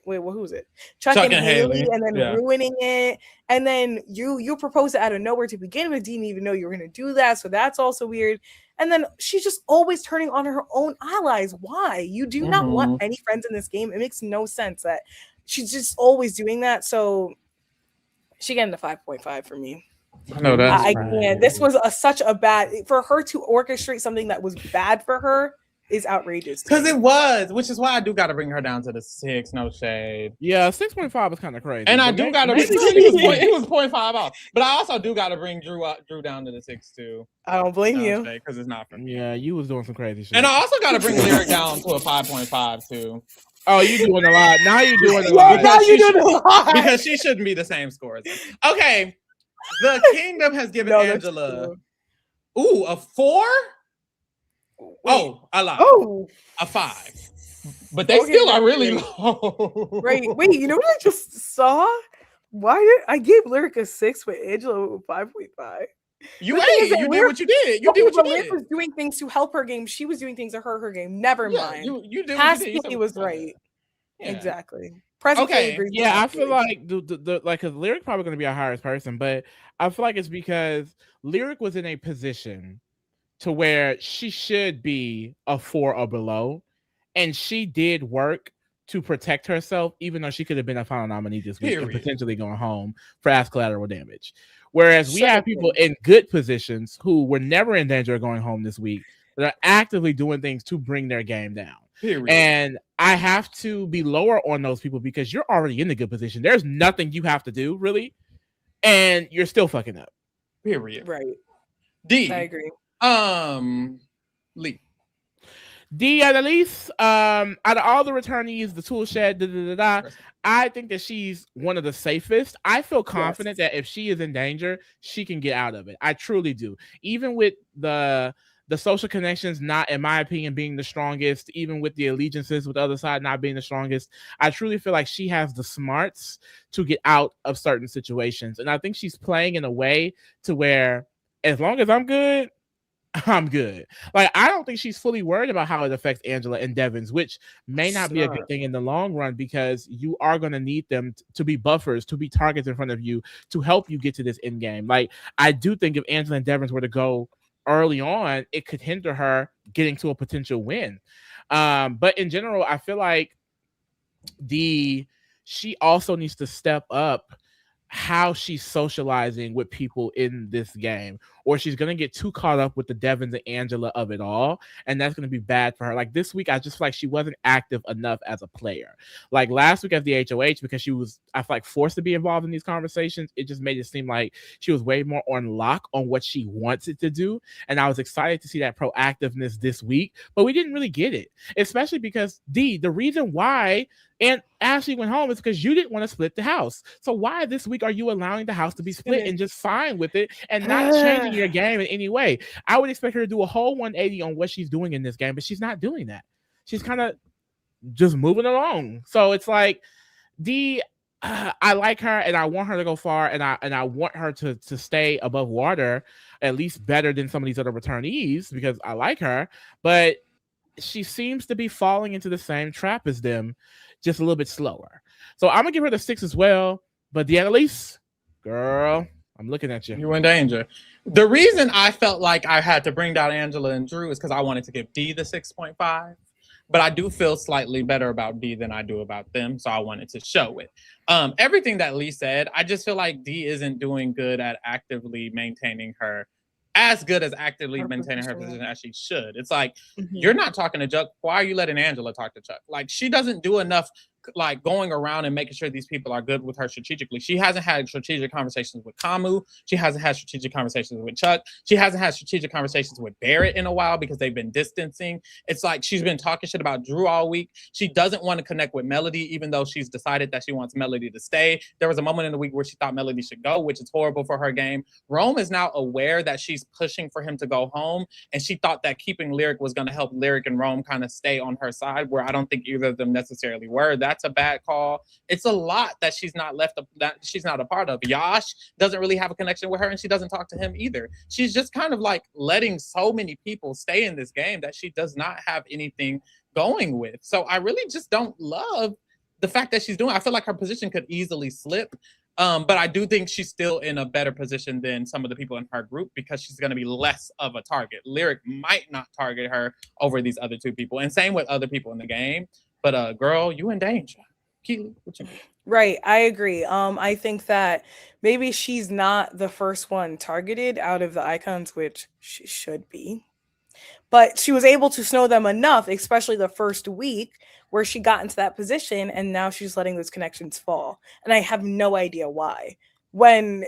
wait, well, who's it? Chuck and Haley, and then ruining it. And then you propose it out of nowhere to begin with. Didn't even know you were going to do that. So that's also weird. And then she's just always turning on her own allies. Why? You do not want any friends in this game. It makes no sense that she's just always doing that. So she getting the 5.5 for me. No, that's I can't. This was such a bad, for her to orchestrate something that was bad for her is outrageous. Because it was, which is why I do got to bring her down to the 6. No shade. Yeah, 6.5 is kind of crazy. And I do got to. It was 0.5 off, but I also do got to bring Drew down to the 6 too. I don't blame you because it's not for me. Yeah, you was doing some crazy shit. And I also got to bring Lyric down to a 5.5 too. Oh, you doing a lot now? You doing a lot. Now you doing a lot because she shouldn't be the same score as them. Okay. The Kingdom has given Angela a 4. Wait. Oh, I lied. Oh, a 5. But they still are really low. Right. Wait, you know what I just saw? Why did I gave Lyric a 6 with Angela 5.5? You did what you did. You did what you did. Lyric was doing things to help her game. She was doing things to hurt her game. Never mind. You did what you did. He was right. Yeah. Exactly. Okay. Yeah, I feel like because Lyric probably going to be our highest person, but I feel like it's because Lyric was in a position to where she should be a 4 or below, and she did work to protect herself, even though she could have been a final nominee this week and potentially going home for as collateral damage. Whereas we have people in good positions who were never in danger of going home this week that are actively doing things to bring their game down. And I have to be lower on those people because you're already in a good position. There's nothing you have to do, really, and you're still fucking up. Period. Right. D. I agree. Lee. D at least, out of all the returnees, the tool shed, I think that she's one of the safest. I feel confident that if she is in danger, she can get out of it. I truly do. Even with the social connections not, in my opinion, being the strongest, even with the allegiances with the other side not being the strongest, I truly feel like she has the smarts to get out of certain situations. And I think she's playing in a way to where as long as I'm good, I'm good. Like, I don't think she's fully worried about how it affects Angela and Devins, which may not be a good thing in the long run because you are going to need them to be buffers, to be targets in front of you to help you get to this end game. Like, I do think if Angela and Devins were to go early on, it could hinder her getting to a potential win. But in general, I feel like she also needs to step up how she's socializing with people in this game, or she's going to get too caught up with the Devins and Angela of it all, and that's going to be bad for her. Like this week, I just feel like she wasn't active enough as a player. Like last week at the HOH, because she was, I feel like, forced to be involved in these conversations, it just made it seem like she was way more on lock on what she wanted to do, and I was excited to see that proactiveness this week, but we didn't really get it, especially because the reason why and Ashley went home is because you didn't want to split the house. So why this week are you allowing the house to be split and just fine with it and not changing your game in any way? I would expect her to do a whole 180 on what she's doing in this game, but she's not doing that. She's kind of just moving along. So it's like I like her, and I want her to go far, and I want her to stay above water, at least better than some of these other returnees, because I like her. But she seems to be falling into the same trap as them, just a little bit slower. So I'm gonna give her the 6 as well. But the Annalise, girl, I'm looking at you. You in danger. The reason I felt like I had to bring down Angela and Drew is because I wanted to give D the 6.5. But I do feel slightly better about D than I do about them, so I wanted to show it. Everything that Lee said, I just feel like D isn't doing good at actively maintaining her, as good as actively maintaining her position as she should. It's like, you're not talking to Chuck. Why are you letting Angela talk to Chuck? Like, she doesn't do enough like going around and making sure these people are good with her strategically. She hasn't had strategic conversations with Kamu. She hasn't had strategic conversations with Chuck. She hasn't had strategic conversations with Barrett in a while because they've been distancing. It's like she's been talking shit about Drew all week. She doesn't want to connect with Melody, even though she's decided that she wants Melody to stay. There was a moment in the week where she thought Melody should go, which is horrible for her game. Rome is now aware that she's pushing for him to go home, and she thought that keeping Lyric was going to help Lyric and Rome kind of stay on her side, where I don't think either of them necessarily were. That's a bad call. It's a lot that she's not that she's not a part of. Yash doesn't really have a connection with her, and she doesn't talk to him either. She's just kind of like letting so many people stay in this game that she does not have anything going with. So I really just don't love the fact that she's doing. I feel like her position could easily slip. But I do think she's still in a better position than some of the people in her group because she's going to be less of a target. Lyric might not target her over these other two people, and same with other people in the game. But girl, you in danger. Keely, what you mean? Right, I agree. I think that maybe she's not the first one targeted out of the icons, which she should be. But she was able to snow them enough, especially the first week, where she got into that position, and now she's letting those connections fall. And I have no idea why. When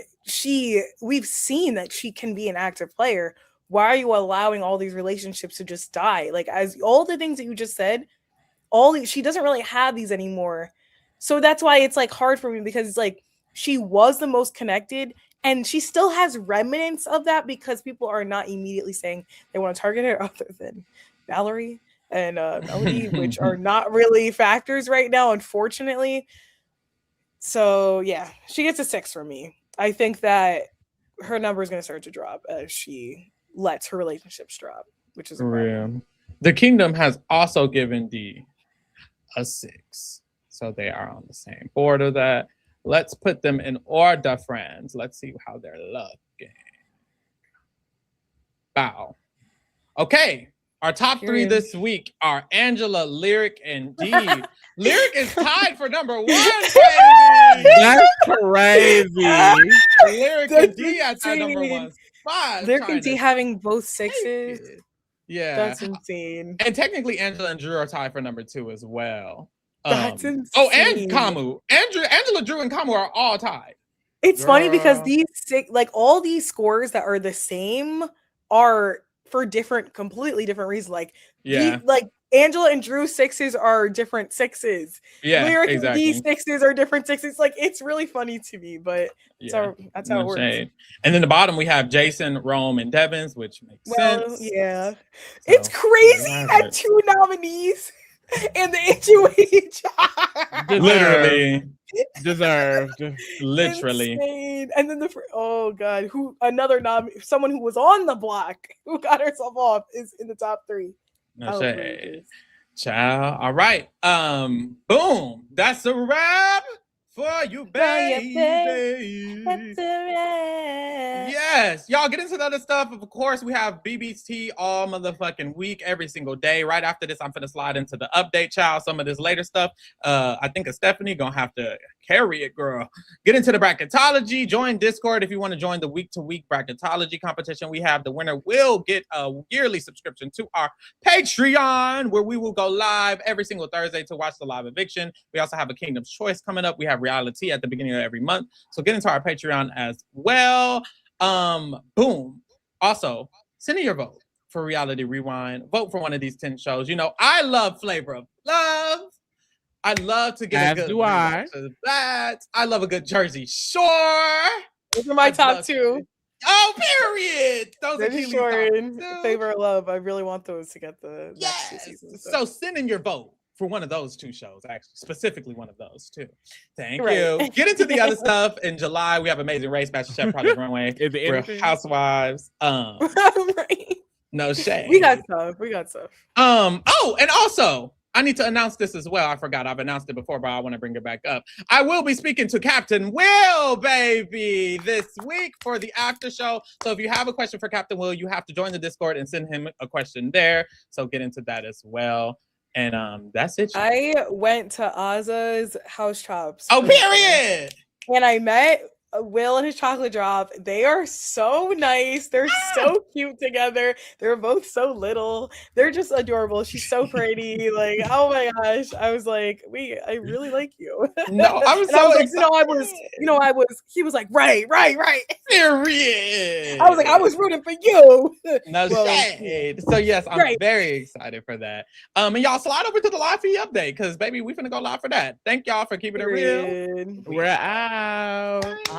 we've seen that she can be an active player, why are you allowing all these relationships to just die? Like, as all the things that you just said, she doesn't really have these anymore. So that's why it's like hard for me, because it's like she was the most connected, and she still has remnants of that because people are not immediately saying they want to target her, other than Valerie and Melody, which are not really factors right now, unfortunately. So yeah, she gets a 6 from me. I think that her number is going to start to drop as she lets her relationships drop, which is a problem. The Kingdom has also given D a 6. So they are on the same board of that. Let's put them in order, friends. Let's see how they're looking. Wow. Okay. Our top 3 this week are Angela, Lyric, and D. Lyric is tied for number 1, baby. That's crazy. Lyric and D at number 1 spot. Lyric and D having both 6s. Yeah. That's insane. And technically, Angela and Drew are tied for number 2 as well. That's insane. Oh, and Kamu. Angela, Drew, and Kamu are all tied. It's funny because these all these scores that are the same are for completely different reasons. Like Angela and Drew 6s are different 6s. Yeah, Lyric exactly. and D 6s are different 6s. Like, it's really funny to me, but that's how it works. And then the bottom we have Jason, Rome, and Devins, which makes sense. Yeah, so, it's crazy that 2 nominees and the HOH literally deserved. Literally. Insane. And then oh god, someone who was on the block who got herself off is in the top 3. No shade. Ciao. All right. Boom. That's a wrap for you, baby. That's a wrap. Yes. Y'all get into the other stuff. Of course, we have BBT all motherfucking week, every single day. Right after this, I'm finna slide into the update, child. Some of this later stuff. I think Stephanie gonna have to carry it, girl. Get into the bracketology. Join Discord if you want to join the week-to-week bracketology competition. We have the winner will get a yearly subscription to our Patreon, where we will go live every single Thursday to watch the live eviction. We also have a Kingdom's Choice coming up. We have reality at the beginning of every month. So get into our Patreon as well. Boom. Also, send in your vote for Reality Rewind. Vote for one of these 10 shows. You know, I love Flavor of Love. I love to get a good that. I love a good Jersey Shore. Those are my top 2. Oh, period. Those are Shore and Flavor of Love. I really want those to get the next 2 seasons. So send in your vote for one of those two shows, actually, specifically one of those two. Thank you. Get into the other stuff. In July, we have Amazing Race, MasterChef, Project Runway, Real Housewives. Right. No shade. We got stuff. Oh, and also, I need to announce this as well. I forgot. I've announced it before, but I want to bring it back up. I will be speaking to Captain Will, baby, this week for the after show. So if you have a question for Captain Will, you have to join the Discord and send him a question there. So get into that as well. And that's it. I went to Ozza's House Chops. Oh, period. And I met Will and his chocolate drop. They are so nice. They're so cute together. They're both so little. They're just adorable. She's so pretty. Like, oh my gosh. I was like, I really like you. No, I was so excited. He was like, right. Period. I was like, I was rooting for you. No shade. So yes, I'm very excited for that. And y'all slide over to the live feed update because baby, we finna go live for that. Thank y'all for keeping it real. We're out. Bye.